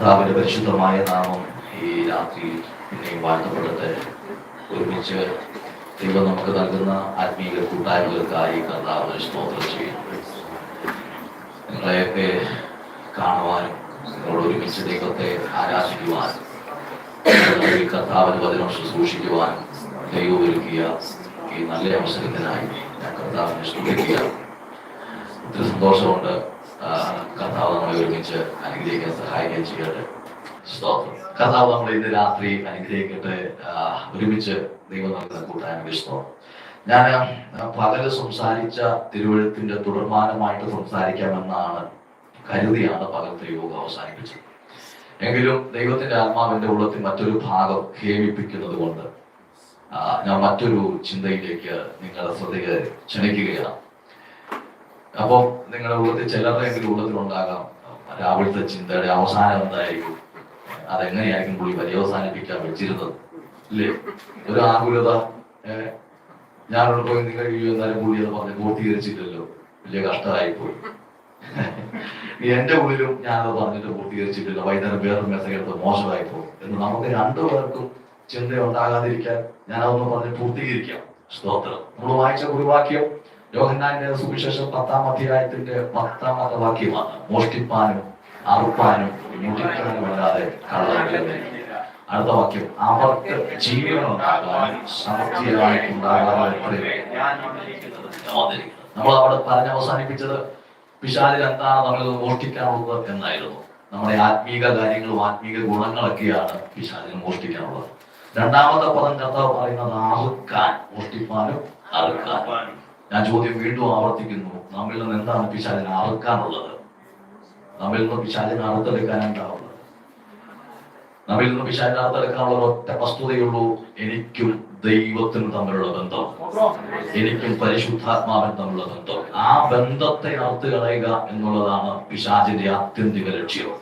കർത്താവിന്റെ പരിശുദ്ധമായ നാമം ഈ രാത്രി പിന്നെയും വാഴ്ത്തപ്പെടട്ടെ. ഒരുമിച്ച് ദൈവം നമുക്ക് നൽകുന്ന ആത്മീയ കൂട്ടായ്മകൾക്കായി കർത്താവിനെ സ്തോത്രം ചെയ്യുന്നു. നിങ്ങളെയൊക്കെ കാണുവാനും നിങ്ങളോട് ഒരുമിച്ച് ദൈവത്തെ ആരാധിക്കുവാനും കർത്താവിന് വചനം ശുശ്രൂഷിക്കുവാനും ദൈവം ഒരുക്കിയ ഈ നല്ല അവസരത്തിനായി ഞാൻ കർത്താവിനെ സ്തുതിക്കുക. ഒത്തിരി സന്തോഷമുണ്ട്. കർത്താവ് നമ്മളെ ഒരുമിച്ച് അനുഗ്രഹിക്കാൻ സഹായിക്കാൻ ചെയ്യട്ടെ. സ്തോത്രം. കർത്താവ് നമ്മളെ ഇന്ന് രാത്രി അനുഗ്രഹിക്കട്ടെ. ഒരുമിച്ച് ദൈവം നൽകുന്ന കൂട്ടായ്മ സ്തോത്രം. ഞാൻ പകല് സംസാരിച്ച തിരുവഴുത്തിന്റെ തുടർമാനമായിട്ട് സംസാരിക്കാമെന്നാണ് കരുതിയാണ് പകലത്തെ യോഗം അവസാനിപ്പിച്ചത്. എങ്കിലും ദൈവത്തിന്റെ ആത്മാവിന്റെ ഉള്ളത്തിൽ മറ്റൊരു ഭാഗം ഖേമിപ്പിക്കുന്നത് കൊണ്ട് ഞാൻ മറ്റൊരു ചിന്തയിലേക്ക് നിങ്ങളുടെ ശ്രദ്ധയെ ക്ഷണിക്കുകയാണ്. അപ്പോൾ നിങ്ങളുടെ ഉള്ളത്തിൽ ചിലരുടെയെങ്കിലും ഉള്ളത്തിലുണ്ടാകാം രാവിലത്തെ ചിന്തയുടെ അവസാനം എന്തായിരിക്കും, അതെങ്ങനെയായിരിക്കും പുള്ളി പര്യവസാനിപ്പിക്കാൻ വെച്ചിരുന്നത് ഇല്ലേ? ഒരു ആകുലത. ഞാനോട് പോയി നിങ്ങൾ എന്നാലും പുള്ളി അത് പറഞ്ഞ് പൂർത്തീകരിച്ചില്ലല്ലോ, വലിയ കഷ്ടമായിപ്പോയി. എന്റെ ഉള്ളിലും ഞാനത് പറഞ്ഞിട്ട് പൂർത്തീകരിച്ചിട്ടില്ല, വൈകുന്നേരം വേറൊരു മെസ്സേജ് എടുത്ത് മോശമായിപ്പോയി എന്ന് നമുക്ക് രണ്ടുപേർക്കും ചിന്ത ഉണ്ടാകാതിരിക്കാൻ ഞാനതൊന്ന് പറഞ്ഞ് പൂർത്തീകരിക്കാം. സ്തോത്രം. നമ്മൾ വായിച്ച ഒരു വാക്യം യോഹന്നാന്റെ സുവിശേഷം 10-ാം അധ്യായത്തിന്റെ 10-ാമത്തെ വാക്യമാണ്. മോഷ്ടിപ്പാനും അറുപ്പാനും മുടിക്കാനും അല്ലാതെ കള്ളമില്ലെന്ന്. അടുത്ത വാക്യം, അവർക്ക് ജീവൻ ഉണ്ടാകാൻ സമൃദ്ധിയായിട്ടുണ്ടാകാൻ. നമ്മൾ അവിടെ പറഞ്ഞ് അവസാനിപ്പിച്ചത് പിശാചിൽ എന്താണ് നമ്മൾ മോഷ്ടിക്കാനുള്ളത് എന്നായിരുന്നു. നമ്മുടെ ആത്മീക കാര്യങ്ങളും ആത്മീക ഗുണങ്ങളൊക്കെയാണ് പിശാചിന് മോഷ്ടിക്കാനുള്ളത്. രണ്ടാമത്തെ പദം കർത്താവ് പറയുന്നത് അറുക്കാൻ, മോഷ്ടിപ്പാനും അറുക്കാനും. ഞാൻ ചോദ്യം വീണ്ടും ആവർത്തിക്കുന്നു, നമ്മിൽ നിന്ന് എന്താണ് പിശാചിനെ അറുക്കാനുള്ളത്? നമ്മിൽ നിന്ന് പിശാചിനെ അറുത്തെടുക്കാനുണ്ടാവുന്നത്, നമ്മിൽ നിന്ന് പിശാചിനെ അറുത്തെടുക്കാനുള്ള ഒറ്റ വസ്തുതയുള്ളൂ: എനിക്കും ദൈവത്തിനും തമ്മിലുള്ള ബന്ധം, എനിക്കും പരിശുദ്ധാത്മാവിനും തമ്മിലുള്ള ബന്ധം. ആ ബന്ധത്തെ അറുത്ത് കളയുക എന്നുള്ളതാണ് പിശാചിന്റെ ആത്യന്തിക ലക്ഷ്യം.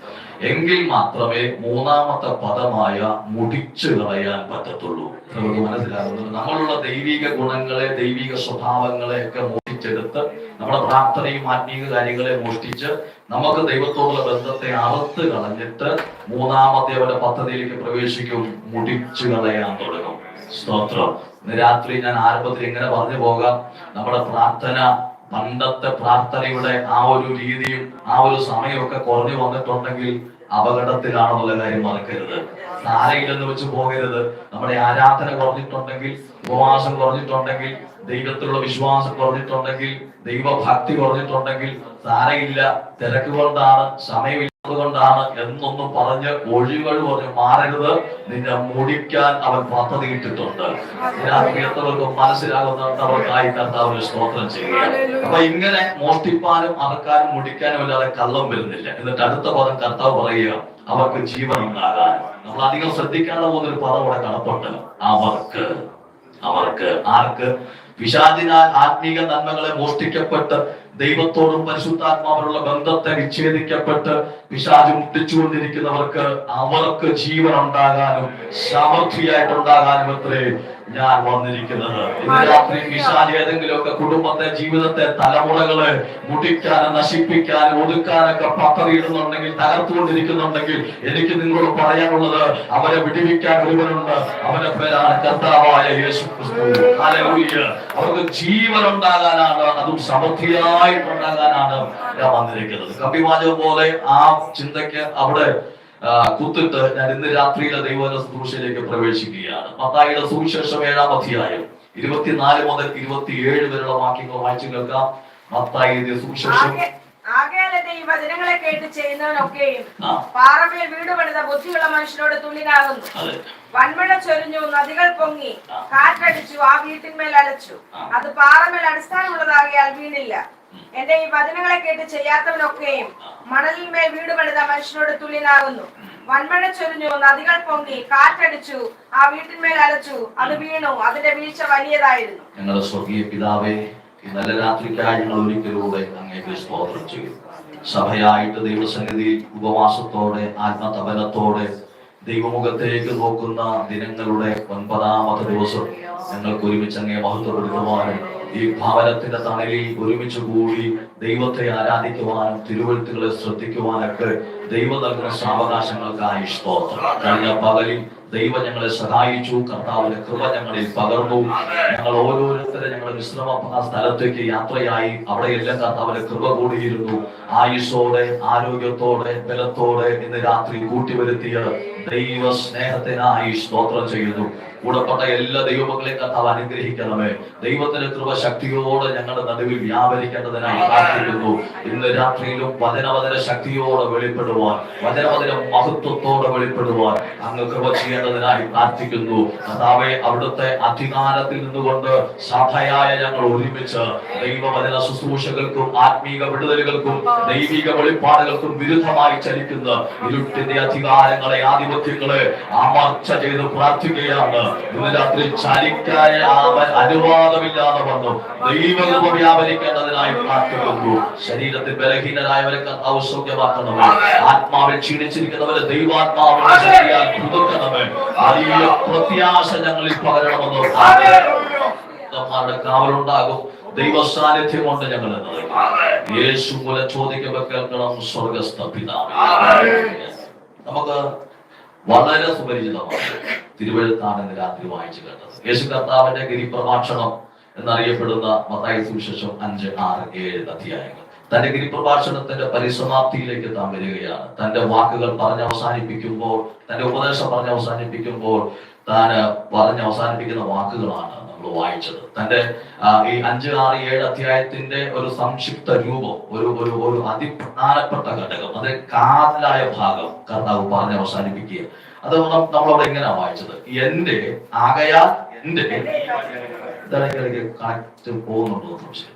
എങ്കിൽ മാത്രമേ മൂന്നാമത്തെ പദമായ മുടിച്ചു കളയാൻ പറ്റത്തുള്ളൂ. നമുക്ക് മനസ്സിലാകുന്നത് നമ്മളുള്ള ദൈവിക ഗുണങ്ങളെ, ദൈവിക സ്വഭാവങ്ങളെ ഒക്കെ മോഷ്ടിച്ചെടുത്ത്, നമ്മുടെ പ്രാർത്ഥനയും ആത്മീക കാര്യങ്ങളെ മോഷ്ടിച്ച് നമുക്ക് ദൈവത്തോടുള്ള ബന്ധത്തെ അറുത്ത് കളഞ്ഞിട്ട് മൂന്നാമത്തെ അവന്റെ പദ്ധതിയിലേക്ക് പ്രവേശിക്കും, മുടിച്ചു കളയാൻ തുടങ്ങും. സ്തോത്രം. ഇന്ന് രാത്രി ഞാൻ ആരംഭത്തിൽ എങ്ങനെ പറഞ്ഞു പോകാം, നമ്മുടെ പ്രാർത്ഥന, പണ്ടത്തെ പ്രാർത്ഥനയുടെ ആ ഒരു രീതിയും ആ ഒരു സമയമൊക്കെ കുറഞ്ഞു വന്നിട്ടുണ്ടെങ്കിൽ അപകടത്തിലാണെന്നുള്ള കാര്യം മറക്കരുത്. സാരയില്ലെന്ന് വെച്ച് പോകരുത്. നമ്മുടെ ആരാധന കുറഞ്ഞിട്ടുണ്ടെങ്കിൽ, ഉപവാസം കുറഞ്ഞിട്ടുണ്ടെങ്കിൽ, ദൈവത്തിലുള്ള വിശ്വാസം കുറഞ്ഞിട്ടുണ്ടെങ്കിൽ, ദൈവഭക്തി കുറഞ്ഞിട്ടുണ്ടെങ്കിൽ സാരയില്ല, തിരക്ക് കൊണ്ടാണ്, സമയമില്ലാത്തത് കൊണ്ടാണ് എന്നൊന്നും പറഞ്ഞ് ഒഴികൾ പറഞ്ഞ് മാറരുത്. നിന്നെ മുടിക്കാൻ അവൻ പദ്ധതി ഇട്ടിട്ടുണ്ട്. എത്രവർക്കും മനസ്സിലാകുന്നവർക്കായി കർത്താവിന് സ്തോത്രം ചെയ്യുക. അപ്പൊ ഇങ്ങനെ മോഷ്ടിപ്പാനും അറക്കാനും മുടിക്കാനും അല്ലാതെ കള്ളം വരുന്നില്ല. എന്നിട്ട് അടുത്ത പദം കർത്താവ് പറയുക, അവർക്ക് ജീവൻ ഉണ്ടാകാൻ. നമ്മൾ അധികം ശ്രദ്ധിക്കാതെ പോകുന്നൊരു പദം ഇവിടെ കടപ്പുണ്ട്. അവർക്ക് ആർക്ക്? പിശാചിനാൽ ആത്മീക നന്മകളെ മോഷ്ടിക്കപ്പെട്ട് ദൈവത്തോടും പരിശുദ്ധാത്മാവിനുള്ള ബന്ധത്തെ വിച്ഛേദിക്കപ്പെട്ട് പിശാച് മുട്ടിച്ചുകൊണ്ടിരിക്കുന്നവർക്ക്, അവർക്ക് ജീവൻ ഉണ്ടാകാനും സമൃദ്ധിയായിട്ടുണ്ടാകാനും അത്രേ ഞാൻ വന്നിരിക്കുന്നത്. ഇന്ന് രാത്രി പിശാച് ഏതെങ്കിലുമൊക്കെ കുടുംബത്തെ, ജീവിതത്തെ, തലമുറകളെ മുടിക്കാനും നശിപ്പിക്കാനും ഒതുക്കാനൊക്കെ പദ്ധതിയിടുന്നുണ്ടെങ്കിൽ, തകർത്തുകൊണ്ടിരിക്കുന്നുണ്ടെങ്കിൽ, എനിക്ക് നിങ്ങളോട് പറയാനുള്ളത്, അവരെ വിടുവിക്കാൻ ഒരുവനുണ്ട്. അവന്റെ പേരാണ് കർത്താവായ യേശു ക്രിസ്തു. ഹല്ലേലൂയ. അവർക്ക് ജീവൻ ഉണ്ടാകാനാണ്, അതും സമൃദ്ധിയായിട്ടുണ്ടാകാനാണ് ഞാൻ വന്നിരിക്കുന്നത്. കവിവാചകം പോലെ ആ ചിന്തയ്ക്ക് അവിടെ കുത്തിട്ട് ഞാൻ ഇന്ന് രാത്രിയിലെ ദൈവവചന ശുശ്രൂഷയിലേക്ക് പ്രവേശിക്കുകയാണ്. മത്തായിയുടെ സുവിശേഷം 7-ാം അധ്യായം 24 മുതൽ 27 വരെയുള്ള വാക്യങ്ങൾ വായിച്ചു കേൾക്കാം. മത്തായിയുടെ സുവിശേഷം. ഈ വചനങ്ങളെ കേട്ട് ചെയ്യുന്നവനൊക്കെയും പാറമേൽ വീട് പണിത ബുദ്ധിയുള്ള മനുഷ്യനോട് തുല്യനാകുന്നു. വൻമഴ ചൊരിഞ്ഞു, നദികൾ പൊങ്ങി, കാറ്റടിച്ചു, ആ വീട്ടിന്മേൽ അലച്ചു. അത് പാറമേൽ അടിസ്ഥാനമുള്ളതാകിയാൽ വീണില്ല. എന്റെ ഈ വചനങ്ങളെ കേട്ട് ചെയ്യാത്തവനൊക്കെയും മണലിന്മേൽ വീട് പണിത മനുഷ്യനോട് തുല്യനാകുന്നു. വൻമഴ ചൊരിഞ്ഞു, നദികൾ പൊങ്ങി, കാറ്റടിച്ചു, ആ വീട്ടിന്മേൽ അലച്ചു. അത് വീണു, അതിന്റെ വീഴ്ച വലിയതായിരുന്നു. ഞങ്ങളുടെ സ്വർഗീയ പിതാവേ, ഈ നല്ല രാത്രിക്കായി ഞങ്ങൾ ഒരിക്കലൂടെ അങ്ങേക്ക് സ്തോത്രം ചെയ്യും. സഭയായിട്ട് ദൈവസന്നിധിയിൽ ഉപവാസത്തോടെ, ആത്മതപനത്തോടെ ദൈവമുഖത്തേക്ക് നോക്കുന്ന ദിനങ്ങളുടെ 9-ാമത്തെ ദിവസം ഞങ്ങൾക്ക് ഒരുമിച്ച് അങ്ങേ മഹത്വപ്പെടുത്തുവാനും ഈ ഭവനത്തിന്റെ തണലിൽ ഒരുമിച്ച് കൂടി ദൈവത്തെ ആരാധിക്കുവാനും തിരുവഴുത്തുകളെ ശ്രദ്ധിക്കുവാനൊക്കെ ദൈവം നൽകുന്ന സാവകാശങ്ങൾക്കായി സ്തോത്രം. കഴിഞ്ഞ പകലിൽ ദൈവം ഞങ്ങളെ സഹായിച്ചു. കർത്താവിന്റെ കൃപ ഞങ്ങളിൽ പകർന്നു. ഞങ്ങൾ ഓരോരുത്തരും ഞങ്ങളുടെ വിശ്രമ സ്ഥലത്തേക്ക് യാത്രയായി. അവിടെയെല്ലാം കർത്താവിന്റെ കൃപ കൂടിയിരുന്നു. ആയുസ്സോടെ, ആരോഗ്യത്തോടെ, ബലത്തോടെ ഇന്ന് രാത്രി കൂട്ടിവരുത്തിയ ദൈവ സ്നേഹത്തിനായി സ്തോത്രം ചെയ്യുന്നു. കൂടപ്പെട്ട എല്ലാ ദൈവമക്കളെയും കർത്താവ് അനുഗ്രഹിക്കണമേ. ദൈവത്തിന്റെ കൃപ ശക്തിയോടെ ഞങ്ങളുടെ നടുവിൽ വ്യാപരിക്കേണ്ടതിനായി പ്രാർത്ഥിക്കുന്നു. ഇന്ന് രാത്രിയിലും വചനവചന ശക്തിയോടെ വെളിപ്പെടുവാൻ, വചനവചന മഹത്വത്തോടെ വെളിപ്പെടുവാൻ അങ്ങ് കൃപ ചെയ്യേണ്ടതിനായി പ്രാർത്ഥിക്കുന്നു. കർത്താവേ, അവിടുത്തെ അധികാരത്തിൽ നിന്നുകൊണ്ട് സഭയായ ഞങ്ങൾ ഒരുമിച്ച് ദൈവവചന ശുശ്രൂഷകൾക്കും ആത്മീക വിടുതലുകൾക്കും ദൈവിക വെളിപ്പാടുകൾക്കും വിരുദ്ധമായി ചലിക്കുന്ന ഇരുട്ടിന്റെ അധികാരങ്ങളെ, ആധിപത്യങ്ങളെ അമർച്ച ചെയ്ത് പ്രാർത്ഥിക്കുകയാണ്. ഇന്ന് രാത്രി ചലിക്കാൻ അനുവാദമില്ലാതെ വന്നു ദൈവകൃപ വ്യാപരിക്കേണ്ടതിനായി പ്രാർത്ഥിക്കുന്നു. ശരീരത്തിൽ ബലഹീനരായവരെ കർത്താവ് സൗഖ്യമാക്കണമേ. ആത്മാവിൽ ക്ഷീണിച്ചിരിക്കുന്നവരെ ദൈവാത്മാവിനെ ശക്തിയാൽ പുതുക്കണമേ. വലിയ പ്രത്യാശ ഞങ്ങളിൽ പകരണമെന്ന് കാവലുണ്ടാകും. ദൈവ സാന്നിധ്യം കൊണ്ട് ഞങ്ങൾ യേശു മൂലം ചോദിക്കുമ്പോൾ കേൾക്കണം സ്വർഗസ്ഥ പിതാവേ. നമുക്ക് വളരെ സുപരിചിതമാണ് തിരുവഴുത്താണ് ഇന്ന് രാത്രി വായിച്ചു കേട്ടത്. യേശു കർത്താവിന്റെ ഗിരിപ്രഭാഷണം എന്നറിയപ്പെടുന്ന മത്തായി സുവിശേഷം 5, 6, 7 അധ്യായങ്ങൾ. തന്റെ ഗിരിപ്രഭാഷണത്തിന്റെ പരിസമാപ്തിയിലേക്ക് താൻ വരികയാണ്. തന്റെ വാക്കുകൾ പറഞ്ഞ് അവസാനിപ്പിക്കുമ്പോൾ, തന്റെ ഉപദേശം പറഞ്ഞ് അവസാനിപ്പിക്കുമ്പോൾ താൻ പറഞ്ഞ് അവസാനിപ്പിക്കുന്ന വാക്കുകളാണ് നമ്മൾ വായിച്ചത്. തന്റെ ഈ 5, 6, 7 അധ്യായത്തിന്റെ ഒരു സംക്ഷിപ്ത രൂപം, ഒരു അതിപ്രധാനപ്പെട്ട ഘടകം, അത് കാതലായ ഭാഗം കർത്താവ് പറഞ്ഞ് അവസാനിപ്പിക്കുക. അത് നമ്മളവിടെ എങ്ങനെയാ വായിച്ചത്? എന്റെ ആകയാൽ എന്റെ ഇടയ്ക്കിടയ്ക്ക് കണക്ട് പോകുന്നുണ്ടോ സംശയം.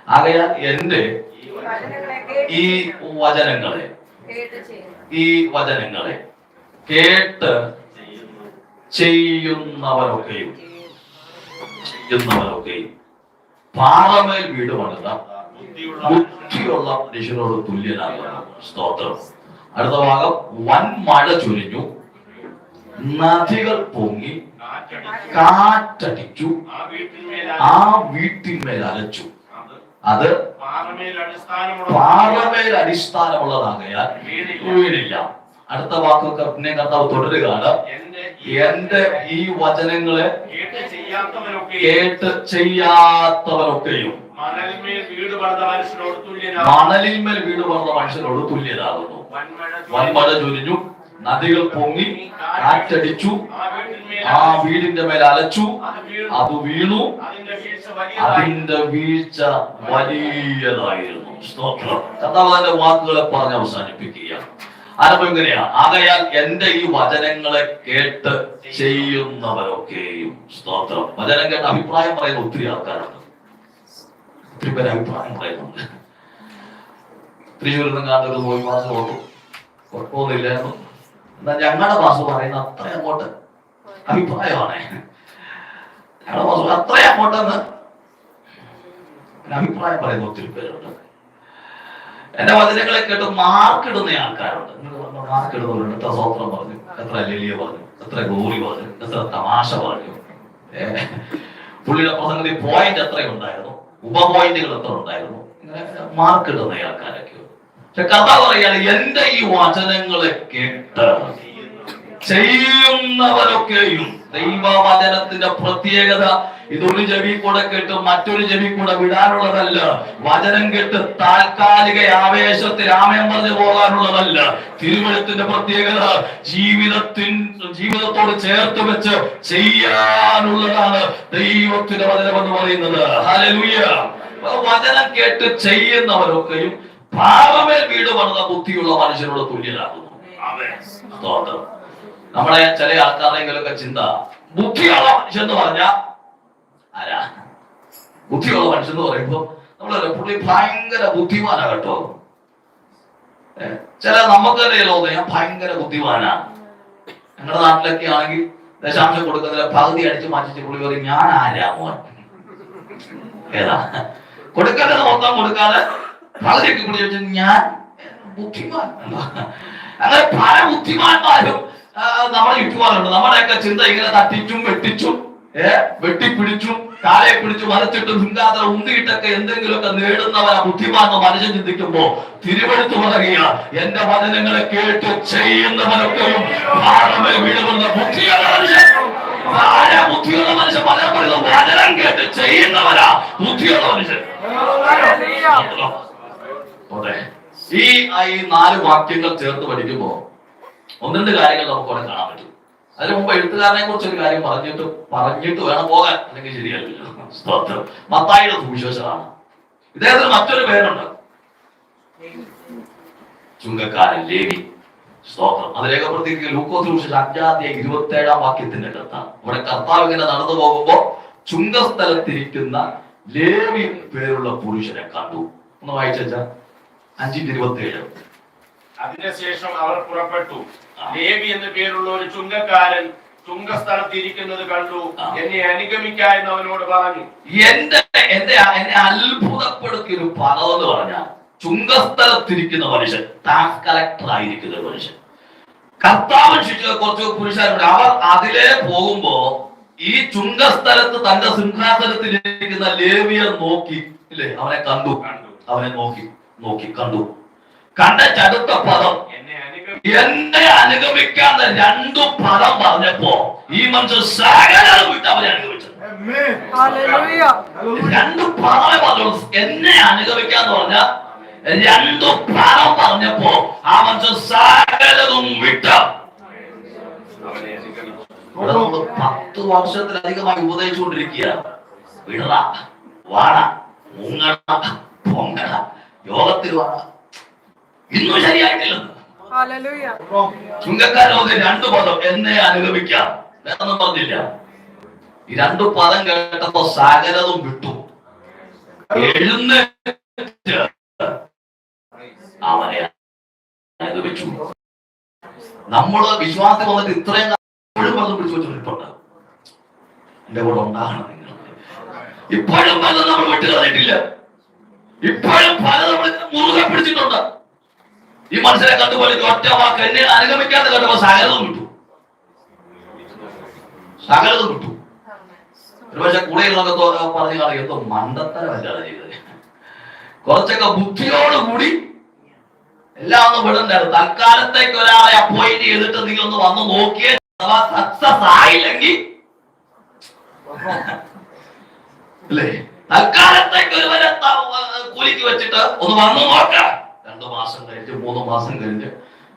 ആകയാൽ എന്റെ ഈ വചനങ്ങളെ കേട്ട് ചെയ്യുന്നവരൊക്കെയും പാറമേൽ വീട് പണിത ബുദ്ധിയുള്ള മനുഷ്യനോട് തുല്യനാകുന്നു. സ്തോത്രം. അടുത്ത ഭാഗം, വൻമഴ ചൊരിഞ്ഞു, നദികൾ പൊങ്ങി, കാറ്റടിച്ചു, ആ വീട്ടിന്മേൽ അലച്ചു. അത് പാറമേൽ അടിസ്ഥാനമുള്ളതാകയാൽ വീടില്ല. അടുത്ത വാക്കൊക്കെ പിന്നെ കർത്താവ് തുടരുകയാണ്. എന്റെ ഈ വചനങ്ങളെ കേട്ട് ചെയ്യാത്തവരൊക്കെയും മണലിന്മേൽ വീട് പണിത മനുഷ്യരോട് തുല്യരാകുന്നു. വൻമഴ ചൊരിഞ്ഞു, നദികൾ പൊങ്ങി, കാറ്റടിച്ചു, ആ വീടിന്റെ മേൽ അലച്ചു, അത് വീണു, അതിന്റെ വീഴ്ച വലിയതായിരുന്നു. സ്തോത്രം. കർത്താവ് തന്റെ വാക്കുകളെ പറഞ്ഞ് അവസാനിപ്പിക്കുകയാണ്. ആരംഭം ഇങ്ങനെയാ, ആകയാൽ എന്റെ ഈ വചനങ്ങളെ കേട്ട് ചെയ്യുന്നവരൊക്കെയും. സ്തോത്രം. വചനം കേട്ട് അഭിപ്രായം പറയുന്ന ഒത്തിരി ആൾക്കാരുണ്ട്, ഒത്തിരി പേര് അഭിപ്രായം പറയുന്നുണ്ട്. തൃശ്ശൂരിൽ നിന്നും കാണുന്ന ഒരു പോയി മാസം ഓട്ടു കുഴപ്പമൊന്നുമില്ലായിരുന്നു. എന്നാൽ ഞങ്ങളുടെ മാസം പറയുന്ന അത്ര അങ്ങോട്ട് അഭിപ്രായമാണ്. ഞങ്ങളുടെ മാസം അത്ര അങ്ങോട്ടെന്ന് അഭിപ്രായം പറയുന്ന ഒത്തിരി പേരുണ്ട്. എന്റെ വചനങ്ങളെ കേട്ട് മാർക്കിടുന്ന ആൾക്കാരുണ്ട്. മാർക്കിടുന്നവരുണ്ട്. എത്ര സ്വത്രം പറഞ്ഞു, എത്ര ലെലിയ പറഞ്ഞു, എത്ര ഗോറി പറഞ്ഞു, എത്ര തമാശ പറഞ്ഞു. പുള്ളിയുടെ പ്രസംഗത്തിൽ പോയിന്റ് എത്ര ഉണ്ടായിരുന്നു, ഉപപോയിന്റുകൾ എത്ര ഉണ്ടായിരുന്നു, ഇങ്ങനെ മാർക്കിടുന്ന ആൾക്കാരൊക്കെ. പക്ഷെ കഥ പറയാണ്, എന്റെ ഈ വചനങ്ങളെ കേട്ട് ചെയ്യുന്നവരൊക്കെയും. ദൈവവചനത്തിന്റെ പ്രത്യേകത ഇതൊരു ചെവി കൂടെ കേട്ട് മറ്റൊരു ചെവി കൂടെ വിടാനുള്ളതല്ല. വചനം കേട്ട് താൽക്കാലിക ആവേശത്തിൽ ആമയം പറഞ്ഞു പോകാനുള്ളതല്ല. തിരുവഴുത്തിന്റെ പ്രത്യേകത ജീവിതത്തോട് ചേർത്ത് വെച്ച് ചെയ്യാനുള്ളതാണ് ദൈവത്തിന്റെ വചനം എന്ന് പറയുന്നത്. ഹല്ലേലൂയ. വചനം കേട്ട് ചെയ്യുന്നവരൊക്കെയും പാറമേൽ വീട് പണിത ബുദ്ധിയുള്ള മനുഷ്യരോട് തുല്യരാകുന്നു. സ്തോത്രം. നമ്മളെ ചില ആൾക്കാരുടെയൊക്കെ ചിന്ത, ബുദ്ധിയുള്ള മനുഷ്യൻ എന്ന് പറഞ്ഞ ആരാ? ബുദ്ധിയുള്ള മനുഷ്യൻ എന്ന് പറയുമ്പോ നമ്മള് പുള്ളി ഭയങ്കര ബുദ്ധിമാനാ കേട്ടോ. ചില നമുക്ക് തന്നെ തോന്നുന്നു ഞാൻ ഭയങ്കര ബുദ്ധിമാനാ. ഞങ്ങളുടെ നാട്ടിലൊക്കെ ആണെങ്കിൽ ദശാംശം കൊടുക്കുന്നതിലെ പകുതി അടിച്ച് മാറ്റിച്ച് പുള്ളി പറയും ഞാൻ ആരാ മോൻ. ഏതാ കൊടുക്കേണ്ടത് മൊത്തം കൊടുക്കാതെ പകുതിയൊക്കെ കൂടി വെച്ചാൽ ഞാൻ ബുദ്ധിമാൻ. അങ്ങനെ പല ബുദ്ധിമാന്മാരും നമ്മളെ ചുറ്റുപാടുണ്ട്. നമ്മുടെയൊക്കെ ചിന്ത ഇങ്ങനെ തട്ടിച്ചും വെട്ടിച്ചും വെട്ടിപ്പിടിച്ചും കാലെ പിടിച്ചു മരച്ചിട്ടും സിംഹാസനം ഉന്തിയിട്ടൊക്കെ എന്തെങ്കിലുമൊക്കെ നേടുന്നവരാ ബുദ്ധിമാനെന്ന് മനുഷ്യൻ ചിന്തിക്കുമ്പോ തിരുവെടുത്തു പറയുക, എന്റെ വചനങ്ങളെ കേട്ട് ചെയ്യുന്നവരൊക്കെയും വീഴുന്ന ബുദ്ധിയുള്ള മനുഷ്യൻ. ബുദ്ധിയുള്ള മനുഷ്യൻ പലരും പറയുന്നത് വചനം കേട്ട് ചെയ്യുന്നവരാ ബുദ്ധിയുള്ള മനുഷ്യൻ. ഈ 4 വാക്യങ്ങൾ ചേർത്ത് പഠിക്കുമ്പോ 1-2 കാര്യങ്ങൾ നമുക്ക് അവിടെ കാണാൻ പറ്റും. അതിന് മുമ്പ് എഴുത്തുകാരനെ കുറിച്ച് ഒരു കാര്യം പറഞ്ഞിട്ട് വേണം പോകാൻ, അല്ലെങ്കിൽ ശരിയല്ലല്ലോ. സ്തോത്രം. മത്തായിയുടെ സുവിശേഷമാണ്. ഇദ്ദേഹത്തിന് മറ്റൊരു പേരുണ്ട്, ചുങ്കക്കാരൻ, ലേവി. സ്തോത്രം. അത് രേഖപ്പെടുത്തിയിരിക്കുന്ന ലൂക്കോസ് സുവിശേഷം 5-27 വാക്യത്തിന്റെ അടുത്താണ്. അവിടെ കർത്താവ് ഇങ്ങനെ നടന്നു പോകുമ്പോ ചുങ്കസ്ഥലത്തിരിക്കുന്ന ലേവി പേരുള്ള പുരുഷനെ കണ്ടു. ഒന്ന് വായിച്ചാ 5:27. അതിനുശേഷം അവർ പുറപ്പെട്ടു. ലേവി എന്ന പേരുള്ള ഒരു ചുങ്കക്കാരൻ ചുങ്കസ്ഥലത്ത് ഇരിക്കുന്നത് കണ്ടു. എന്നെ അനുഗമിക്ക എന്ന് അവനോട് പറഞ്ഞു. എന്നെ അത്ഭുതപ്പെടുത്തിയ ഒരു പദം എന്ന് പറഞ്ഞാൽ ചുങ്കസ്ഥലത്തിരിക്കുന്ന മനുഷ്യൻ, ടാക്സ് കളക്ടർ ആയിരിക്കുന്ന ഒരു മനുഷ്യൻ. കർത്താവ് ശിക്ഷിച്ച കുറച്ച് പുരുഷന്മാരുണ്ട്. അവർ അതിലേ പോകുമ്പോ ഈ ചുങ്കസ്ഥലത്ത് തന്റെ സിംഹാസനത്തിലിരിക്കുന്ന ലേവിയെ നോക്കി, ഇല്ലേ, അവനെ കണ്ടു. അവനെ നോക്കി കണ്ടു. കണ്ട ചടുത്ത പദം എന്നെ അനുഗമിക്കാൻ 2 പദം പറഞ്ഞപ്പോ ഈ മനുഷ്യൻ സകലം വിട്ട് അവനെ അനുഗമിച്ചത്. 2 പദമേ പറഞ്ഞോളൂ. എന്നെ അനുഗമിക്കാന്ന് പറഞ്ഞ 2 പദം പറഞ്ഞപ്പോ ആ മനുഷ്യൻ സകലതും വിട്ട. 10 വർഷത്തിലധികമായി ഉപദേശിച്ചുകൊണ്ടിരിക്കുക. വിടറ, വാട, മുങ്ങട, പൊങ്ങട, യോഗത്തിൽ വാട, ഇന്നും ശരിയായിട്ടില്ല. ചുങ്കക്കാരൊക്കെ 2 പദം എന്നെ അനുഗമിക്കാം വേറൊന്നും പറഞ്ഞില്ല. ഈ 2 പദം കേട്ടപ്പോ സകലതും വിട്ടു. എഴുന്നേറ്റ് അവനെ അനുഗമിച്ചു. നമ്മള് വിശ്വാസം വന്നിട്ട് ഇത്രയും ഇപ്പോഴും പലതും പിടിച്ചു വെച്ചിട്ടുണ്ട്. എന്റെ കൂടെ ഉണ്ടാകണം നിങ്ങൾ. ഇപ്പോഴും പലതും നമ്മൾ വിട്ടു കളഞ്ഞിട്ടില്ല. ഇപ്പോഴും പലതും മുറുകെ പിടിച്ചിട്ടുണ്ട്. ഈ മനുഷ്യരെ കണ്ടുപോലെ ഒറ്റ വാക്ക് എന്നെ അനുഗമിക്കാതെ കണ്ടപ്പോ സകലതും വിട്ടു. ഒരുപക്ഷെ കൂടെയുള്ളതൊക്കെ പറഞ്ഞു കാണും, എന്തോ മണ്ടത്തരമല്ലാണ് ചെയ്തത്. കുറച്ചൊക്കെ ബുദ്ധിയോടുകൂടി എല്ലാം ഒന്ന് വിടണ്ടായിരുന്നു. തൽക്കാലത്തേക്ക് ഒരാളെ അപ്പോയിന്റ് ചെയ്തിട്ട് നീ ഒന്ന് വന്ന് നോക്കിയേ, അഥവാ സക്സസ് ആയില്ലെങ്കിൽ അല്ലേ, തൽക്കാലത്തേക്ക് ഒരുവരെ കൂലിക്ക് വെച്ചിട്ട് ഒന്ന് വന്നു നോക്കാം. 2 മാസം കഴിഞ്ഞ് 3 മാസം കഴിഞ്ഞ്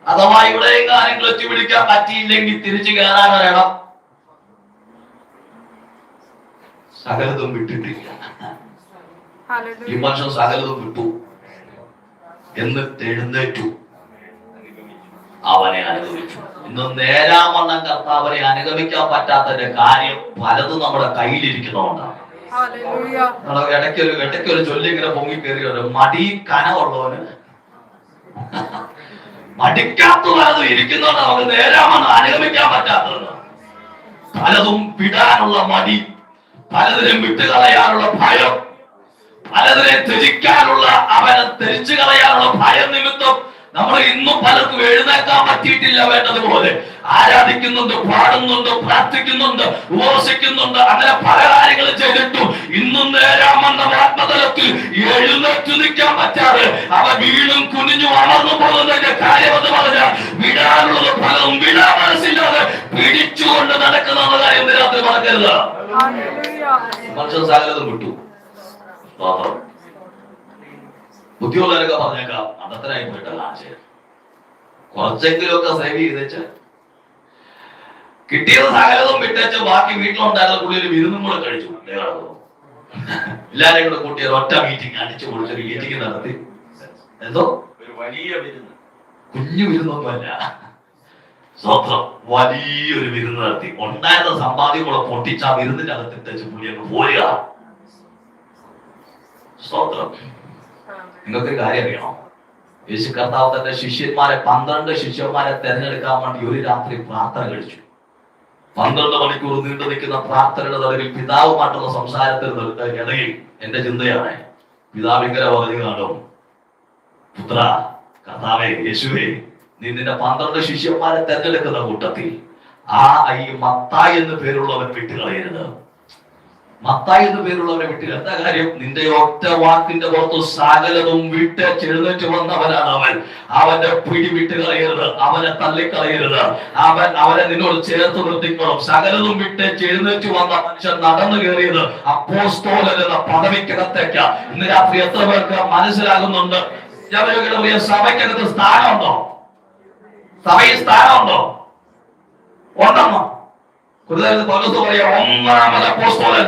അഥവാ ഇവിടെയും ആരെങ്കിലും എത്തി പിടിക്കാൻ പറ്റിയില്ലെങ്കിൽ തിരിച്ചു കയറാൻ ഒരിടം. സകലതും വിട്ടിട്ടില്ല. ഈ മനുഷ്യൻ സകലതും വിട്ടു. എന്നിട്ട് എഴുന്നേറ്റു അവനെ അനുഗമിച്ചു. ഇന്ന് നേരാമണ്ണം കർത്താവനെ അനുഗമിക്കാൻ പറ്റാത്തതിന്റെ കാര്യം പലതും നമ്മുടെ കയ്യിലിരിക്കുന്നതുകൊണ്ടാണ്. ഇടയ്ക്കൊരു ചൊല്ലി ഇങ്ങനെ പൊങ്ങി കയറി, മടി കനമുള്ളവന് മടിക്കാത്ത പലതും ഇരിക്കുന്നതുകൊണ്ട് നമുക്ക് നേരാമണ്ണം അനുഗമിക്കാൻ പറ്റാത്തത്. പലതും വിടാനുള്ള മടി, പലതിനും വിട്ടുകളയാനുള്ള ഭയം, പലതിനെ ത്യജിക്കാനുള്ള അവനെ ത്യജിച്ചു കളയാനുള്ള ഭയം നിമിത്തം നമ്മൾ ഇന്നും പലർക്കും എഴുന്നേക്കാൻ പറ്റിയിട്ടില്ല വേണ്ടതുപോലെ. ആരാധിക്കുന്നുണ്ട്, പാടുന്നുണ്ട്, പ്രാർത്ഥിക്കുന്നുണ്ട്, ഉപവസിക്കുന്നുണ്ട്, അങ്ങനെ പല കാര്യങ്ങളും ചെയ്തിട്ടു ഇന്നും നേരാമെന്ന ആത്മതലത്തിൽ എഴുന്നേറ്റ് നിൽക്കാൻ പറ്റാതെ അവ വീണും കുനിഞ്ഞും അമർന്നു പോകുന്നതിന്റെ കാര്യമെന്ന് പറഞ്ഞാൽ വിടാനുള്ളത് പലതും വിടാൻ മനസ്സില്ലാതെ പിടിച്ചുകൊണ്ട് നടക്കുന്ന കാര്യം രാത്രി മറക്കരുത്. മനുഷ്യൻ സകലതും വിട്ടു. ബുദ്ധിയുള്ളവരൊക്കെ പറഞ്ഞേക്കാം അന്നത്തനായി പോയിട്ടല്ല ആശയം. കുറച്ചെങ്കിലുമൊക്കെ സേവ് ചെയ്തേച്ച് കിട്ടിയത് സകലതും വിട്ടേച്ച് ബാക്കി വീട്ടിലുണ്ടായിരുന്ന പുള്ളി ഒരു വിരുന്നും കൂടെ കഴിച്ചു. എല്ലാരെയും കൂടെ കൂട്ടിയ ഒറ്റ മീറ്റിംഗ് അടിച്ചു പൊളിച്ചൊരു മീറ്റിംഗ് നടത്തി. എന്തോ ഒരു വലിയ വിരുന്ന്, കുഞ്ഞു വിരുന്നൊന്നുമല്ല, സ്വത്രം വലിയൊരു വിരുന്ന് നടത്തി. ഉണ്ടായിരുന്ന സമ്പാദ്യം കൂടെ പൊട്ടിച്ച ആ വിരുന്നിന്റെ അകത്തിട്ടേച്ച് പുള്ളി അങ്ങ് പോരുക. സ്തോത്രം. നിങ്ങൾക്കൊരു കാര്യം അറിയണോ? യേശു കർത്താവ് തന്റെ ശിഷ്യന്മാരെ 12 ശിഷ്യന്മാരെ തെരഞ്ഞെടുക്കാൻ വേണ്ടി ഒരു രാത്രി പ്രാർത്ഥന കഴിച്ചു. 12 മണിക്കൂർ നീണ്ടു നിൽക്കുന്ന പ്രാർത്ഥനയുടെ നടുവിൽ പിതാവുമായിട്ടുള്ള സംസാരത്തിന് ഇടയിൽ എന്റെ ചിന്തയാണ്, പിതാവ് ഇങ്ങനെ പറഞ്ഞു കാണും, പുത്ര, കർത്താവേ, യേശുവേ, നീ നിന്റെ 12 ശിഷ്യന്മാരെ തെരഞ്ഞെടുക്കുന്ന കൂട്ടത്തിൽ ഈ മത്തായി എന്ന് പേരുള്ളവൻ വിട്ടുകളയരുത്. മത്തായി എന്ന് പേരുള്ളവരെ വിട്ടില്ല. എന്താ കാര്യം? നിന്റെ ഒറ്റ വാക്കിന്റെ പുറത്ത് സകലതും വിട്ട് എഴുന്നേറ്റ് വന്നവനാണ് അവൻ. അവന്റെ പിടി വിട്ട് കളയരുത്, അവനെ തള്ളിക്കളയരുത്, അവനെ നിന്നോട് ചേർത്ത് നിർത്തിക്കണം. സകലതും വിട്ട് എഴുന്നേറ്റ് വന്ന മനുഷ്യൻ നടന്നു കയറിയത് അപ്പോസ്തലൻ എന്ന പദവിക്കകത്തേക്ക്. ഇന്ന് രാത്രി എത്ര പേർക്ക് മനസ്സിലാകുന്നുണ്ട്? സഭയ്ക്കകത്ത് സ്ഥാനമുണ്ടോ? സഭയിൽ സ്ഥാനമുണ്ടോ? ഉണ്ടെന്നോ? പൗലോസ് പറയാ, ഒന്നാമത് അപ്പോസ്തലൻ,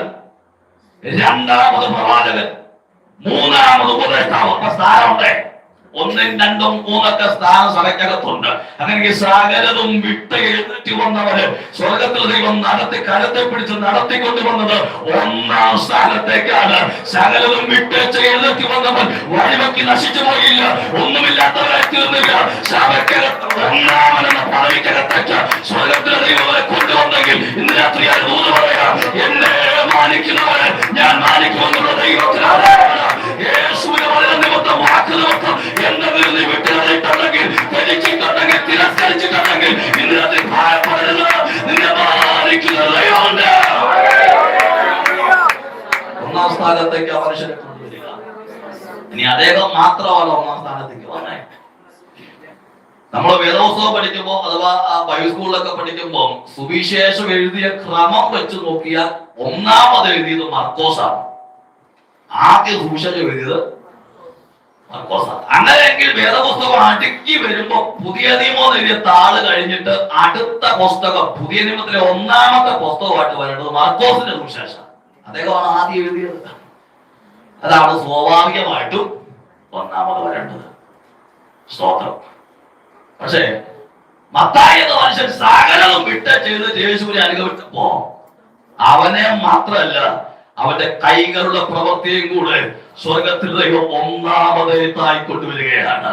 രണ്ടാമത് പ്രവാചകൻ, മൂന്നാമത് ഉപദേഷ്ടാവ്. അപ്പൊ സ്ഥാനമുണ്ടേ. 1, 2, 3 സ്ഥാനം സഭയ്ക്കകത്തുണ്ട്. അങ്ങനെ സകലതും വിട്ട് എഴുന്നേറ്റ് വന്നവര് സ്വർഗത്തിൽ ദൈവം നടത്തി കരത്തെ പിടിച്ച് നടത്തിക്കൊണ്ടുവന്നത് 1ാം സ്ഥാനത്തേക്കാണ്. സകലതും വിട്ട് എഴുന്നേറ്റ് വന്നവൻ വഴിവെക്കി നശിച്ചു പോയില്ല, ഒന്നുമില്ലാത്തവരായി തീർന്നില്ല. സഭയ്ക്കകത്ത് 1ാമനെന്ന പദവിക്കകത്തേക്ക് സ്വർഗത്തിലെ ദൈവങ്ങളെ കൊണ്ടുവന്നെങ്കിൽ ഇന്ന് രാത്രി ദൂത് പറയാം, എന്നെ മാനിക്കുന്നവരെ ഞാൻ മാനിക്കുമെന്നുള്ള ദൈവത്തിനാണ്. യേശുവിനെ വളരെ നിമിത്തം വാക്ക് നിമിത്തം എന്തെങ്കിലും നീ വിട്ടുകളയിട്ടുണ്ടെങ്കിൽ, ത്യജിച്ചിട്ടുണ്ടെങ്കിൽ, തിരസ്കരിച്ചിട്ടുണ്ടെങ്കിൽ ഇന്ന് രാത്രി ഭയപ്പെടരുത്. നിന്നെ മാനിക്കുന്ന ദൈവമുണ്ട്. 1ാം സ്ഥാനത്തേക്ക് ആ മനുഷ്യനെ കൊണ്ടുവരിക. ഇനി അദ്ദേഹം മാത്രമല്ല 1ാം സ്ഥാനത്തേക്ക് വന്നേ. നമ്മൾ വേദപുസ്തകം പഠിക്കുമ്പോ അഥവാ ബൈബിൾ സ്കൂളിലൊക്കെ പഠിക്കുമ്പോ സുവിശേഷം എഴുതിയ ക്രമം വെച്ച് നോക്കിയാൽ 1ാമത് എഴുതിയത് മർക്കോസാണ്. ആദ്യം സുവിശേഷം എഴുതിയത് മർക്കോസാണ്. അങ്ങനെയെങ്കിൽ വേദപുസ്തകം അടുക്കി വരുമ്പോ പുതിയ നിയമം എഴുതിയ താള് കഴിഞ്ഞിട്ട് അടുത്ത പുസ്തകം പുതിയ നിയമത്തിലെ 1ാമത്തെ പുസ്തകമായിട്ട് വരേണ്ടത് മർക്കോസിന്റെ സുവിശേഷം. അദ്ദേഹമാണ് ആദ്യം എഴുതിയത്. അതാണ് സ്വാഭാവികമായിട്ടും 1ാമത് വരേണ്ടത്. സ്തോത്രം. പക്ഷേ മത്തായി എന്ന മനുഷ്യൻ സകലതും വിട്ട് ചെയ്ത് യേശുവിനെ അനുഗമിച്ചപ്പോ അവനെ മാത്രമല്ല അവന്റെ കൈകളുടെ പ്രവൃത്തിയും കൂടെ സ്വർഗത്തിൽ ദൈവം 1ാമതായി കൊണ്ടുവരികയാണ്.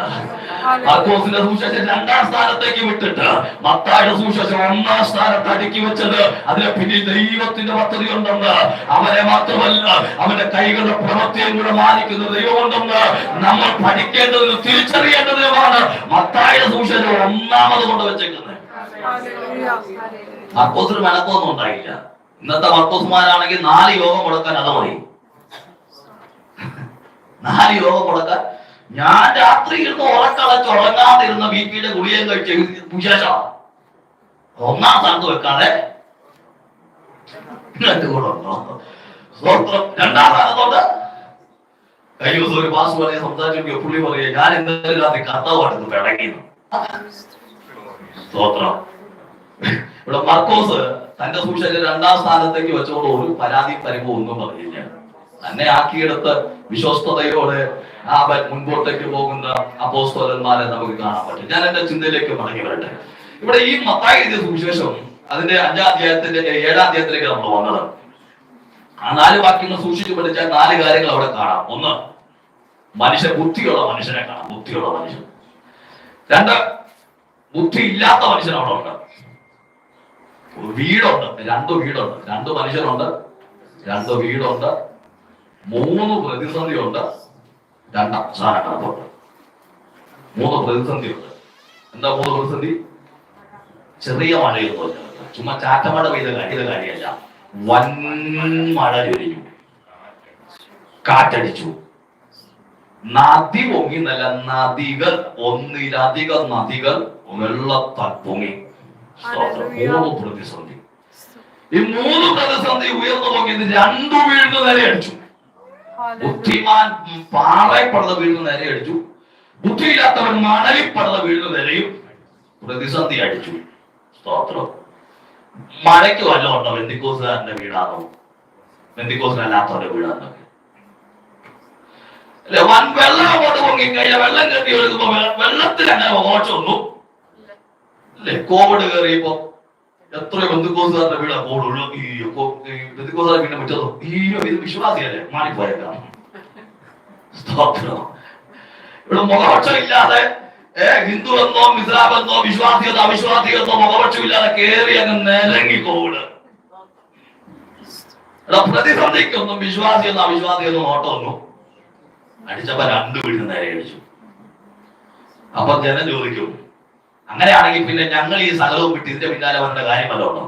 മർക്കോസിന്റെ സുവിശേഷം 2ാം സ്ഥാനത്തേക്ക് വിട്ടിട്ട് മത്തായിയുടെ സുവിശേഷം 1ാം സ്ഥാനത്ത് അടുക്കി വെച്ചത് അതിനെ പിന്നിൽ ദൈവത്തിന്റെ പദ്ധതി ഉണ്ടെന്ന്, അവനെ മാത്രമല്ല അവന്റെ കൈകളുടെ പ്രവൃത്തിയും കൂടെ മാനിക്കുന്ന ദൈവമുണ്ടെന്ന് നമ്മൾ പഠിക്കേണ്ടതിനും തിരിച്ചറിയേണ്ടതുമാണ്. മത്തായിയുടെ സുവിശേഷം 1ാമത് കൊണ്ടുവച്ചേക്കുന്നത്. മർക്കോസിന് മെനക്കൊന്നും ഉണ്ടായില്ല. ഇന്നത്തെ മർക്കോസ്മാരാണെങ്കിൽ 4 യോഗം കൊടുക്കാൻ അത് മതി. 4 യോഗം കൊടുക്കാൻ. ഞാൻ രാത്രി ഇരുന്ന് ഉറക്കളച്ച് ഉറങ്ങാതിരുന്ന ബിപിയുടെ ഗുളികയും കഴിച്ച് വിശേഷമാണ് 1ാം സ്ഥാനത്ത് വെക്കാതെ 2ാം സ്ഥാനത്തോട്ട്. കഴിഞ്ഞ ദിവസം ഒരു പാസ് പറയാൻ സംസാരിച്ചു പുള്ളി പറയുക, ഞാൻ ഇന്നലെ രാത്രി കർത്താവായിരുന്നു പിടങ്ങിയിരുന്നു. സ്തോത്രം. ഇവിടെ മർക്കോസ് തന്റെ സുവിശേഷം 2ാം സ്ഥാനത്തേക്ക് വെച്ചുകൊണ്ട് ഒരു പരാതി പരിഭവം ഒന്നും പറഞ്ഞില്ല. തന്നെ ആക്കിയെടുത്ത് വിശ്വസ്തയോടെ മുൻപോട്ടേക്ക് പോകുന്ന അപ്പോസ്തലന്മാരെ നമുക്ക് കാണാൻ പറ്റും. ഞാൻ എന്റെ ചിന്തയിലേക്ക് മടങ്ങി വരട്ടെ. ഇവിടെ ഈ മത്തായി എഴുതിയ സുവിശേഷം അതിന്റെ 5ാം അധ്യായത്തിന്റെ 7ാം അധ്യായത്തിലേക്ക് നമ്മൾ വന്നത്. ആ 4 വാക്യങ്ങൾ സൂക്ഷിച്ചു പഠിച്ചാൽ 4 കാര്യങ്ങൾ അവിടെ കാണാം. 1, മനുഷ്യൻ ബുദ്ധിയുള്ള മനുഷ്യനെ കാണാം. ബുദ്ധിയുള്ള മനുഷ്യൻ. 2, ബുദ്ധി ഇല്ലാത്ത മനുഷ്യൻ അവിടെ ഉണ്ട്. വീടുണ്ട്. 2 വീടുണ്ട്. 2 മനുഷ്യരുണ്ട്. 2 വീടുണ്ട്. 3 പ്രതിസന്ധിയുണ്ട്. 2 അവസാനങ്ങളുണ്ട്. 3 പ്രതിസന്ധിയുണ്ട്. എന്താ 3 പ്രതിസന്ധി? ചെറിയ മഴയൊന്നുമില്ല, ചുമ്മാ ചാറ്റമഴ പെയ്ത കാര്യമല്ല. വൻ മഴ ചൊരിഞ്ഞു, കാറ്റടിച്ചു, നദി പൊങ്ങി. നല്ല നദികൾ, 1-ലധികം നദികൾ വെള്ളത്താൽ പൊങ്ങി. 3 പ്രതിസന്ധി. ഈ 3 പ്രതിസന്ധി ഉയർന്നു പൊങ്ങിയത് 2 വീഴുന്ന നേരെ അടിച്ചു. ബുദ്ധിമാൻ പാറയപ്പെടുന്ന വീഴുന്ന നേരെ അടിച്ചു. ബുദ്ധിയില്ലാത്തവൻ മണലിപ്പെടുന്ന വീഴുന്ന നേരെയും പ്രതിസന്ധി അടിച്ചു. സ്തോത്രം. മഴയ്ക്ക് വല്ലതും ഉണ്ടോ? ബെന്തിക്കോസുകാരന്റെ വീടാണോ? ബെന്തിക്കോസിനല്ലാത്തവരുടെ വീടാണോ? അല്ലെ, വൻ വെള്ളം അങ്ങോട്ട് പൊങ്ങിക്കഴിഞ്ഞാൽ വെള്ളം കെട്ടി ഒഴുകുമ്പോ വെള്ളത്തിൽ അങ്ങനെ മോശമൊന്നും അല്ലെ. കോവിഡ് കയറിയപ്പോ എത്രയോ ബന്ധുക്കോസുകാരുടെ വീടാ കോവിഡ്. ബന്ധുക്കോസുകാർ പിന്നെ മറ്റോ ഇത് വിശ്വാസിയല്ലേ, മാറിപ്പോയേക്കാം. സ്തോത്രം. ഇവിടെ മുഖപക്ഷം ഇല്ലാതെ ഹിന്ദു എന്നോ ഇസ്ലാം എന്നോ വിശ്വാസിയെന്നോ അവിശ്വാസിയെന്നോ മുഖപക്ഷമില്ലാതെ കയറി അങ്ങ് നിരങ്ങി കോവിഡ്. ഇവിടെ പ്രതിസന്ധിക്കൊന്നും വിശ്വാസിയെന്നോ അവിശ്വാസിയെന്നോ നോട്ടമൊന്നും അടിച്ചപ്പോ 2 വീടിന് നേരെ അടിച്ചു. അപ്പൊ ജനം ചോദിക്കും, അങ്ങനെയാണെങ്കിൽ പിന്നെ ഞങ്ങൾ ഈ സകലവും വിട്ട് ഇതിന്റെ പിന്നാലെ വരേണ്ട കാര്യം വല്ലതുണ്ടോ?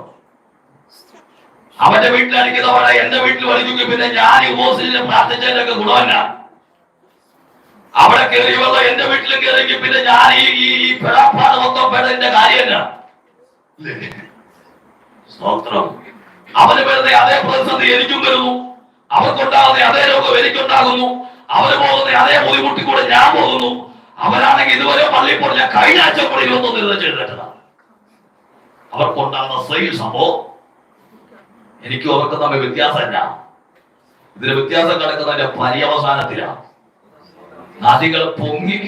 അവന്റെ വീട്ടിലടിക്കുന്നവളെ എന്റെ വീട്ടിൽ വലിക്കും. പിന്നെ ഞാൻ ഈ ഉപവസിച്ച് പ്രാർത്ഥിച്ചതിന്റെ ഗുണമല്ല. അവിടെ കയറിയവളോ എന്റെ വീട്ടിൽ കയറിക്കും. പിന്നെ ഞാൻ ഈ പെടാപ്പാട് മൊത്തം പെടന്റെ കാര്യമല്ല. സ്തോത്രം. അവന് വരുന്ന അതേ പ്രതിസന്ധി എനിക്കും വരുന്നു. അവർക്കുണ്ടാകുന്ന അതേ രോഗം എനിക്കുണ്ടാകുന്നു. അവര് പോകുന്ന അതേ ബുദ്ധിമുട്ടി കൂടെ ഞാൻ പോകുന്നു. അവരാണെങ്കിൽ ഇതുവരെ പള്ളിയിൽ പോയി ഞാൻ കഴിഞ്ഞ ആഴ്ച കൂടെ 21 എഴുന്നേറ്റതാണ്. അവർക്കുണ്ടാകുന്ന സെയിം സംഭവം എനിക്കും അവർക്ക് തമ്മിൽ വ്യത്യാസമില്ല. ഇതിന് വ്യത്യാസം കിടക്കുന്നതിന്റെ പര്യവസാനത്തിലാണ്. നദികൾ പൊങ്ങി,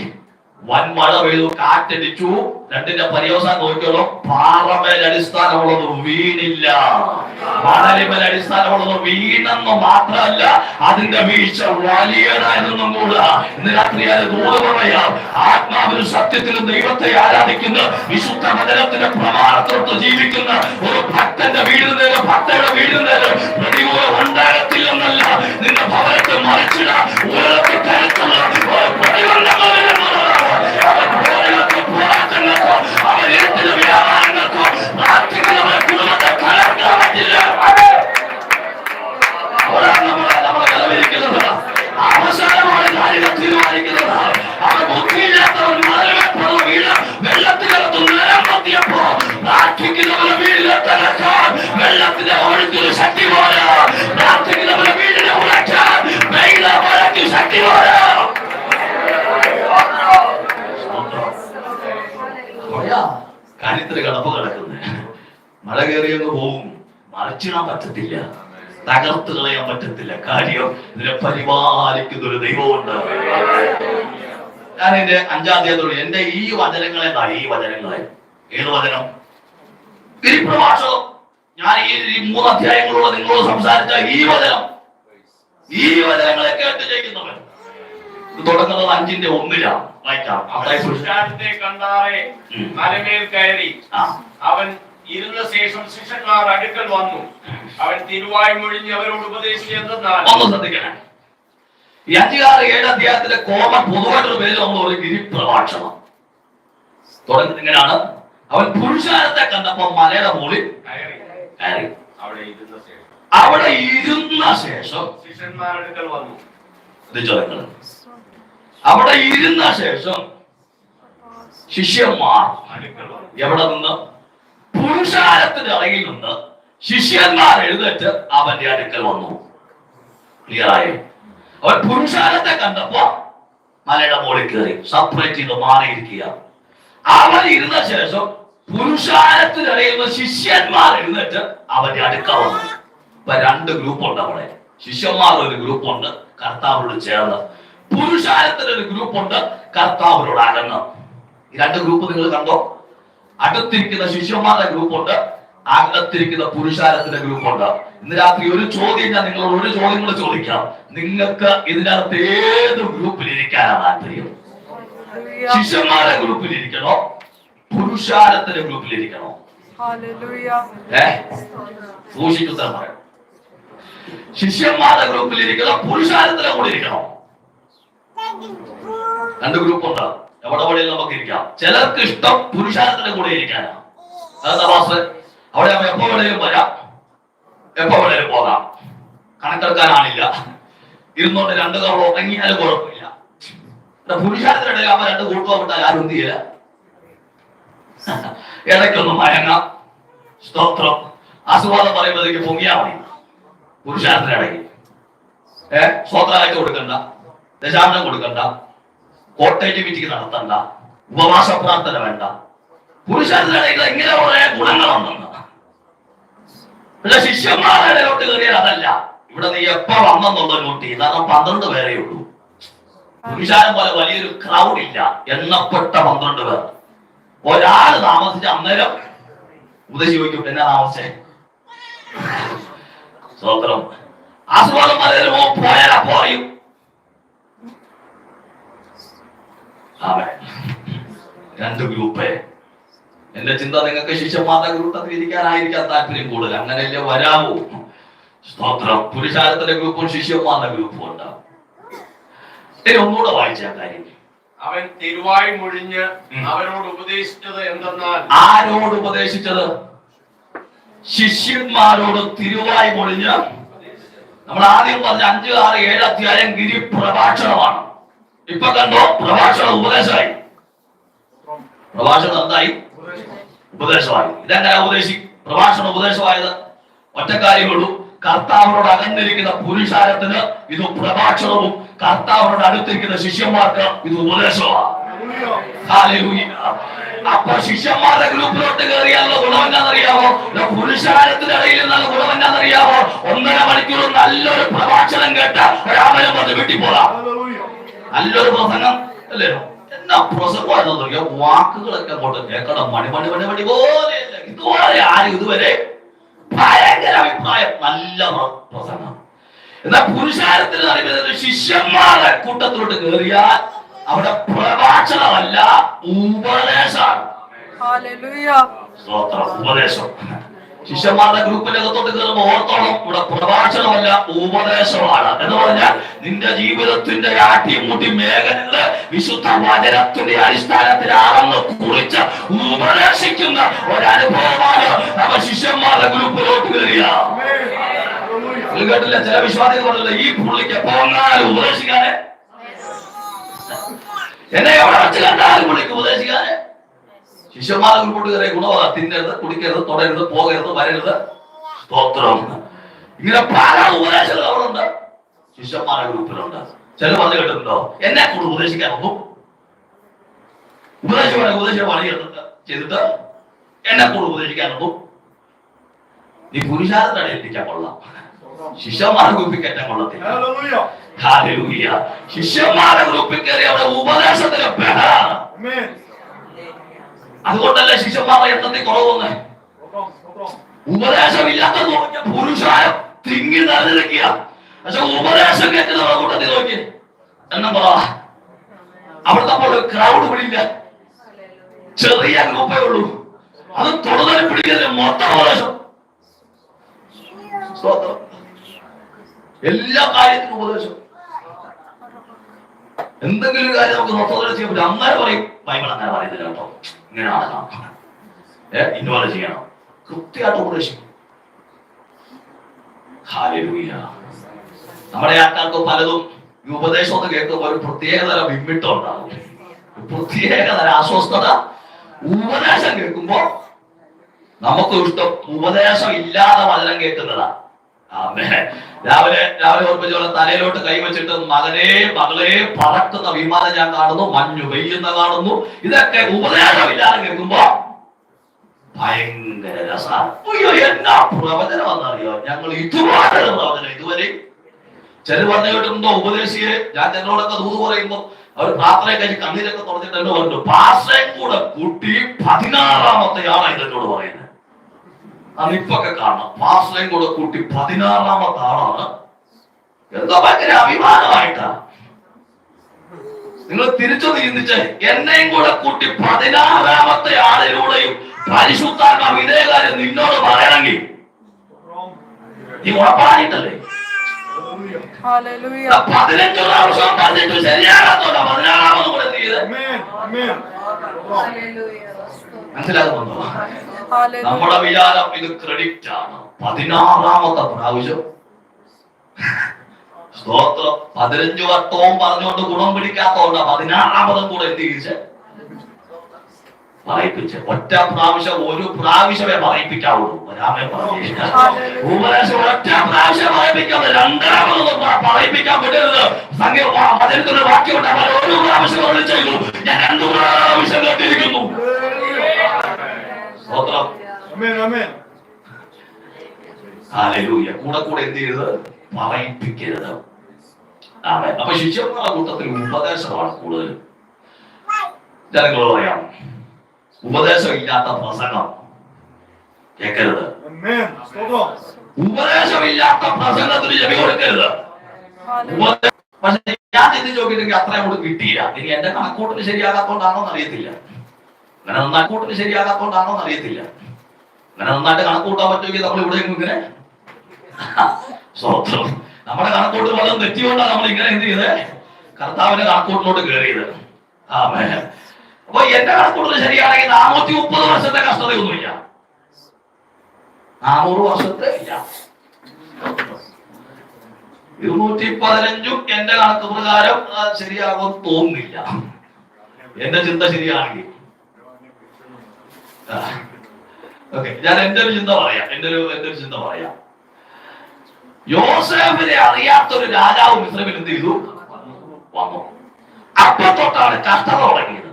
വൻമഴ പെയ്തു, കാറ്റടിച്ചു. രണ്ടിന്റെ പര്യവസാനം നോക്കിയോളൂ. പാറമേൽ അടിസ്ഥാനമുള്ളത് വീണില്ല, മണലിമേൽ അടിസ്ഥാനമുള്ളത് വീണെന്ന് മാത്രമല്ല, അതിന്റെ വീഴ്ച വലിയതായതൊന്നും കൂടെ. ഇന്ന് രാത്രി ദൂരെ പറയാം, ആത്മാവിനും സത്യത്തിലും ദൈവത്തെ ആരാധിക്കുന്ന വിശുദ്ധ വചനത്തിന്റെ പ്രമാണത്തോട്ട് ജീവിക്കുന്ന ഒരു ഭക്തന്റെ വീഴുന്നതിന്, ഭക്തയുടെ വീഴുന്നതിന് പ്രതികൂലം ഉണ്ടാകത്തില്ലെന്നല്ല, നിന്റെ ഭവനത്തെ മറിച്ചിടാൻ ഉയരത്തിൽ കരുത്തുള്ള അവസാനമാണ് കാര്യങ്ങൾ തീരുമാനിക്കുന്നത്. അവർ ബുദ്ധിയില്ലാത്തവൻ വെള്ളത്തിനകത്ത് നിലംപൊത്തിയപ്പോ പ്രാർത്ഥിക്കുന്നവരുടെ വീടിലെത്താൻ വെള്ളത്തിന്റെ ഒഴുക്കിന് ശക്തി പോരാ. പ്രാർത്ഥിക്കുന്നവരുടെ വീടിനെ ഉറക്കാൻ വെള്ളത്തിൽ ശക്തി പോരാ. കാര്യത്തിന് കടപ്പ് കിടക്കുന്നത്. മഴ കയറിയൊന്ന് പോകും, മറിച്ചിടാൻ പറ്റത്തില്ല, തകർത്ത് കളയാൻ പറ്റത്തില്ല. കാര്യം ഇതിനെ പരിപാലിക്കുന്ന ഒരു ദൈവമുണ്ട്. ഞാൻ എന്റെ 5-ാം അധ്യായത്തോട് എന്റെ ഈ വചനങ്ങളെ ഏത് വചനം? ഗിരിപ്രഭാഷകം. ഞാൻ ഈ 3 അധ്യായങ്ങളോട് നിങ്ങളോട് സംസാരിച്ച ഈ വചനങ്ങളെ കേട്ട് ചെയ്യുന്നവൻ. തുടങ്ങുന്നത് 5:1 വായിക്കാം. കണ്ടാറെ മലമേൽ കയറി അവൻ ഇരുന്ന ശേഷം ശിഷ്യന്മാർ അടുക്കൽ വന്നു. അവൻ തിരുവായ് മൊഴിഞ്ഞ് അവരോട് ഉപദേശിച്ചെന്നാൽ, ഒന്ന് ശ്രദ്ധിക്കണം. ഈ 5-6-7 അധ്യായത്തിലെ കോമൺ പൊതുവായിട്ടൊരു പേര് നമ്മൾ ഒരു ഗിരിപ്രഭാഷണം. തുടങ്ങുന്നത് ഇങ്ങനെയാണ്: അവൻ പുരുഷാരത്തെ കണ്ടപ്പോ മലയുടെ മുകളിൽ കയറി. അവിടെ ഇരുന്ന ശേഷം ശിഷ്യന്മാർ അടുക്കൽ വന്നു. അവിടെ ഇരുന്ന ശേഷം ശിഷ്യന്മാർ എവിടെ നിന്ന്? പുരുഷാരത്തിന്റെ ഇടയിൽ നിന്ന് ശിഷ്യന്മാർ എഴുന്നേറ്റ് അവന്റെ അടുക്കൽ വന്നു. ക്ലിയറായി? അവൻ പുരുഷാരത്തെ കണ്ടപ്പോ മലയുടെ മുകളിൽ കയറി, സെപ്പറേറ്റ് ചെയ്ത് മാറിയിരിക്കുക. അവൻ ഇരുന്ന ശേഷം പുരുഷാരത്തിനിടയിൽ നിന്ന് ശിഷ്യന്മാർ എഴുന്നേറ്റ് അവന്റെ അടുക്ക വന്നു. ഇപ്പൊ 2 ഗ്രൂപ്പുണ്ട് അവിടെ. ശിഷ്യന്മാർ ഒരു ഗ്രൂപ്പുണ്ട് കർത്താവിനോട് ചേർന്ന്, പുരുഷാരത്തിന് ഒരു ഗ്രൂപ്പുണ്ട് കർത്താവിനോട് അകന്ന്. ഈ 2 ഗ്രൂപ്പ് നിങ്ങൾ കണ്ടോ? അടുത്തിരിക്കുന്ന ശിഷ്യന്മാരുടെ ഗ്രൂപ്പുണ്ട്, അകത്തിരിക്കുന്ന പുരുഷാരത്തിന്റെ ഗ്രൂപ്പുണ്ട്. ഇന്ന് രാത്രി ഒരു ചോദ്യം ഞാൻ നിങ്ങളോട് ഒരു ചോദ്യം കൂടെ ചോദിക്കാം. നിങ്ങൾക്ക് ഇതിനകത്ത് ഏത് ഗ്രൂപ്പിലിരിക്കാനാണ് താല്പര്യം? ശിഷ്യന്മാരുടെ ഗ്രൂപ്പിലിരിക്കണോ, പുരുഷാരത്തിന്റെ ഗ്രൂപ്പിലിരിക്കണോ? സൂക്ഷിക്കുത്തരം പറയാം. ശിഷ്യന്മാരുടെ ഗ്രൂപ്പിലിരിക്കണോ, പുരുഷാരത്തിന്റെ കൂടെ ഇരിക്കണോ? 2 ഗ്രൂപ്പുണ്ട്. എവിടെ വേണേലും നമുക്ക് ഇരിക്കാം. ചിലർക്ക് ഇഷ്ടം പുരുഷാരത്തിന്റെ കൂടെ ഇരിക്കാനാണ്. അതെന്താ പാസ്റ്റർ? അവിടെ എപ്പോ വേണേലും വരാം, എപ്പോ വേണേലും പോകാം, കണക്കെടുക്കാനാണില്ല. ഇരുന്നോണ്ട് 2 കവർ ഉറങ്ങിയാലും കുഴപ്പമില്ല. പുരുഷാരത്തിനിടയിൽ അവ 2 കൂട്ടുക വിട്ടാൽ ആരും എന്ത് ചെയ്യില്ല. ഇടയ്ക്കൊന്നും മയങ്ങാം. സ്തോത്രം. ആശീർവാദം പറയുമ്പോഴേക്ക് പൊങ്ങിയാ മതി. പുരുഷാരത്തിനിടയിൽ സ്വത്രായിട്ട് കൊടുക്കണ്ട, ദശാംശം കൊടുക്കണ്ട, കോട്ടേജ് മീറ്റിംഗ് നടത്തണ്ട, ഉപവാസ പ്രാർത്ഥന വേണ്ട. പുരുഷാരത്തിനിടയിൽ ഇങ്ങനെ കുറെ ഗുണങ്ങളുണ്ടെന്ന്. പക്ഷെ ശിഷ്യന്മാരുടെ ഇടയിലോട്ട് കയറിയാൽ അതല്ല. ഇവിടെ നീ എപ്പോ വന്നെന്നുള്ള നോട്ട് ചെയ്ത്, കാരണം 12 പേരേ ഉള്ളൂ. പുരുഷാരം പോലെ വലിയൊരു ക്രൗഡ് ഇല്ല, എണ്ണപ്പെട്ട 12 പേർ. ഒരാൾ താമസിച്ച അന്നേരം ഉപദേശിക്കും, എന്നാ താമസിച്ചേ? സ്വതന്ത്രം. ആസ്വാദം പലരും പോയാൽ പോയും. 2 ഗ്രൂപ്പ്. എന്റെ ചിന്ത നിങ്ങൾക്ക് ശിഷ്യന്മാരുടെ ഗ്രൂപ്പത്തിൽ ഇരിക്കാനായിരിക്കാൻ താല്പര്യം കൂടുതൽ. അങ്ങനെയല്ലേ വരാവൂ. സ്തോത്രം. പുരുഷാരത്തിന്റെ ഗ്രൂപ്പും ശിഷ്യന്മാരുടെ ഗ്രൂപ്പും ഉണ്ടാവും. ഇനി ഒന്നുകൂടെ വായിച്ച കാര്യം. അവൻ തിരുവായ് മൊഴിഞ്ഞ് അവരോട് ഉപദേശിച്ചത് എന്തെന്നാൽ, ആരോട് ഉപദേശിച്ചത്? ശിഷ്യന്മാരോട് തിരുവായി മൊഴിഞ്ഞ് നമ്മൾ ആദ്യം പറഞ്ഞ 5, 6, 7 അധ്യായം ഗിരി പ്രഭാഷണമാണ്. ഇപ്പൊ കണ്ടോ, പ്രഭാഷണം ഉപദേശമായി. പ്രഭാഷണം എന്തായി? ഉപദേശമായി. ഇതെങ്ങനെ പ്രഭാഷണം ഉപദേശമായത്? ഒറ്റ കാര്യമുള്ളൂ, കർത്താവിനോട് അകന്നിരിക്കുന്ന പുരുഷാരത്തിന് ഇത് പ്രഭാഷണവും കർത്താവിനോട് അടുത്തിരിക്കുന്ന ശിഷ്യന്മാർക്ക് ഇത് ഉപദേശമാണ്. അപ്പൊ ശിഷ്യന്മാരുടെ ഗ്രൂപ്പിലോട്ട് കയറിയാലുള്ള ഗുണം എന്നാന്നറിയാമോ? പുരുഷാരത്തിന്റെ ഇടയിൽ നിന്നുള്ള ഗുണം എന്നാന്നറിയാമോ? 1.5 മണിക്കൂർ നല്ലൊരു പ്രഭാഷണം കേട്ട ഒരാമരം പറഞ്ഞ് വീട്ടിൽ പോകാം. നല്ലൊരു പ്രസംഗം അല്ലേ? എന്നാ പ്രസംഗമായിരുന്നോ? വാക്കുകളൊക്കെ അങ്ങോട്ട് കേൾക്കണം, മണി പോലെ ഇതുപോലെ ആരും ഇതുവരെ ഭയങ്കര അഭിപ്രായം, നല്ല പ്രസംഗം. എന്നാൽ പുരുഷാരത്തിന് അറിയുന്നത് ശിഷ്യന്മാരുടെ കൂട്ടത്തിലോട്ട് കയറിയാൽ അവിടെ പ്രഭാഷണമല്ല, ഉപദേശമാണ്. ഉപദേശം. ശിഷ്യന്മാരുടെ ഗ്രൂപ്പിന്റെ അകത്തോട്ട് കയറുമ്പോൾ ഓർത്തോളം, ഇവിടെ പ്രഭാഷണമല്ല, ഉപദേശമാണ്. എന്ന് പറഞ്ഞാൽ നിന്റെ ജീവിതത്തിന്റെ ആട്ടിമുട്ടി മേഖലകള് വിശുദ്ധ വചനത്തിന്റെ അടിസ്ഥാനത്തിൽ ആണെന്ന് കുറിച്ച് ഉപദേശിക്കുന്ന ഒരനുഭവമാണ് അവ ശിഷ്യന്മാരുടെ ഗ്രൂപ്പിലോട്ട് കയറിയ. കേട്ടില്ല, ചില വിശ്വാസികൾ പറഞ്ഞില്ല, ഈ പുള്ളിക്ക് പോങ്ങാലും ഉപദേശിക്കാനെ, എന്നെ എവിടെ വെച്ച് കണ്ടാലും പുള്ളിക്ക് ഉപദേശിക്കാനെ. ശിഷ്യന്മാരുടെ ഗ്രൂപ്പോട്ട് കയറിയ ഗുണമാണ് തിന്നരുത്, കുടിക്കരുത്, തൊടരുത്, പോകരുത്, വരരുത്. സ്തോത്രം. ഇങ്ങനെ പല ഉപദേശങ്ങൾ അവിടെ ഉണ്ട്, ശിഷ്യന്മാരുടെ ഗ്രൂപ്പിലുണ്ട്. ചില പറഞ്ഞു കേട്ടിട്ടുണ്ടോ, എന്നെ കൂടെ ഉപദേശിക്കാൻ ഒന്നും ഉപദേശം പണി ചെയ്തിട്ട് എന്നെ കൂടെ ഉപദേശിക്കാനൊന്നും നീ പുരുഷാരത്തടെ എത്തിക്കാൻ കൊള്ളാം, ശിഷ്യന്മാരുടെ ഗ്രൂപ്പിൽ കയറ്റാൻ കൊള്ളത്തില്ല. ശിഷ്യന്മാരുടെ ഗ്രൂപ്പിൽ കയറി അവിടെ ഉപദേശത്തിന് ബഹളാണ്. അതുകൊണ്ടല്ലേ ശിഷ്യന്മാരുടെ എണ്ണത്തിൽ കുറവൊന്ന്. ഉപദേശമില്ലാത്തത് നോക്കിയ പുരുഷാരം തിങ്ങി നിറഞ്ഞിരിക്കുക. പക്ഷെ ഉപദേശം കേൾക്കുന്നവരുടെ കൂട്ടത്തിൽ നോക്കി എണ്ണം പറ. അവിടുത്തെ പോലെ ക്രൗഡ് പിടിയില്ല, ചെറിയ ഗ്രൂപ്പേ ഉള്ളൂ. അത് തൊടുതൽ പിടിക്കുന്നതിന് മൊത്തം ഉപദേശം. എല്ലാ കാര്യത്തിനും ഉപദേശം. എന്തെങ്കിലും കാര്യം നമുക്ക് നോക്കാൻ ചെയ്യാൻ പറ്റും. അന്നേരം പറയും ബൈബിൾ അങ്ങനെ പറയുന്നില്ല കേട്ടോ, ഇങ്ങനെ ആകണം, ഇന്നുപോലെ ചെയ്യണം, കൃത്യമായിട്ട് ഉപദേശിക്കും. നമ്മുടെ ആൾക്കാർക്ക് പലതും ഈ ഉപദേശം ഒന്ന് കേൾക്കുമ്പോൾ ഒരു പ്രത്യേകതരം വിമ്മിട്ടം ഉണ്ടാകും, പ്രത്യേകതരം അസ്വസ്ഥത. ഉപദേശം കേൾക്കുമ്പോ നമുക്ക് ഇഷ്ടം ഉപദേശം ഇല്ലാതെ വചനം കേൾക്കുന്നതാ. രാവിലെ ഓർമ്മിച്ചോളെ തലയിലോട്ട് കൈവച്ചിട്ട് മകനെ മകളെ പറക്കുന്ന വിമാനം ഞാൻ കാണുന്നു, മഞ്ഞു പെയ്യുന്ന കാണുന്നു. ഇതൊക്കെ ഉപദേശമില്ലാതെ കേൾക്കുമ്പോ ഭയങ്കര രസമാണ്. അയ്യോ എന്നാ പ്രവചനം വന്നറിയോ, ഞങ്ങൾ ഇതുപോലെ പ്രവചനം ഇതുവരെ. ചില പറഞ്ഞു കേട്ടിട്ടുണ്ടോ ഉപദേശിയെ? ഞാൻ ചിലരോടൊക്കെ ദൂത് പറയുമ്പോ അവർ പ്രാർത്ഥന കഴിച്ച് കണ്ണീരൊക്കെ തുറന്നിട്ട് എന്ന് പറഞ്ഞു, പാസ്റ്ററേയും കൂടെ കൂട്ടി 16ാമത്തെ ആളാണ് ഇതെന്നോട് പറയുന്നത്. അതിപ്പൊക്കെ കാണാം, പാസ്റ്ററേയും കൂടെ കൂട്ടി 16ാമത്തെ ആളാണ്. എന്തോ ഭയങ്കര അഭിമാനമായിട്ടാ. നിങ്ങൾ തിരിച്ചു ചിന്തിച്ച്, എന്നെയും കൂടെ കൂട്ടി 16ാമത്തെ ആളിലൂടെയും പരിശുദ്ധാത്മാവ് ഇതേ കാര്യം നിന്നോട് പറയണമെങ്കിൽ നീ ഉറപ്പായിട്ടല്ലേ? 15 പ്രാവശ്യം പറഞ്ഞിട്ട് ശരിയാകാത്തോണ്ടാ 16ാമത് കൂടെ ചെയ്ത്. മനസ്സിലാകുന്നുണ്ടോ? നമ്മുടെ വിചാരം ഇത് ക്രെഡിറ്റ് ആണ്. 16ാമത്തെ പ്രാവശ്യം സ്തോത്രം. 15 വട്ടവും പറഞ്ഞുകൊണ്ട് ഗുണം പിടിക്കാത്തോണ്ടാ 16ാമതും കൂടെ എത്തിച്ച് പറയിപ്പിച്ച്. ഒറ്റ പ്രാവശ്യം, ഒരു പ്രാവശ്യമേ പറയിപ്പിക്കാവുള്ളൂ. ഉപദേശം ഒറ്റ പ്രാവശ്യം പറയിപ്പിക്കാം, 2ാമതൊന്നും പറയിപ്പിക്കാൻ പറ്റരുത്. അതിനൊരു വാക്യമുണ്ട്, അവർ ഒരു പ്രാവശ്യം ചെയ്തു, ഞാൻ 2 പ്രാവശ്യം കേട്ടിരിക്കുന്നു. കൂടെ കൂടെ എന്ത് ചെയ്തത്? പറയിപ്പിക്കരുത്. അപ്പൊ ശിഷ്യന്മാരുടെ കൂട്ടത്തിൽ ഉപദേശമാണ് കൂടുതൽ. ജനങ്ങളോട് പറയാം, ഉപദേശം ഇല്ലാത്ത പ്രസംഗം കേൾക്കരുത്. ഉപദേശമില്ലാത്ത പ്രസംഗത്തിന് ചെവി കൊടുക്കരുത്. പക്ഷെ ഞാൻ ചിന്തിച്ച് നോക്കിയിട്ടെങ്കിൽ അത്ര അങ്ങോട്ട് കിട്ടിയില്ല. ഇനി എന്റെ കണക്കൂട്ടിന് ശരിയാകാത്തോണ്ടാണോ അറിയത്തില്ല, അങ്ങനെ നന്നാക്കൂട്ടിന് ശരിയാകാത്തോണ്ടാണോ അറിയത്തില്ല. അങ്ങനെ നന്നായിട്ട് കണക്കൂട്ടാൻ പറ്റുമെങ്കിൽ നമ്മൾ ഇവിടെ ഇങ്ങനെ സ്വത്രം നമ്മുടെ കണക്കൂട്ട് പലതും തെറ്റിയോണ്ടാണ് നമ്മൾ ഇങ്ങനെ എന്ത് ചെയ്തത്? കർത്താവിന്റെ കണക്കൂട്ടിലോട്ട് കയറിയത്. അപ്പൊ എന്റെ കണക്കൂട്ടിന് ശരിയാണെങ്കിൽ 430 വർഷത്തെ കഷ്ടതയൊന്നുമില്ല. 400 വർഷത്തെ ഇല്ല. 215 എന്റെ കണക്ക് പ്രകാരം ശരിയാകുമെന്ന് തോന്നുന്നില്ല, എന്റെ ചിന്ത ശരിയാണെങ്കിൽ. ഓക്കെ, ഞാൻ എന്റെ ഒരു ചിന്ത പറയാം. എന്റെ ഒരു ചിന്ത പറയാം. യോസേഫിനെ അറിയാത്തൊരു രാജാവ് മിസ്രൈമിൽ എന്ത് ചെയ്തു? വന്നു. അപ്പൊ തൊട്ടാണ് കഷ്ടത തുടങ്ങിയത്.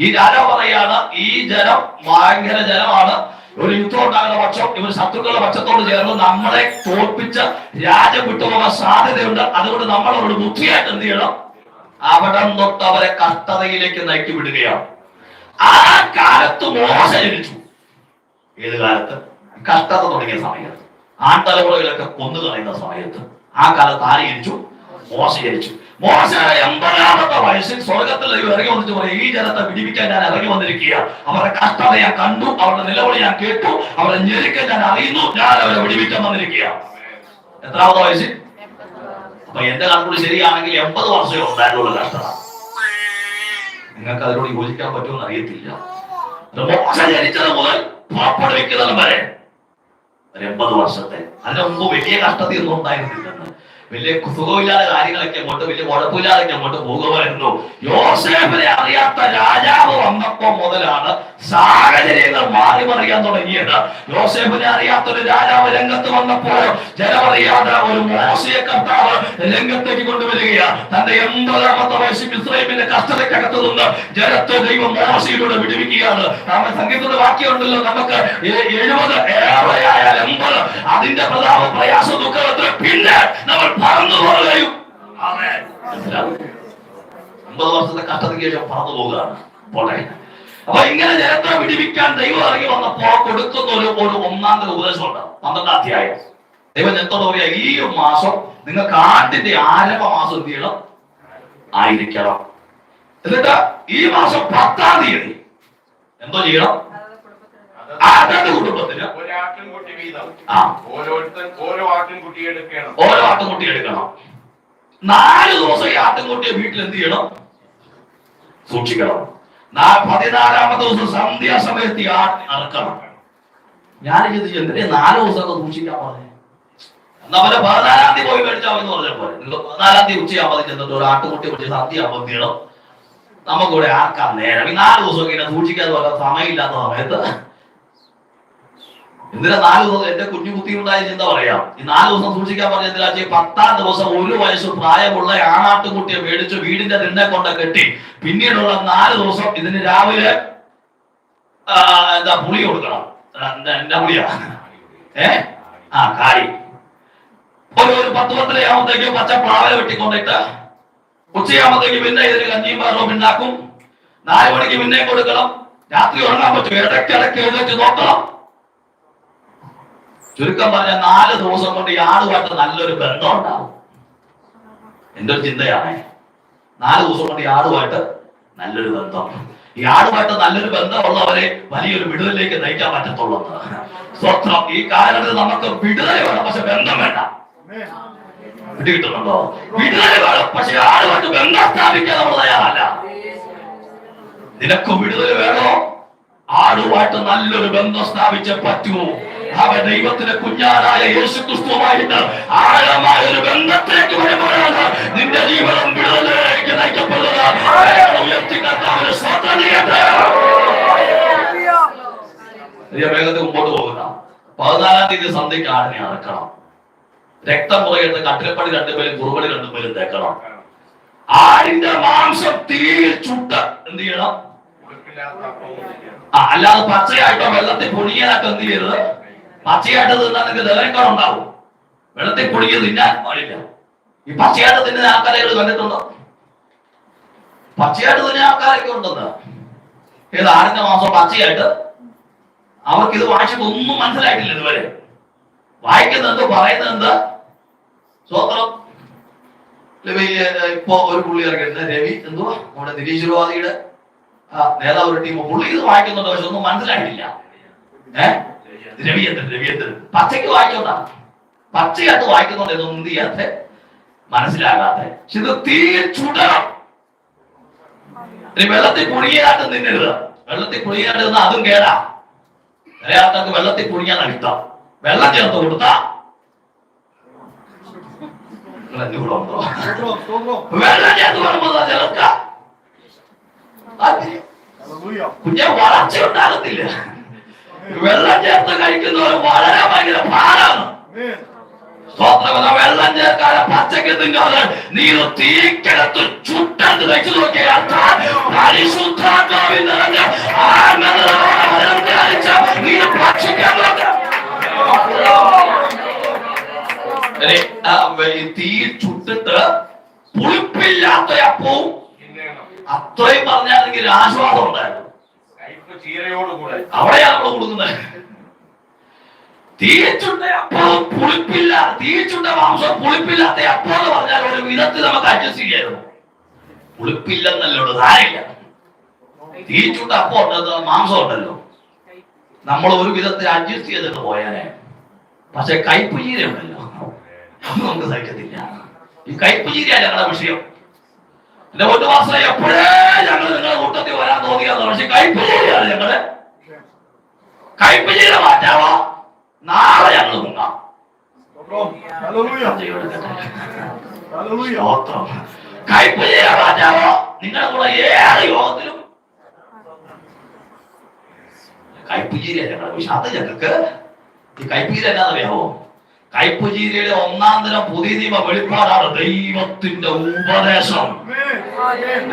ഈ രാജാവ് പറയാണ്, ഈ ജനം ഭയങ്കര ജനമാണ്, ഒരു യുദ്ധം ഉണ്ടാകുന്ന പക്ഷം ഇവർ ശത്രുക്കളുടെ പക്ഷത്തോട് ചേർന്ന് നമ്മളെ തോൽപ്പിച്ച് രാജ്യം വിട്ടുപോകാൻ സാധ്യതയുണ്ട്. അതുകൊണ്ട് നമ്മൾ അവരുടെ ബുദ്ധിയായിട്ട് എന്ത് ചെയ്യണം? അവിടെ തൊട്ട് അവരെ കഷ്ടതയിലേക്ക് നയിക്കി വിടുകയാണ്. ആ കാലത്ത് മോശ ജനിച്ചു. ഏത് കാലത്ത്? കഷ്ടത തുടങ്ങിയ സമയത്ത്, ആൺതലമുറകളൊക്കെ കൊന്നു കളയുന്ന സമയത്ത്. ആ കാലത്ത് ആര് ജനിച്ചു? മോശ ജനിച്ചു. മോശ 80-ാമത്തെ വയസ്സിൽ സ്വർഗത്തിൽ ഇറങ്ങി വന്നിട്ട് പറയും, ഈ ജനത്തെ വിടിവിക്കാൻ ഞാൻ ഇറങ്ങി വന്നിരിക്കുക. അവരുടെ കഷ്ടത ഞാൻ കണ്ടു, അവരുടെ നിലവിളി ഞാൻ കേട്ടു, അവരുടെ ഞെരുക്കം ഞാൻ അറിയുന്നു, ഞാൻ അവരെ വിടിവിക്കാൻ വന്നിരിക്കുക. എത്രാമത്തെ വയസ്സിൽ? അപ്പൊ എന്റെ കണക്കൂടി ശരിയാണെങ്കിൽ 80 വർഷമേ ഉണ്ടായിട്ടുള്ള കഷ്ടത. നിങ്ങൾക്ക് അതിനോട് യോജിക്കാൻ പറ്റുമെന്ന് അറിയത്തില്ല. മോശ ജനിച്ചത് മുതൽ പുറപ്പെടുവിക്കുന്നത് വരെ 80 വർഷത്തെ. അതിന് മുമ്പ് വലിയ കഷ്ടതയൊന്നും ഉണ്ടായിരുന്നില്ലെന്ന്, വലിയ സുഖമില്ലാത്ത കാര്യങ്ങളൊക്കെ അങ്ങോട്ട്, വലിയ കുഴപ്പമില്ലാതൊക്കെ അങ്ങോട്ട് പോകുമായിരുന്നു. യോസേഫിനെ അറിയാത്ത രാജാവ് വന്നപ്പോ മുതലാണ് സാഹചര്യങ്ങൾ മാറി മറിയാൻ തുടങ്ങിയത്. യോസേഫിനെ അറിയാത്തൊരു രാജാവ് രംഗത്ത് വന്നപ്പോൾ ജനമറിയാതെ ഒരു മോശയെ കർത്താവ് രംഗത്തേക്ക് കൊണ്ടുവരികയാണ്. തന്റെ 80-ാമത്തെ വയസ്സിൽ മിസ്രൈമിന്റെ കഷ്ടതയ്ക്കകത്ത് നിന്ന് ജനത്തെ ദൈവം മോശയിലൂടെ വിടുവിക്കുകയാണ്. നമ്മുടെ സംഗീതത്തിന്റെ വാക്യമുണ്ടല്ലോ, നമുക്ക് 70 ഏറെയായാൽ 80, അതിന്റെ പ്രതാപ പ്രയാസ ദുഃഖത്തിൽ പിന്നെ നമ്മൾ പറന്നു പോകുകയും. 50 വർഷത്തെ കഷ്ടതയ്ക്ക് ശേഷം പറന്നു പോകുകയാണ്. പോട്ടെ. അപ്പൊ ഇങ്ങനെ ജനത്തെ വിടിവിക്കാൻ ദൈവം ഇറങ്ങി വന്നപ്പോ കൊടുക്കുന്ന ഒരു ഒന്നാം തരം ഉപദേശമുണ്ട്. 12-ാം അധ്യായം. ദൈവം ജനത്തോട് പറയാ, ഈ മാസം നിങ്ങൾക്ക് ആണ്ടിന്റെ ആരംഭ മാസം എന്ത് ചെയ്യണം? ആയിരിക്കണം. എന്നിട്ട് ഈ മാസം 10-ാം തീയതി എന്തോ ചെയ്യണം? അതത് കുടുംബത്തിന് ഓരോ ആട്ടിൻകുട്ടി എടുക്കണം. 4 ദിവസം ഈ ആട്ടിൻകുട്ടിയെ വീട്ടിൽ എന്ത് ചെയ്യണം? സൂക്ഷിക്കണം. 14-ാമത്തെ ദിവസം സന്ധ്യാസമയത്ത് ഈ ആട്ടിനെ അറക്കണം. ഞാൻ ചിന്തിച്ചു, എന്തിനാ 4 ദിവസമൊക്കെ സൂക്ഷിക്കാൻ പറഞ്ഞേ? എന്നാ പോലെ 14-ാം തീയതി പോയി മേടിച്ചാൽ പറഞ്ഞ പോലെ 14-ാം തീയതി ഉച്ചയാകുമ്പോൾ ചെന്നിട്ട് ഒരു ആട്ടുകുട്ടി പിടിച്ച് സന്ധ്യയാകുമ്പോൾ എന്ത് ചെയ്യണം? നമുക്കിവിടെ ആർക്കാൻ നേരം? ഈ 4 ദിവസം ഇങ്ങനെ സൂക്ഷിക്കാതെ പോലെ സമയമില്ലാത്ത സമയത്ത് എന്തിനാ 4 ദിവസം? എന്റെ കുഞ്ഞു ബുദ്ധിയുണ്ടായ ചിന്ത പറയാം. ഈ 4 ദിവസം സൂക്ഷിക്കാൻ പറഞ്ഞ എന്തിനാ? 10-ാം ദിവസം 1 വയസ്സ് പ്രായമുള്ള ആണാട്ടുകുട്ടിയെ മേടിച്ച് വീടിന്റെ തിണ്ണെ കൊണ്ട് കെട്ടി പിന്നീടുള്ള 4 ദിവസം ഇതിന് രാവിലെ പുളി കൊടുക്കണം. എന്താ പുളിയാ? കാരി. ഒരു 10-10 പച്ച പ്ലാവല വെട്ടിക്കൊണ്ടിട്ട് ഉച്ചയാകുമ്പോഴത്തേക്ക് പിന്നെ ഇതിന് കഞ്ഞിയും പയറും ഉണ്ടാക്കും. 4 മണിക്ക് പിന്നെ കൊടുക്കണം. രാത്രി ഉറങ്ങാൻ പറ്റും, ഇടയ്ക്കിടയ്ക്ക് എഴുന്നേറ്റ് നോക്കണം. ചുരുക്കം പറഞ്ഞാൽ 4 ദിവസം കൊണ്ട് ഈ ആടുമായിട്ട് നല്ലൊരു ബന്ധം ഉണ്ടാവും. എന്റെ ഒരു ചിന്തയാണ്, 4 ദിവസം കൊണ്ട് ഈ ആടുമായിട്ട് നല്ലൊരു ബന്ധം. ഈ ആടുമായിട്ട് നല്ലൊരു ബന്ധമുള്ളവരെ വലിയൊരു വിടുതലിലേക്ക് നയിക്കാൻ പറ്റത്തുള്ളൂ. സ്വത്രം. ഈ കാലഘട്ടത്തിൽ നമുക്ക് വിടുതൽ വേണം, പക്ഷെ ബന്ധം വേണ്ട. കിട്ടുന്നുണ്ടോ? വിടുതൽ വേണം, പക്ഷെ ആടുമായിട്ട് ബന്ധം സ്ഥാപിക്കാൻ നമ്മൾ തയ്യാറല്ല. നിനക്ക് വിടുതൽ വേണോ? ആടുമായിട്ട് നല്ലൊരു ബന്ധം സ്ഥാപിച്ചേ പറ്റൂ. അവൻ ദൈവത്തിന്റെ കുഞ്ഞാനായ യേശുക്രിസ്തുവുമായിട്ട് ആഴമായ ഒരു ബന്ധത്തിലേക്ക് വരുമ്പോഴാണ് നിന്റെ ജീവിതം വിടുതലിലേക്ക് നയിക്കപ്പെടുന്നത്. വേഗത്തിൽ മുമ്പോട്ട് പോകുന്ന 14-ാം തീയതി സന്ധ്യയ്ക്ക് ആടിനെ അറക്കണം. രക്തം പുറകെടുത്ത് കട്ടിലപ്പടി 2 പേരും കുറുപടി 2 പേരും തേക്കണം. ആടിന്റെ മാംസം തീയിൽ ചുട്ട് എന്ത് ചെയ്യണം? അല്ലാതെ പച്ചയായിട്ടോ വെള്ളത്തിൽ പൊടിയാനായിട്ടോ എന്ത് ചെയ്യരുത്. പച്ചയായിട്ട് തിന്നാൻ നിങ്ങൾക്ക് ദഹനക്കേടുണ്ടാവും. വെള്ളത്തിൽ പൊടിക്ക് തിന്നാൻ പാടില്ല. ഈ പച്ചയായിട്ട് തിന്നുന്ന ആൾക്കാരെ കണ്ടിട്ടുണ്ടോ? പച്ചയായിട്ട് തിന്നുന്ന ആൾക്കാരൊക്കെ ഉണ്ടെന്ന്. ഏത് ആടിന്റെ മാസം പച്ചയായിട്ട് അവർക്ക് ഇത് വായിച്ചിട്ട് ഒന്നും മനസ്സിലായിട്ടില്ല ഇതുവരെ. വായിക്കുന്നത് എന്ത്, പറയുന്നത് എന്ത്? സ്വത്രം. ഇപ്പൊ ഒരു പുള്ളി ഇറങ്ങിയിട്ടുണ്ട്, രവി എന്തുവാ, നമ്മുടെ നിരീശ്വരവാദിയുടെ നേതാവ് ഒരു ടീം. പുള്ളി ഇത് വായിക്കുന്നുണ്ട്, പക്ഷെ ഒന്നും മനസ്സിലായിട്ടില്ല. രവിയന്ദ്രൻ പച്ചയ്ക്ക് വായിച്ചോണ്ടാ, പച്ചയായിട്ട് വായിക്കുന്നുണ്ട്, ഇതൊന്നും ചെയ്യാത്ത മനസ്സിലാകാതെ. പക്ഷെ ഇത് തീയിൽ ചുടണം. വെള്ളത്തിൽ പുളിയായിട്ട് നിന്നരുത്. വെള്ളത്തിൽ പുളിയായിട്ട് നിന്നാൽ അതും കേടാ. ചില ആൾക്കാർക്ക് വെള്ളത്തിൽ കുഴിഞ്ഞാൽ ഇഷ്ടം. വെള്ളം ചേർത്ത് കൊടുത്താ വെള്ളം ചേർത്ത് കൊടുക്കുമ്പോ ചേർക്ക കുഞ്ഞെ വളർച്ച ഉണ്ടാകത്തില്ല. വെള്ളം ചേർത്ത് കഴിക്കുന്നവർ വളരെ ഭയങ്കര ഭാരമാണ്. വെള്ളം ചേർക്കാതെ പച്ചക്ക് തിന്നാതെ നീ തീക്കകത്ത് ചുട്ടത്ത് വെച്ച് നോക്കിയാൽ നീ ഭക്ഷിക്കാൻ തീ ചുട്ടിട്ട് പുളിപ്പില്ലാത്ത അപ്പവും അത്രയും പറഞ്ഞാണെങ്കിൽ ആശ്വാസം ഉണ്ടായിരുന്നു. അവിടെയാണ് നമ്മൾ കൊടുക്കുന്നത്. തീച്ചുണ്ട അപ്പവും പുളിപ്പില്ല, തീച്ചുണ്ട മാംസം പുളിപ്പില്ലാത്ത അപ്പം എന്ന് പറഞ്ഞാൽ ഒരു വിധത്തിൽ നമുക്ക് അഡ്ജസ്റ്റ് ചെയ്യായിരുന്നു. പുളിപ്പില്ലെന്നല്ലോ ധാരയില്ല. തീച്ചുണ്ട അപ്പം ഉണ്ടല്ലോ, മാംസം ഉണ്ടല്ലോ, നമ്മൾ ഒരു വിധത്തിൽ അഡ്ജസ്റ്റ് ചെയ്തിട്ട് പോയാലേ. പക്ഷെ കയ്പ് ചീര ഉണ്ടല്ലോ, അത് നമുക്ക് സഹിക്കത്തില്ല. ഈ കയ്പ് ചീരയാണ് ഞങ്ങളുടെ വിഷയം. എന്റെ 1 മാസം എപ്പോഴേ ഞങ്ങൾ നിങ്ങളുടെ കൂട്ടത്തിൽ വരാൻ തോന്നിയാന്ന്. പക്ഷെ കയ്പ് ചീരയാണ് ഞങ്ങള്. കയ്പ് ചീര മാറ്റാവോ? നാളെ ഞങ്ങൾ മുങ്ങാം. കയ്പ് ചീര മാറ്റാവോ? നിങ്ങളുടെ കൂടെ ഏത് യോഗത്തിലും കയ്പ് ചീര ഞങ്ങളുടെ വിഷയം. അത് ഞങ്ങൾക്ക് ഈ കയ്പ് ചീര എന്നാന്നറിയാവോ? കയ്പ് ചീരയുടെ 1-ാം തരം പുതിയ നിയമ വെളിപ്പാടാണ് ദൈവത്തിന്റെ ഉപദേശം.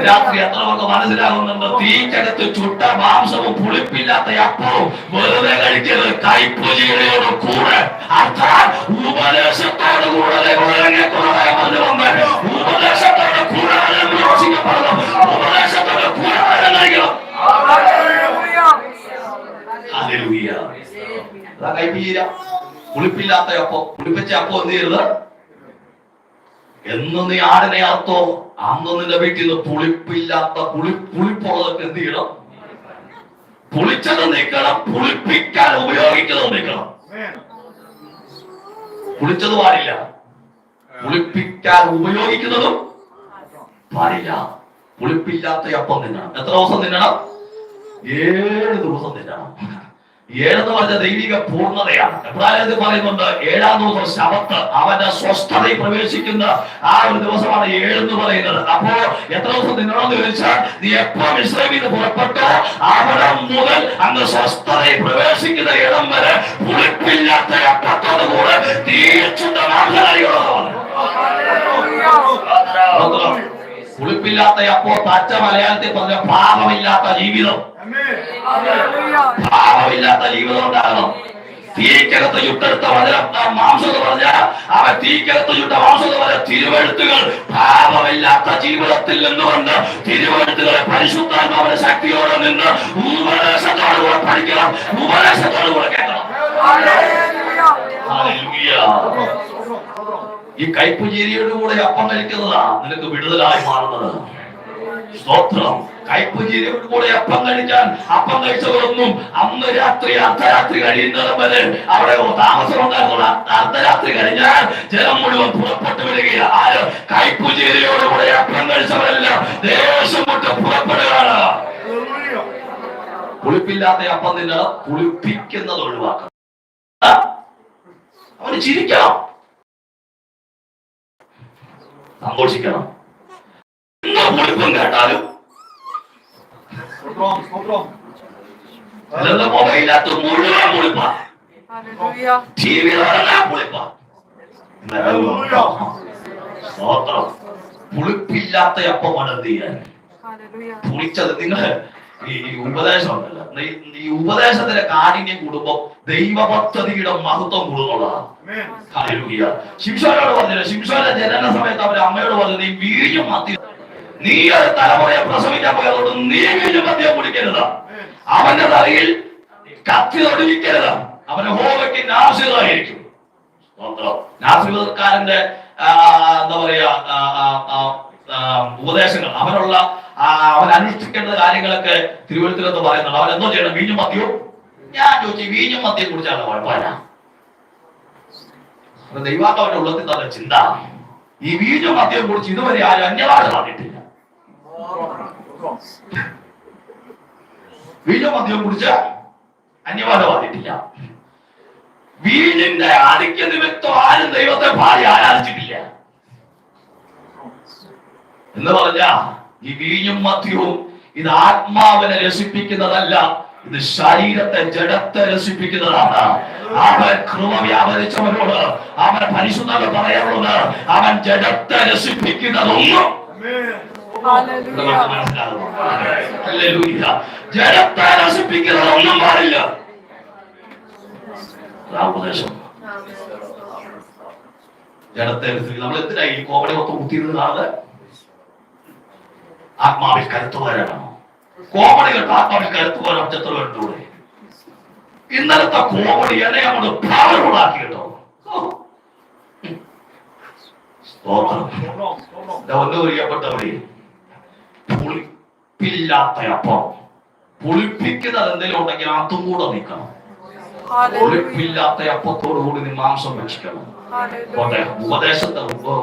രാത്രി എത്ര പേർക്ക് മനസ്സിലാകുന്നുണ്ട്? തീക്കകത്ത് ചുട്ട മാംസവും പുളിപ്പില്ലാത്ത അപ്പവും വെറുതെ കഴിക്കരുത്. കയ്പ് ചീരയോട് കൂടെ, അർത്ഥം ഉപദേശത്തോട് കൂടെ ഉപദേശത്തോട് കൂടെ യോജിക്കപ്പെടണം. ഉപദേശത്തോട് കൂടെ കഴിക്കണം. കയ്പ് ചീര പുളിപ്പില്ലാത്ത അപ്പം, പുളിപ്പിച്ച അപ്പം എന്ത് ചെയ്യരുത്? എന്ന് നീ ആടിനെ അർത്ഥോ അന്ന് നിന്റെ വീട്ടിൽ നിന്ന് പുളിപ്പില്ലാത്ത പുളിപ്പുള്ളതൊക്കെ എന്ത് ചെയ്യണം? പുളിച്ചത് നീക്കണം, പുളിപ്പിക്കാൻ ഉപയോഗിക്കുന്നത് നീക്കണം. പുളിച്ചത് പാടില്ല, പുളിപ്പിക്കാൻ ഉപയോഗിക്കുന്നതും പാടില്ല. പുളിപ്പില്ലാത്ത അപ്പം തിന്നണം. എത്ര ദിവസം തിന്നണം? 7 ദിവസം തിന്നണം. 7 എന്ന് പറഞ്ഞ ദൈവിക പൂർണ്ണതയാണ്. എബ്രായത്തിൽ പറയുന്നുണ്ട് 7-ാം ദിവസം ശബത്ത്, അവന്റെ സ്വസ്ഥതയിൽ പ്രവേശിക്കുന്ന ആ ഒരു ദിവസമാണ് 7 എന്ന് പറയുന്നത്. അപ്പോ എത്ര ദിവസം തിന്നണമെന്ന് ചോദിച്ചാൽ, നീ എപ്പോ മിസ്രൈമിൽ നിന്ന് പുറപ്പെട്ടോ അവിടെ മുതൽ അങ്ങ് സ്വസ്ഥതയിൽ പ്രവേശിക്കുന്ന ഇടം വരെ പുളിപ്പില്ലാത്ത അപ്പത്തോട് കൂടെ തീർച്ചുണ്ട മാംസകറികളാണ്. പുളിപ്പില്ലാത്ത അപ്പോ തച്ച മലയാളത്തിൽ പറഞ്ഞ പാപമില്ലാത്ത ജീവിതം. പാപമില്ലാത്ത ജീവിതം ഉണ്ടാകണം. തീക്കകത്ത് ചുട്ടെടുത്ത മാംസം എന്ന് പറഞ്ഞാൽ അവൻ തീക്കകത്ത് ചുട്ട മാംസം എന്ന് പറഞ്ഞ തിരുവെഴുത്തുകൾ പാപമില്ലാത്ത ജീവിതത്തിൽ നിന്നുകൊണ്ട് തിരുവെഴുത്തുകളെ പരിശുദ്ധാത്മാവിന്റെ ശക്തിയോടെ നിന്ന് ഉപദേശത്തോടു കൂടെ പഠിക്കണം, ഉപദേശത്തോടു കൂടെ കേൾക്കണം. ഈ കയ്പ് ചീരയുടെ കൂടെ അപ്പം കഴിക്കുന്നതാ നിനക്ക് വിടുതലായി മാറുന്നത്. സ്തോത്രം. കയ്പ് ചീരയുടെ കൂടെ അപ്പം കഴിക്കാൻ, അപ്പം കഴിച്ചവരൊന്നും അന്ന് രാത്രി അർദ്ധരാത്രി കഴിയുന്നത് വരെ അവിടെ താമസം ഉണ്ടായിരുന്നുള്ള. അർദ്ധരാത്രി കഴിഞ്ഞാൽ ജലം മുഴുവൻ പുറപ്പെട്ടു വരികയാണ്. ആര്? കയ്പ് ചീരയോട് കൂടെ അപ്പം കഴിച്ചവരെല്ലാം ദേശം വിട്ട് പുറപ്പെടുകയാണ്. പുളിപ്പില്ലാത്ത അപ്പം തിന്നണം, പുളിപ്പിക്കുന്നത് ഒഴിവാക്കണം. അവന് ചിരിക്കണം, സന്തോഷിക്കണം. പുളിപ്പം കേട്ടാലും മൊബൈലിനകത്ത് മുഴുവൻ പുളിപ്പാ, ടി വിയിലെല്ലാം പുളിപ്പാ. പുളിപ്പില്ലാത്ത അപ്പമാണ് എന്ത് ചെയ്യാൻ? പുളിച്ചത്. നിങ്ങൾ ഈ ഉപദേശം ഉണ്ടല്ലോ, ഈ ഉപദേശത്തിന്റെ കാഠിന്യം കൂടുമ്പോ ദൈവഭക്തതയുടെ മഹത്വം കൂടുന്നുള്ളതാണ്. ശിംശോനോട് പറഞ്ഞില്ല, ശിംശോന്റെ ജനന സമയത്ത് അവര് അമ്മയോട് പറഞ്ഞു, നീ വീഴും മദ്യം, നീ ഒരു തലമുറയെ പ്രസവിക്കാൻ പോയതോട് നീ വീഴും മദ്യം കുടിക്കരുത്, അവന്റെ തലയിൽ കത്തി തൊടിക്കരുത്, അവന് ഹോവയ്ക്ക് നാസിറായിരിക്കും. നാസിർക്കാരന്റെ എന്താ പറയാ ഉപദേശങ്ങൾ, അവനുള്ള അവൻ അനുഷ്ഠിക്കേണ്ട കാര്യങ്ങളൊക്കെ തിരുവനന്തപുരത്ത് പറയുന്നുണ്ട്. അവൻ എന്തോ ചെയ്യണം? വീഞ്ഞും മദ്യവും. ഞാൻ ചോദിച്ചു, വീഞ്ഞും മദ്യം കുടിച്ചാണ് കുഴപ്പമില്ല. ദൈവാത്മാവിന്റെ ഉള്ളത്തിൽ തന്നെ ചിന്ത, ഈ വീഞ്ഞും മദ്യം കുടിച്ച് ഇതുവരെ ആരും അന്യഭാഷ പറഞ്ഞിട്ടില്ല. വീഞ്ഞും മദ്യം കുടിച്ച അന്യവാദമായിട്ടില്ല. വീഞ്ഞിന്റെ ആധിക്യ നിമിത്തം ആരും ദൈവത്തെ പാടി ആരാധിച്ചിട്ടില്ല എന്ന് പറഞ്ഞ ഈ വീഞ്ഞും മദ്യവും ഇത് ആത്മാവിനെ രസിപ്പിക്കുന്നതല്ല, ഇത് ശരീരത്തെ ജഡത്തെ രസിപ്പിക്കുന്നതാണ്. അവൻ കൃപ വ്യാപരിച്ചവനോട് അവൻ പരിശുദ്ധത പറയുന്നത് അവൻ ജഡത്തെ രസിപ്പിക്കുന്നതൊന്നും ജഡത്തെ രസിപ്പിക്കുന്നതൊന്നും പാടില്ല. ഉപദേശം ജഡത്തെ നമ്മൾ എന്തിനാ ഈ കോമഡി മൊത്തം കുത്തിയിരുന്ന് കാണുന്നത്? ആത്മാവിൽ കരുത്തു വരണം. കോമഡി കേട്ടോ ആത്മാവിൽ കരുത്തു വരാൻ എത്ര വേണ്ടൂടെ? ഇന്നലത്തെ കോമഡി എന്നെ അങ്ങോട്ട് പവർഫുൾ ആക്കി കേട്ടോ. ഒന്നുപരിയപ്പെട്ടവരെ പുളിപ്പില്ലാത്ത അപ്പം, പുളിപ്പിക്കുന്നത് എന്തെങ്കിലും ഉണ്ടെങ്കിൽ അതും കൂടെ നീക്കണം. പുളിപ്പില്ലാത്ത അപ്പത്തോടു കൂടി നീ മാംസം ഭക്ഷിക്കണം.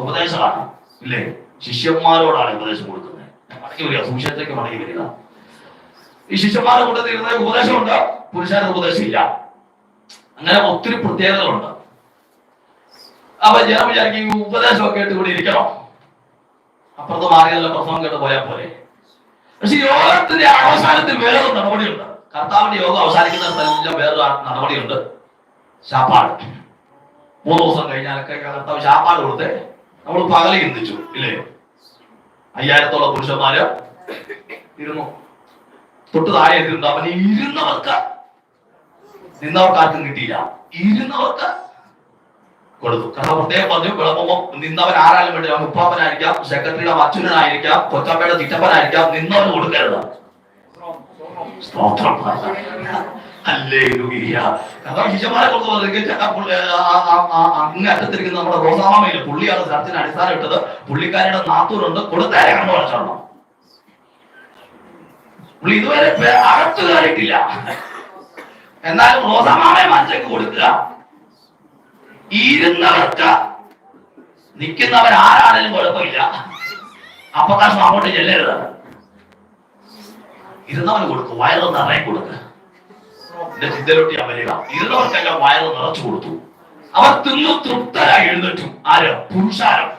ഉപദേശമാണ് ഇല്ലേ? ശിഷ്യന്മാരോടാണ് ഉപദേശം കൊടുക്കുന്നത്. മടങ്ങി വരിക, സുവിശേഷത്തേക്ക് മടങ്ങി വരിക. ഈ ശിഷ്യന്മാരെ കൊണ്ടുവരുന്ന ഉപദേശമുണ്ട്, പുരുഷാരുടെ ഉപദേശം ഇല്ല. അങ്ങനെ ഒത്തിരി പ്രത്യേകതകളുണ്ട്. അപ്പൊ ജനം വിചാരിക്കും ഈ ഉപദേശമൊക്കെ കേട്ട് ഇവിടെ ഇരിക്കണം, അപ്പുറത്ത് മാറിയതല്ല പ്രസംഗം കേട്ട് പോയാൽ പോലെ. പക്ഷെ യോഗത്തിന്റെ അവസാനത്തിൽ വേറൊരു നടപടിയുണ്ട്. കർത്താവിന്റെ യോഗം അവസാനിക്കുന്നിടത്തെല്ലാം വേറൊരു നടപടിയുണ്ട്, ശാപ്പാട്. 3 ദിവസം കഴിഞ്ഞാലൊക്കെ കർത്താവ് ശാപ്പാട് കൊടുത്ത് നമ്മൾ പകല് ചിന്തിച്ചു ഇല്ലേ? 5000-ഓളം പുരുഷന്മാര് ഇരുന്നു. തൊട്ട് താഴെ എത്തിയിട്ടുണ്ട്. അവൻ ഇരുന്നവർക്ക്, നിന്നവർക്ക് ആർക്കും കിട്ടിയില്ല, ഇരുന്നവർക്ക് കൊടുത്തു. കാരണം പ്രത്യേകം പറഞ്ഞു, വിളമ്പുമ്പോ നിന്നവൻ ആരാലും വേണ്ടി, അവൻ ഉപ്പാപ്പനായിരിക്കാം, സെക്രട്ടറിയുടെ അച്ഛനായിരിക്കാം, കൊച്ചമ്മയുടെ ചിറ്റപ്പനായിരിക്കാം, നിന്നവന് കൊടുക്കരുത്. സ്തോത്രം. ശിഷ്യന്മാരെ അങ്ങറ്റത്തിരിക്കുന്ന നമ്മുടെ റോസാമയില് പുള്ളിയാണ് ചർച്ചിന് അടിസ്ഥാനം ഇട്ടത്. പുള്ളിക്കാരുടെ നാത്തൂരുണ്ട്, കൊടുത്തേരെ കണ്ടു വളച്ചോളണം. പുള്ളി ഇതുവരെ അകത്ത് കയറിയിട്ടില്ല, എന്നാലും റോസാമാമയെ മനസ്സിലേക്ക് കൊടുക്കുക. ഇരുന്നവർക്ക്, നിൽക്കുന്നവർ ആരാണേലും കുഴപ്പമില്ല, അപ്പകാശം അങ്ങോട്ട് ചെല്ലരുത്. ഇരുന്നവന് കൊടുക്കും, വയറ് നിറയെ കൊടുക്കുക. എന്റെ ചിന്തയിലോട്ട് വരിക. ഇരുന്നവർക്കെല്ലാം വയറ് നിറച്ചു കൊടുത്തു. അവർ തിന്നു തൃപ്തരായി എഴുന്നേറ്റു. ആര്? പുരുഷാരം.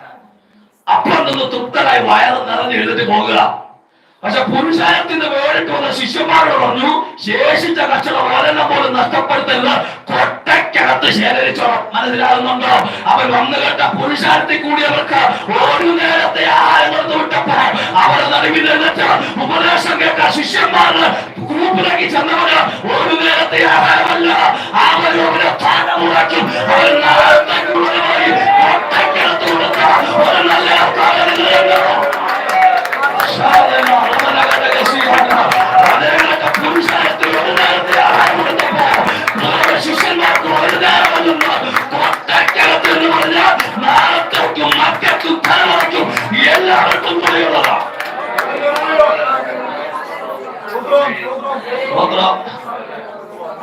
അപ്പം നിന്ന് തൃപ്തരായി വയറ് നിറഞ്ഞ് എഴുന്നേറ്റ് പോകുക. പക്ഷെ പുരുഷാരത്തിന്റെ വേറിട്ട് വന്ന ശിഷ്യന്മാരോട് പറഞ്ഞു, ശേഷിച്ച കച്ചവടം ഒരെണ്ണം പോലും നഷ്ടപ്പെടുത്തരുത്, കൊട്ടയ്ക്കകത്ത് ശേഖരിച്ചോണം. മനസ്സിലാകുന്നുണ്ടോ? അവൻ വന്നു കേട്ട പുരുഷാരത്തിൽ കൂടിയവർക്ക് ഒരു നേരത്തെ ആഹാരം കൊടുത്തു വിട്ടപ്പോൾ അവർ നടുവിൽ എഴുന്നേറ്റ് ഉപദേശം കേട്ട ശിഷ്യന്മാര് ഗ്രൂപ്പിലേക്ക് ചെന്നവര് ഒരു നേരത്തെ ആഹാരമല്ല, അവരവരെ താനമുറക്കും. അവർ കൊട്ടയ്ക്കകത്ത് കൊടുത്ത ഒരു നല്ല ശിഷ്യന്മാർക്ക് ഒരു നേരമല്ല, കൊട്ടയ്ക്കകത്ത് എന്ന് പറഞ്ഞാൽ നാളത്തേക്കും മക്കൾക്കും തലമുറയ്ക്കും എല്ലാവർക്കും കൂടെയുള്ളതാണ്.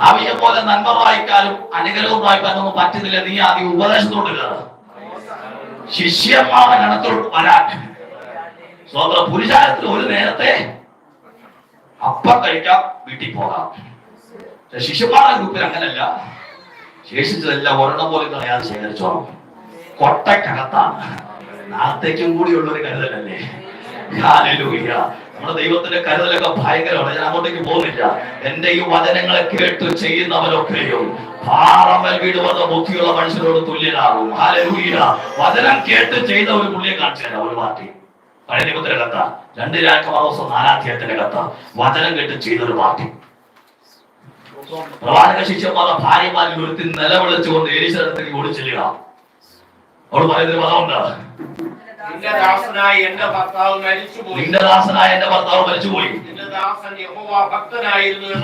ആവശ്യം പോലെ നന്മ വായിക്കാനും അനുഗ്രഹവും വായിക്കാനൊന്നും പറ്റുന്നില്ല. നീ ആദ്യം ഉപദേശത്തോട് ശിഷ്യന്മാരുടെ ഗണത്തോട് വരാൻ. സ്വന്തം പുരുഷാരത്തിൽ ഒരു നേരത്തെ അപ്പം കഴിക്കാം, വീട്ടിൽ പോകാം. ശിഷ്യന്മാരുടെ ഗ്രൂപ്പിൽ അങ്ങനല്ല. ശേഷിച്ചതെല്ലാം ഒരെണ്ണം പോലും കളയാതെ ശേഖരിച്ചോണം. കൊട്ടക്കകത്താണ്. നാളത്തേക്കും കൂടിയുള്ള ഒരു കരുതലല്ലേ? ഹല്ലേലൂയ. നമ്മുടെ ദൈവത്തിന്റെ കരുതലൊക്കെ ഭയങ്കരമാണ്. ഞാൻ അങ്ങോട്ടേക്ക് പോകുന്നില്ല. എന്റെ ഈ വചനങ്ങളെ കേട്ട് ചെയ്യുന്നവരൊക്കെയും പാറമേൽ വീട് വന്ന ബുദ്ധിയുള്ള മനുഷ്യരോട് തുല്യനാകും. ഹല്ലേലൂയ. വചനം കേട്ട് ചെയ്ത ഒരു പുള്ളിയെ കാണിച്ചു തരാം. ഒരു പാർട്ടി പഴയ നിയമത്തിന്റെ കഥ 2 രാജകുമാരവസ്ഥ 4-ാം കഥ. വചനം കേട്ട് ചെയ്തൊരു പാർട്ടി. പ്രവാചക ശിഷ്യന്മാരുടെ ഭാര്യമാരിൽ ഒരുത്തി നിലവിളിച്ചുകൊണ്ട് എലീശയുടെ ഓടി ചെല്ലുക. അവൾ പറയുന്നൊരു പദമുണ്ട്, നിന്റെ ദാസനായ എന്റെ ഭർത്താവ് മരിച്ചുപോയി.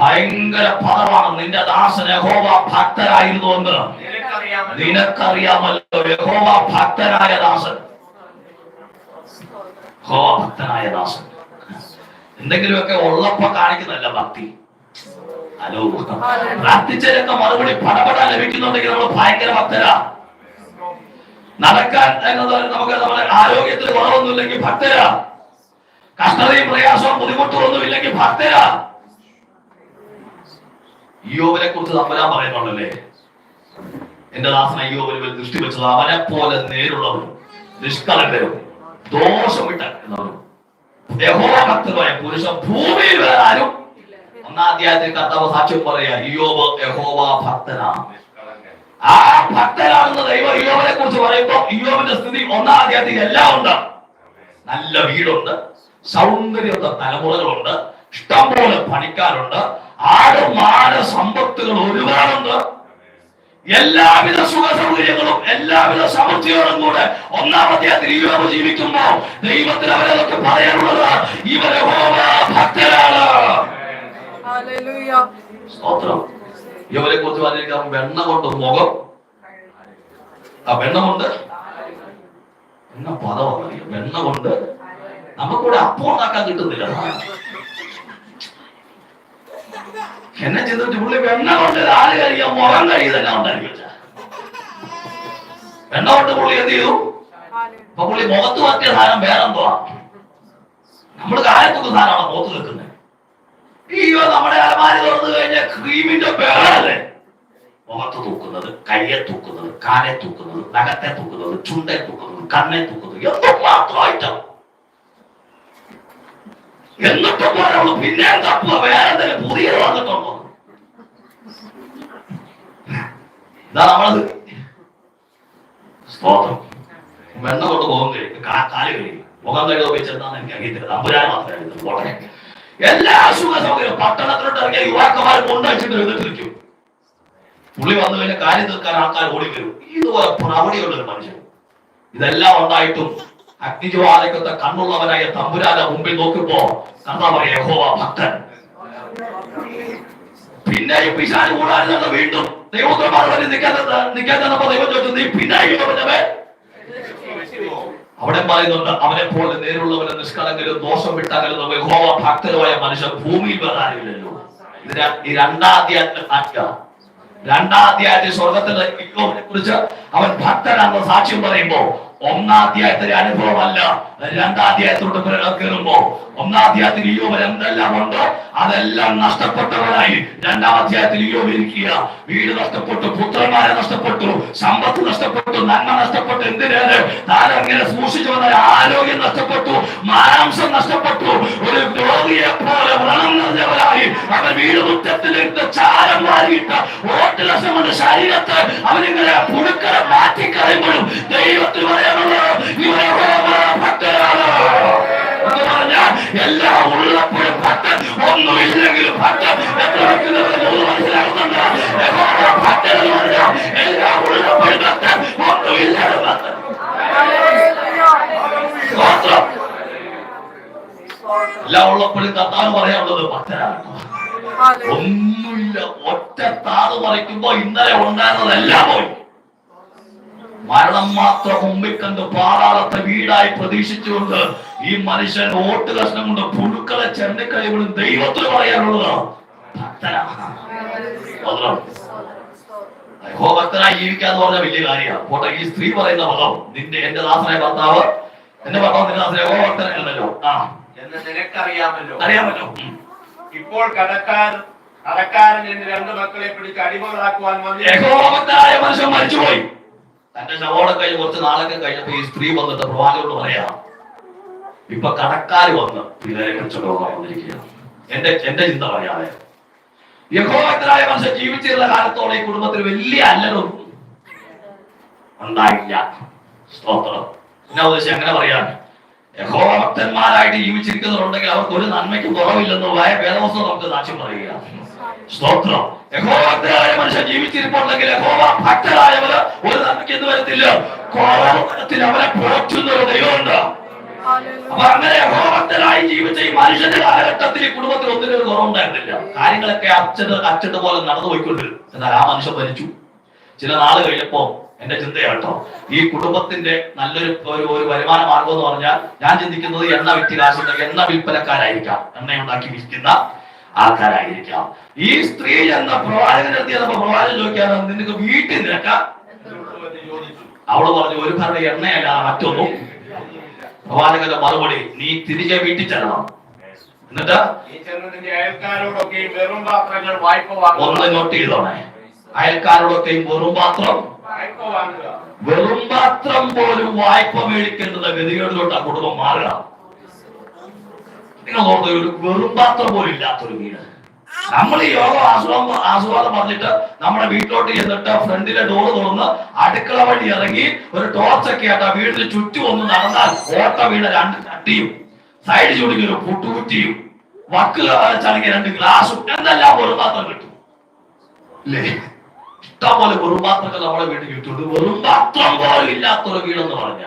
ഭയങ്കര പദമാണ്. നിന്റെ ദാസൻ യഹോവ ഭക്തനായിരുന്നു എന്ന് നിനക്കറിയാമല്ലോ. യഹോവ ഭക്തനായ ദാസൻ, യഹോവ ഭക്തനായ ദാസൻ. എന്തെങ്കിലുമൊക്കെ ഉള്ളപ്പോ കാണിക്കുന്നതല്ല ഭക്തി. ഹലോ, പ്രാർത്ഥിച്ചതിനൊക്കെ മറുപടി പടപെടാൻ ലഭിക്കുന്നുണ്ടെങ്കിൽ നമ്മൾ ഭയങ്കര ഭക്തരാ. നടക്കാൻ എന്നത് നമുക്ക് നമ്മുടെ ആരോഗ്യത്തിന് കുറവൊന്നുമില്ലെങ്കിൽ ഭക്തരാ. കഷ്ടതയും പ്രയാസവും ബുദ്ധിമുട്ടും ഒന്നും ഇല്ലെങ്കിൽ ഭക്തരാ. ഇയ്യോബിനെ കുറിച്ച് തമ്പുരാൻ പറയുന്നുണ്ടല്ലേ, എന്റെ ദാസൻ ഇയ്യോബിന് ദൃഷ്ടി വെച്ചത് അവനെ പോലെ നേരുള്ളവരും നിഷ്കളങ്കരും ദോഷം വിട്ട എന്നവരും യഹോവഭക്തമായ പുരുഷൻ ഭൂമിയിൽ വേറെ ആരും. 1-ാം അധ്യായത്തിൽ കർത്താവ് സാക്ഷ്യം പറയാ, ഇയ്യോബ് യഹോവ ഭക്തനാണ്. ആ ഭക്തനാണെന്ന് ദൈവം ഇയ്യോബിനെ കുറിച്ച് പറയുമ്പോൾ ഇയ്യോബിന്റെ സ്ഥിതി 1-ാം അധ്യായത്തിൽ എല്ലാം ഉണ്ട്. നല്ല വീടുണ്ട്, സൗന്ദര്യമുള്ള തലമുറകളുണ്ട്, ഇഷ്ടംപോലെ പണിക്കാരുണ്ട്, ആടുമാട സമ്പത്തുകൾ ഒരുപാടുണ്ട്, എല്ലാവിധ സുഖ സൗകര്യങ്ങളും എല്ലാവിധ സമൃദ്ധിയോടും കൂടെ 1-ാം അധ്യായത്തിൽ ഇയ്യോബ് ജീവിക്കുമ്പോ ദൈവത്തിന് അവരതൊക്കെ പറയാനുള്ളത് ഇവരെ ഭക്തരാണ്. സ്തോത്രം. ഇവരെ കുറിച്ച് പറഞ്ഞിരിക്കാം, വെണ്ണ കൊണ്ട് മുഖം, ആ വെണ്ണ കൊണ്ട് എന്ന പദമാണ്, വെണ്ണ കൊണ്ട് നമുക്കിവിടെ അപ്പം ഉണ്ടാക്കാൻ കിട്ടുന്നില്ല. എന്നെ ചെയ്തിട്ട് പുള്ളി വെണ്ണ കൊണ്ട് ആര് കഴിയാം, മുഖം കഴിയുതന്നെ ഉണ്ടാക്കി വെച്ച വെണ്ണ കൊണ്ട് പുള്ളി എന്ത് ചെയ്തു? അപ്പൊ പുള്ളി മുഖത്ത് പറ്റിയ സാധനം വേറെന്തോ, നമ്മള് കാലത്തൊക്കെ സാധനമാണ് മുഖത്ത് വെക്കുന്നത്. അയ്യോ, നമ്മുടെ അലമാരി തുറന്നു കഴിഞ്ഞാൽ ക്രീമിന്റെ പേരല്ലേ മുഖത്ത് തൂക്കുന്നത്, കയ്യെ തൂക്കുന്നത്, കാലെ തൂക്കുന്നത്, നഖത്തെ തൂക്കുന്നത്, ചുണ്ടെ തൂക്കുന്നത്, കണ്ണെ തൂക്കുന്നത്, എന്തുമാത്രമായിട്ടാണ്. എന്നിട്ട് പോലുള്ളൂ പിന്നെ തപ്പുക വേറെ എന്തെങ്കിലും പുതിയത് വന്നിട്ടുണ്ടോ. ഇതാ നമ്മളത് സ്തോത്രം. വെണ്ണ കൊണ്ട് മുഖം കഴിയും, കാല് കഴിയും, മുഖം കഴിവ് വെച്ചെന്താന്ന് എനിക്ക് അറിയത്തില്ല, തമ്പുരാൻ മാത്രമേ ഉടനെ എല്ലാ സുഖ സൗകര്യം. പട്ടണത്തിലോട്ട് ഇറങ്ങിയ യുവാക്കന്മാർ കൊണ്ടുവച്ചിട്ട് എഴുതിട്ടിരിക്കും. പുള്ളി വന്നു കഴിഞ്ഞാൽ കാര്യം തീർക്കാൻ ആൾക്കാർ ഓടി വരും. ഇതുപോലെ പ്രവണിയുള്ള ഒരു മനുഷ്യൻ. ഇതെല്ലാം ഉണ്ടായിട്ടും അഗ്നിജ്വാലയ്ക്കൊത്ത കണ്ണുള്ളവനായ തമ്പുരാന്റെ മുമ്പിൽ നോക്കുമ്പോ കർത്താവ് പറയാ, യഹോവ ഭക്തൻ. പിന്നെ ഈ പിശാച് കൂടാതെ വീണ്ടും ദൈവോത്തരന്മാർ വരെ നിൽക്കാൻ തന്നപ്പോ ദൈവം ചോദിച്ചു, നീ പിന്നെ അവിടെ പറയുന്നുണ്ട്, അവനെ പോലെ നേരുള്ളവരും നിഷ്കളങ്കരും ദോഷം വിട്ടകലുന്ന യഹോവ ഭക്തരുമായ മനുഷ്യൻ ഭൂമിയിൽ വരാനില്ലല്ലോ. ഇത് ഈ 2-ാം അധ്യായത്തിൽ സ്വർഗത്തിലെ ഇയ്യോബിനെ കുറിച്ച് അവൻ ഭക്തനാണെന്ന് സാക്ഷ്യം പറയുമ്പോ 1-ാം അധ്യായത്തിലെ അനുഭവമല്ല 2-ാം അധ്യായത്തോട്ട് കയറുമ്പോ 1-ാം അധ്യായത്തിൽ ഇയ്യോബ് എന്തെല്ലാം ഉണ്ട് അതെല്ലാം നഷ്ടപ്പെട്ടവരായി 2-ാം അധ്യായത്തിൽ ഇയ്യോബ് ഇരിക്കുക. വീട് നഷ്ടപ്പെട്ടു, പുത്രന്മാരെ നഷ്ടപ്പെട്ടു, സമ്പത്ത് നഷ്ടപ്പെട്ടു, നന്മ നഷ്ടപ്പെട്ടു. എന്തിനാണ് താൻ അങ്ങനെ സൂക്ഷിച്ചു വന്ന ആരോഗ്യം നഷ്ടപ്പെട്ടു, മാംസം നഷ്ടപ്പെട്ടു. ഒരു രോഗിയെ പോലെ വ്രണം നിറഞ്ഞവരായി അവൻ വീട് മുറ്റത്തിലിരുന്ന് ചാരം വാരിയിട്ട് ഓട്ടിലസം കൊണ്ട് ശരീരത്തെ അവനിങ്ങനെ പുഴുക്കളെ മാറ്റിക്കളയുമ്പോഴും ദൈവത്തിന് പറയാനുള്ളത് ഇവരെ ഭക്തരാണ് എന്ന് പറഞ്ഞാൽ എല്ലാം ഉള്ളപ്പോഴും ഭക്തൻ, ഒന്നുമില്ലെങ്കിലും ഭക്തൻ. എത്ര മനസ്സിലാക്കുന്നുണ്ട്? ഭക്തൻ എന്ന് പറഞ്ഞാൽ എല്ലാം ഉള്ളപ്പോഴും ഭക്തൻ, ഒന്നുമില്ലാതെ ഭക്തൻ. എല്ലാം ഉള്ളപ്പോഴും കർത്താവ് പറയാനുള്ളത് ഭക്തരാണ്. ഒന്നുമില്ല, ഒറ്റ താത് മറിക്കുമ്പോ ഇന്നലെ ഉണ്ടായിരുന്നതെല്ലാം പോയി. മരണം മാത്രം മുമ്പിൽ കണ്ട് പാതാളത്തെ വീടായി പ്രതീക്ഷിച്ചുകൊണ്ട് ഈ മനുഷ്യൻ ഓട്ട് കഷ്ണം കൊണ്ട് പുഴുക്കളെ ചെണ്ടക്കഴിവിടും ദൈവത്തിന് പറയാനുള്ളത് ഭക്തനാണ്. ഭക്തനായി ജീവിക്കാന്ന് പറഞ്ഞ വലിയ കാര്യമാണ്. പോട്ടെ, ഈ സ്ത്രീ പറയുന്ന പദം, എന്റെ ദാസനായ ഭർത്താവ്, എന്റെ ഭർത്താവ് നിന്റെ ദാസനായ ഭക്തനല്ലോ എന്ന് നിനക്കറിയാമല്ലോ. അറിയാമല്ലോ. ഇപ്പോൾ കടക്കാരൻ എന്റെ 2 മക്കളെ പിടിച്ച് അടിമകളാക്കുവാൻ യഹോവഭക്തനായ മനുഷ്യൻ മരിച്ചുപോയി. തന്റെ ശവോടെ കഴിഞ്ഞ് കുറച്ച് നാളൊക്കെ കഴിഞ്ഞപ്പോ ഈ സ്ത്രീ വന്നിട്ട് പ്രവാചകനോട് പറയാ, ഇപ്പൊ കടക്കാര് വന്ന് ഇവരെ കുറിച്ചൊക്കെ വന്നിരിക്കുകയാണ്. എന്റെ ചിന്ത പറയാതെ യഹോവഭക്തനായ മനുഷ്യൻ ജീവിച്ചിരുന്ന കാലത്തോടെ ഈ കുടുംബത്തിൽ വലിയ അല്ലലും ഉണ്ടായില്ല. സ്തോത്രം. എന്നാ ഉദ്ദേശം അങ്ങനെ പറയാൻ, യഹോവഭക്തന്മാരായിട്ട് ജീവിച്ചിരിക്കുന്നവരുണ്ടെങ്കിൽ അവർക്ക് ഒരു നന്മയ്ക്കും കുറവില്ലെന്ന് വേദവസ്തു നമുക്ക് സാക്ഷ്യം പറയുക. സ്തോത്രം. യഹോവഭക്തരായ മനുഷ്യൻ ജീവിച്ചിരിപ്പുണ്ടെങ്കിൽ യഹോവ ഭക്തരായവര് ഒരു നന്മയ്ക്ക് എന്ത് വരത്തില്ല, കുറവത്തിൽ അവരെ പോറ്റുന്ന ഒരു ദൈവമുണ്ട്. അപ്പൊ അങ്ങനെ യഹോവഭക്തരായി ജീവിച്ച ഈ മനുഷ്യന്റെ കാലഘട്ടത്തിൽ ഈ കുടുംബത്തിൽ ഒന്നിനും ഒരു കുറവുണ്ടായിരുന്നില്ല. കാര്യങ്ങളൊക്കെ അച്ചട്ട് പോലെ നടന്നു പോയിക്കൊണ്ടിരുന്നു. എന്നാൽ ആ മനുഷ്യൻ മരിച്ചു. ചില നാൾ കഴിഞ്ഞപ്പോ എന്റെ ചിന്തയാട്ടോ, ഈ കുടുംബത്തിന്റെ നല്ലൊരു വരുമാന മാർഗം എന്ന് പറഞ്ഞാൽ ഞാൻ ചിന്തിക്കുന്നത് എണ്ണ വിറ്റ് കാശുണ്ടെങ്കിൽ എണ്ണ വിൽപ്പനക്കാരായിരിക്കാം, എണ്ണ ഉണ്ടാക്കി വിൽക്കുന്ന ആൾക്കാരായിരിക്കാം. ഈ സ്ത്രീ എന്ന പ്രവാചകൻ എത്തിയപ്പോ പ്രവാചകൻ ചോദിക്കാതെ നിനക്ക് വീട്ടിൽ നിനക്ക്, അവള് പറഞ്ഞു ഒരു ഭരണ എണ്ണയല്ല മറ്റൊന്നും. പ്രവാചകന്റെ മറുപടി, നീ തിരികെ വീട്ടിൽ ചെല്ലണം. എന്നിട്ട് നീ ചെന്ന് നിന്റെ അയൽക്കാരോടൊക്കെയും വെറും പാത്രങ്ങൾ വായ്പ വാങ്ങുക. ഒന്ന് നോട്ട് ചെയ്തോണേ, അയൽക്കാരോടൊക്കെയും വെറും പാത്രം, വായ്പ വാങ്ങുക. വെറും പാത്രം പോലും വായ്പ മേടിക്കേണ്ടുന്ന ഗതികളിലോട്ട് ആ കുടുംബം മാറുക. നിങ്ങൾ നോക്കുക, ഒരു വെറും പാത്രം പോലും ഇല്ലാത്തൊരു വീട്. നമ്മൾ ഈ യോഗം ആസ്വാദം പറഞ്ഞിട്ട് നമ്മുടെ വീട്ടിലോട്ട് ചെന്നിട്ട് ഫ്രണ്ടിലെ ഡോറ് തുറന്ന് അടുക്കള വഴി ഇറങ്ങി ഒരു ടോർച്ചൊക്കെ ആയിട്ട് ആ വീടിന് ചുറ്റും ഒന്ന് നടന്നാൽ ഓട്ട വീണ 2 ചട്ടിയും സൈഡ് ചൂടിക്ക് ഒരു പുട്ടുകുറ്റിയും വക്ക് ചടങ്ങിയ 2 ഗ്ലാസും എന്തെല്ലാം വെറും പാത്രം കിട്ടും അല്ലേ? ഇഷ്ടംപോലെ വെറും പാത്രങ്ങൾ നമ്മുടെ വീട്ടിൽ കിട്ടും. വെറും പാത്രം പോലും ഇല്ലാത്തൊരു വീടെന്ന് പറഞ്ഞ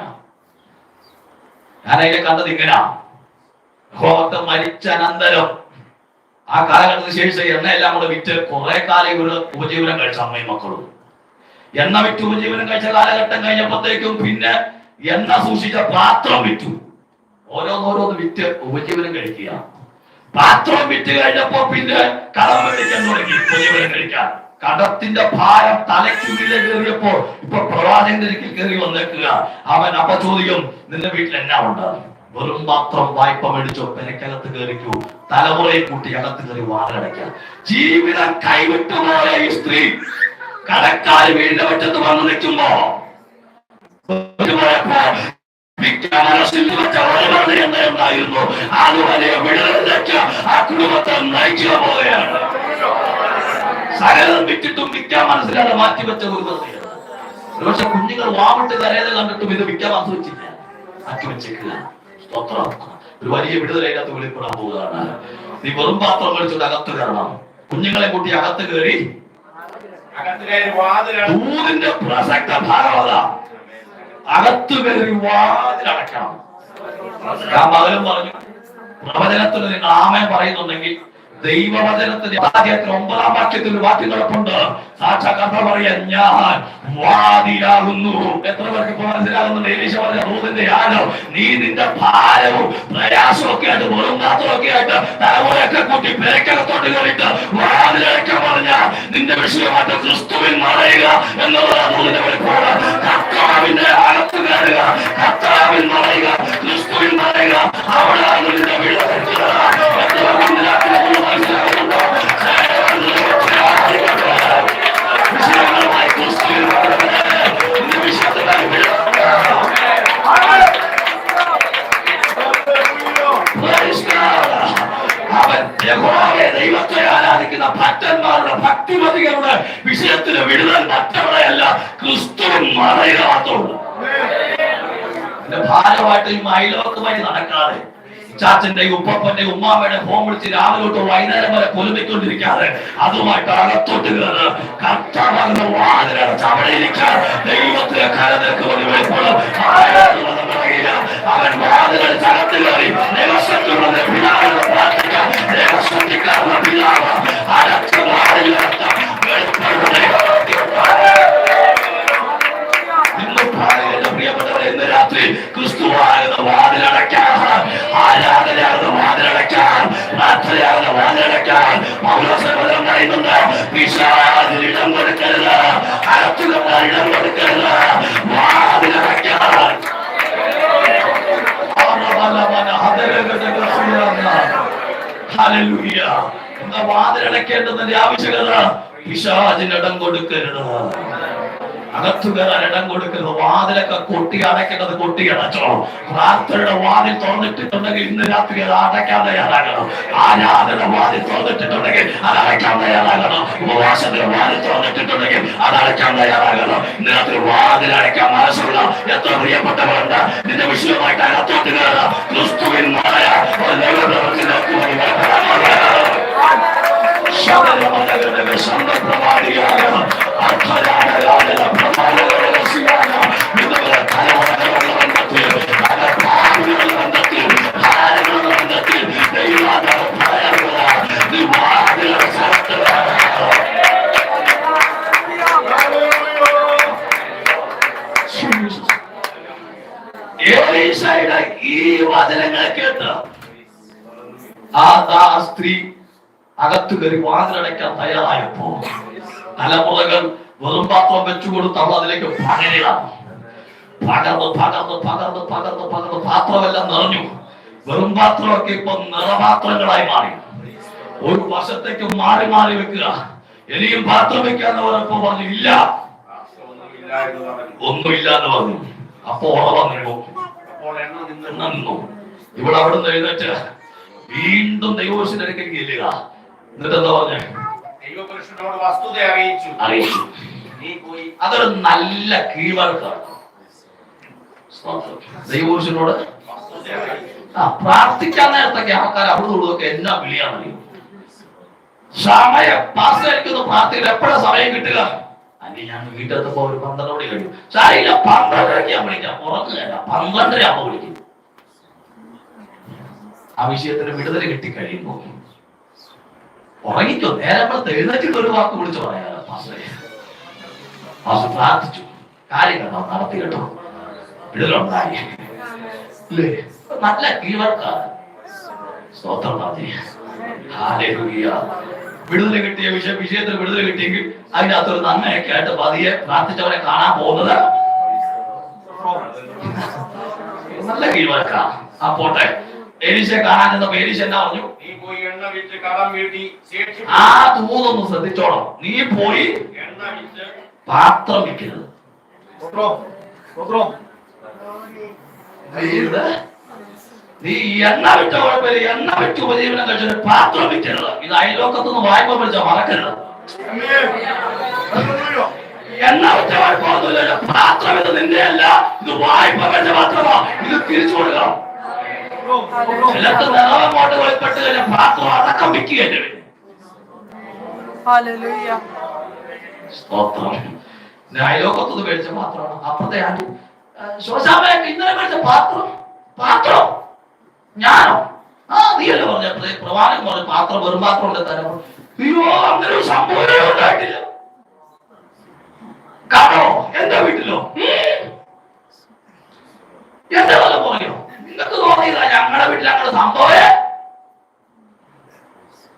ഞാനതിനെ കണ്ടത് ഇങ്ങനെയാ. ഹോട്ടൽ മരിച്ച അനന്തരം ആ കാലഘട്ടത്തിന് ശേഷം എണ്ണ എല്ലാം കൂടെ വിറ്റ് കുറെ കാലം ഇവര് ഉപജീവനം കഴിച്ച അമ്മയും മക്കളും. എണ്ണ വിറ്റ് ഉപജീവനം കഴിച്ച കാലഘട്ടം കഴിഞ്ഞപ്പോഴത്തേക്കും പിന്നെ എണ്ണ സൂക്ഷിച്ച പാത്രം വിറ്റു. ഓരോന്നോരോന്ന് വിറ്റ് ഉപജീവനം കഴിക്കുക. പാത്രം വിറ്റ് കഴിഞ്ഞപ്പോ പിന്നെ കടം മേടിക്കാൻ തുടങ്ങി ഉപജീവനം കഴിക്കാൻ. കടത്തിന്റെ ഭാരം തലയ്ക്ക് വീഴെ കയറിയപ്പോ ഇപ്പൊ പ്രവാചകന്റെ ഒരിക്കൽ കയറി വന്നേക്കുക. അവൻ അപ്പൊ ചോദിക്കും, നിന്റെ വീട്ടിൽ എന്നാ ഉണ്ട്? വെറും പാത്രം വായ്പ മേടിച്ചോ, പെരക്കകത്ത് കയറിക്കൂ, തലമുറയെ കൂട്ടി അകത്ത് കയറി വാതിലടയ്ക്കുക. ജീവിതം കൈവിട്ടുപോയ ഈ സ്ത്രീ കടക്കാർ വീടിന്റെ പറ്റത്ത് വന്ന് നിൽക്കുമ്പോ എന്തായിരുന്നു അതുവരെ വിടലിലേക്ക് ആ കുടുംബത്തെ നയിച്ചു പോവുകയാണ്. സകലം വിറ്റിട്ടും വിൽക്കാൻ മനസ്സിലാതെ മാറ്റിവെച്ച കുടുംബത്തെയാണ്. ഒരുപക്ഷെ കുഞ്ഞുങ്ങൾ വാവിട്ട് കരയത് കണ്ടിട്ടും ഇത് വിൽക്കാൻ മനസ്സ് വെച്ചില്ല, മാറ്റിവെച്ചേക്കുക. ഒരു വലിയ വിടുതൽ അതിനകത്ത് വെളിപ്പെടാൻ പോവുകയാണ്. നീ വെറും പാത്രം മേടിച്ചിട്ട് അകത്ത് കയറണം. കുഞ്ഞുങ്ങളെ കൂട്ടി അകത്ത് കയറി ദൂതിന്റെ പ്രസക്ത ഭാഗം അകത്ത് കയറി വാതിലടക്കണം. ഞാൻ മകനും പറഞ്ഞു, പ്രവചനത്തിന് നിങ്ങൾ ആമേൻ പറയുന്നുണ്ടെങ്കിൽ ദൈവവചനത്തിന്റെ 9-ാം വാക്യത്തിൽ ഒരു വാക്യം കിടപ്പുണ്ട്. സാക്ഷാത്കാരം പറയാ, ഞാൻ വാതിലാകുന്നു. എത്ര പേർക്ക് മനസ്സിലാകുന്നുണ്ട്? എലീശ പറഞ്ഞ ദൂതന്റെ ആഴം, നീ നിന്റെ ഭാരവും പ്രയാസവും ഒക്കെ ആയിട്ട് വെറും പാത്രമൊക്കെ ആയിട്ട് തലമുറയൊക്കെ കൂട്ടി പെരക്കകത്തോട്ട് കയറിയിട്ട് വാതിലടക്കാൻ പറഞ്ഞ നിന്റെ വിഷയമായിട്ട് ക്രിസ്തുവിൽ മറയുക എന്നുള്ളതാണ് ദൂതന്റെ വെളിപ്പാട്. കർത്താവിന്റെ അകത്ത് കയറുക, കർത്താവിൽ മറയുക, ക്രിസ്തുവിൽ മറയുക. അവിടെയാണ് നിന്റെ വീട്. ദൈവത്തെ ആരാധിക്കുന്ന ഭക്തന്മാരുടെ ഭക്തിമതികളുടെ വിഷയത്തിന് വിടുതൽ മറ്റവരെയല്ല, ക്രിസ്തുവിൻ മറയിലാത്തുള്ളൂ. എന്റെ ഭാരമായിട്ട് ഈ മൈലോക്കുമായി നടക്കാതെ, ചാച്ചന്റെയും ഉപ്പപ്പന്റെയും ഉമ്മാമ്മയുടെ ഫോൺ വിളിച്ച് രാവിലെ തൊട്ട് വൈകുന്നേരം വരെ കൊലുമിക്കൊണ്ടിരിക്കാതെ അതുമായിട്ട് അകത്തോട്ട് കയറ്. കർത്താവാകുന്ന വാതിലടച്ച് അവിടെ ഇരിക്കാൻ ദൈവത്തിലെ കരനിരക്ക് വേണ്ടി വെളിപ്പെടും. അവൻ വാതിലടച്ച് അകത്ത് കയറി ദേവസ്വത്തിലുള്ള പിതാവിനെ പ്രാർത്ഥിക്കാം. ദേവസ്വത്തിക്കാരുടെ പിതാവ് അകത്ത് വാതിലടച്ച പ്രിയപ്പെട്ടവരെ, ഇന്ന് രാത്രി ക്രിസ്തുവാകുന്ന വാതിലടയ്ക്കാൻ, ആരാധനയാകുന്ന വാതിലടയ്ക്കാൻ, പ്രാർത്ഥനയാകുന്ന വാതിലടയ്ക്കാൻ പൗലോസവചനം പറയുന്നുണ്ട്. പിശാചിന് ഇടം കൊടുക്കരുത്, അകത്തുകാർ ഇടം കൊടുക്കരുത്, വാതിലടയ്ക്കാൻ. എന്താ വാതിലടയ്ക്കേണ്ടതിന്റെ ആവശ്യകത? പിശാചിന് ഇടം കൊടുക്കരുത്, അകത്തു കയറാൻ ഇടം കൊടുക്കരുത്. വാതിലൊക്കെ കൊട്ടി അടയ്ക്കേണ്ടത് കൊട്ടി അടച്ചോ. പ്രാർത്ഥനയുടെ വാതിൽ തുറന്നിട്ടിട്ടുണ്ടെങ്കിൽ ഇന്ന് രാത്രി അത് അടയ്ക്കാൻ തയ്യാറാകണം. ആരാധനയുടെ വാതിൽ തുറന്നിട്ടിട്ടുണ്ടെങ്കിൽ അത് അടയ്ക്കാൻ തയ്യാറാകണം. ഉപവാസത്തിന്റെ വാതിൽ തുറന്നിട്ടിട്ടുണ്ടെങ്കിൽ അത് അടയ്ക്കാൻ തയ്യാറാകണം. ഇന്ന് രാത്രി വാതിൽ അടയ്ക്കാൻ മനസ്സുള്ള എത്ര പ്രിയപ്പെട്ടവരുണ്ട്? നിന്റെ വിഷയമായിട്ട് അകത്തോട്ട് കയറാം. ക്രിസ്തുവിൻ മായ ഈ വചനങ്ങളെ കേട്ട് ആ സ്ത്രീ അകത്ത് കയറി വാതിലടയ്ക്കാൻ തയ്യാറായപ്പോ തലമുറകൾ വെറും പാത്രം വെച്ചു കൊടുത്ത് അവൾ അതിലേക്ക് പകരുകയാണ്. പകർന്ന് പകർന്ന് പകർന്ന് പകർന്ന് പകർന്ന് പാത്രമെല്ലാം നിറഞ്ഞു. വെറും പാത്രമൊക്കെ ഇപ്പൊ നിറപാത്രങ്ങളായി മാറി. ഒരു വർഷത്തേക്ക് മാറി മാറി വെക്കുക. ഇനിയും പാത്രം വെക്കാന്ന് പറഞ്ഞപ്പോ പറഞ്ഞു ഇല്ല, ഒന്നുമില്ല എന്ന് പറഞ്ഞു. അപ്പൊ ഉറവ നിന്നു. ഇവിടെ അവിടെ നിന്ന് എഴുന്നേറ്റ് വീണ്ടും ദൈവപുരുഷന്റെ അടുക്കലേക്ക് ചെല്ലുക. എന്നിട്ട് എന്താ പറഞ്ഞേ? ദൈവപുരുഷനോട് വസ്തുത അറിയിച്ചു. അതൊരു നല്ല കീഴ്വഴക്കാണ്. ദൈവപുരുഷനോട് പ്രാർത്ഥിക്കാൻ നേരത്തൊക്കെ ആൾക്കാർ അവിടെ നിന്നൊക്കെ എന്നാ വിളിയാണെന്നറിയും. സമയം പാസ്സായിരിക്കുന്നു പ്രാർത്ഥിക്കാൻ എപ്പോഴാ സമയം കിട്ടുക? അല്ലെങ്കിൽ ഞാൻ വീട്ടിലെത്തപ്പോ ഒരു 12 മണി കഴിയും. സാരില്ല, 12:30 ഞാൻ വിളിക്കാം. ഉറങ്ങുകയല്ല, 12:30 ആകുമ്പോ വിളിക്കും. ആ വിഷയത്തിന് വിടുതൽ കിട്ടിക്കഴിയുമ്പോ ഉറങ്ങിക്കോ. നേരം എഴുന്നേറ്റിട്ട് ഒരു വാക്ക് വിളിച്ചു പറയാലോ. പാസ്റ്റർ പ്രാർത്ഥിച്ചു, കാര്യങ്ങൾ നടത്തി കേട്ടോ, വിടുതലുണ്ടായി. നല്ല കീഴ്വഴക്കാണ്. സ്തോത്രം നടത്തി. വിടുതൽ കിട്ടിയ വിഷയത്തിൽ വിടുതൽ കിട്ടിയെങ്കിൽ അതിനകത്തൊരു നന്മയൊക്കെ ആയിട്ട് പതിയെ പ്രാർത്ഥിച്ചവരെ കാണാൻ പോകുന്നത് നല്ല കീഴ്വഴക്കാ. ആ പോട്ടെ, എലീശയെ കാണാൻ ചെന്നപ്പോ എലീശ എന്നാ പറഞ്ഞു? നീ പോയി എണ്ണ വിറ്റ് കടം വീട്ടി ആ തൂതൊന്ന് ശ്രദ്ധിച്ചോണം. നീ പോയി എണ്ണ വിറ്റ് പാത്രം വിൽക്കരുത്. നീ എണ്ണ വിറ്റ കുഴപ്പമില്ല, എണ്ണ വിറ്റ് ഉപജീവനം കഴിച്ചിട്ട് പാത്രം വിൽക്കരുത്. ഇത് അയൽവക്കത്തുനിന്ന് വായ്പ വിളിച്ചാൽ മറക്കരുത്. എണ്ണ വിറ്റ കുഴപ്പമൊന്നുമില്ല, പാത്രം ഇത് നിന്റെ അല്ല, ഇത് വായ്പ വെച്ച പാത്രമാ, ഇത് തിരിച്ചു കൊടുക്കണം. ചിലർക്ക് നിറവങ്ങോട്ട് വെളിപ്പെട്ട് കഴിഞ്ഞ പാത്രം അടക്കം വിൽക്കുകയല്ലേ. അയലോക്കത്തുനിന്ന് മേടിച്ച പാത്രമാണ്. അപ്പുറത്തെ ആണ്ട് ശോശാമയൊക്കെ ഇന്നലെ മേടിച്ച പാത്രം ഞാനോ? നീയല്ലേ പറഞ്ഞ പ്രവാചകൻ പറഞ്ഞ പാത്രം വെറും പാത്രം ഉണ്ട് തരാം. അയ്യോ, അങ്ങനെ ഒരു സംഭവമേ ഉണ്ടായിട്ടില്ല. കാണോ എന്റെ വീട്ടിലോ എന്റെ വല്ല പോയോ? നിങ്ങൾക്ക് തോന്നിയില്ല ഞങ്ങളുടെ വീട്ടിൽ അങ്ങനെ സംഭവേ?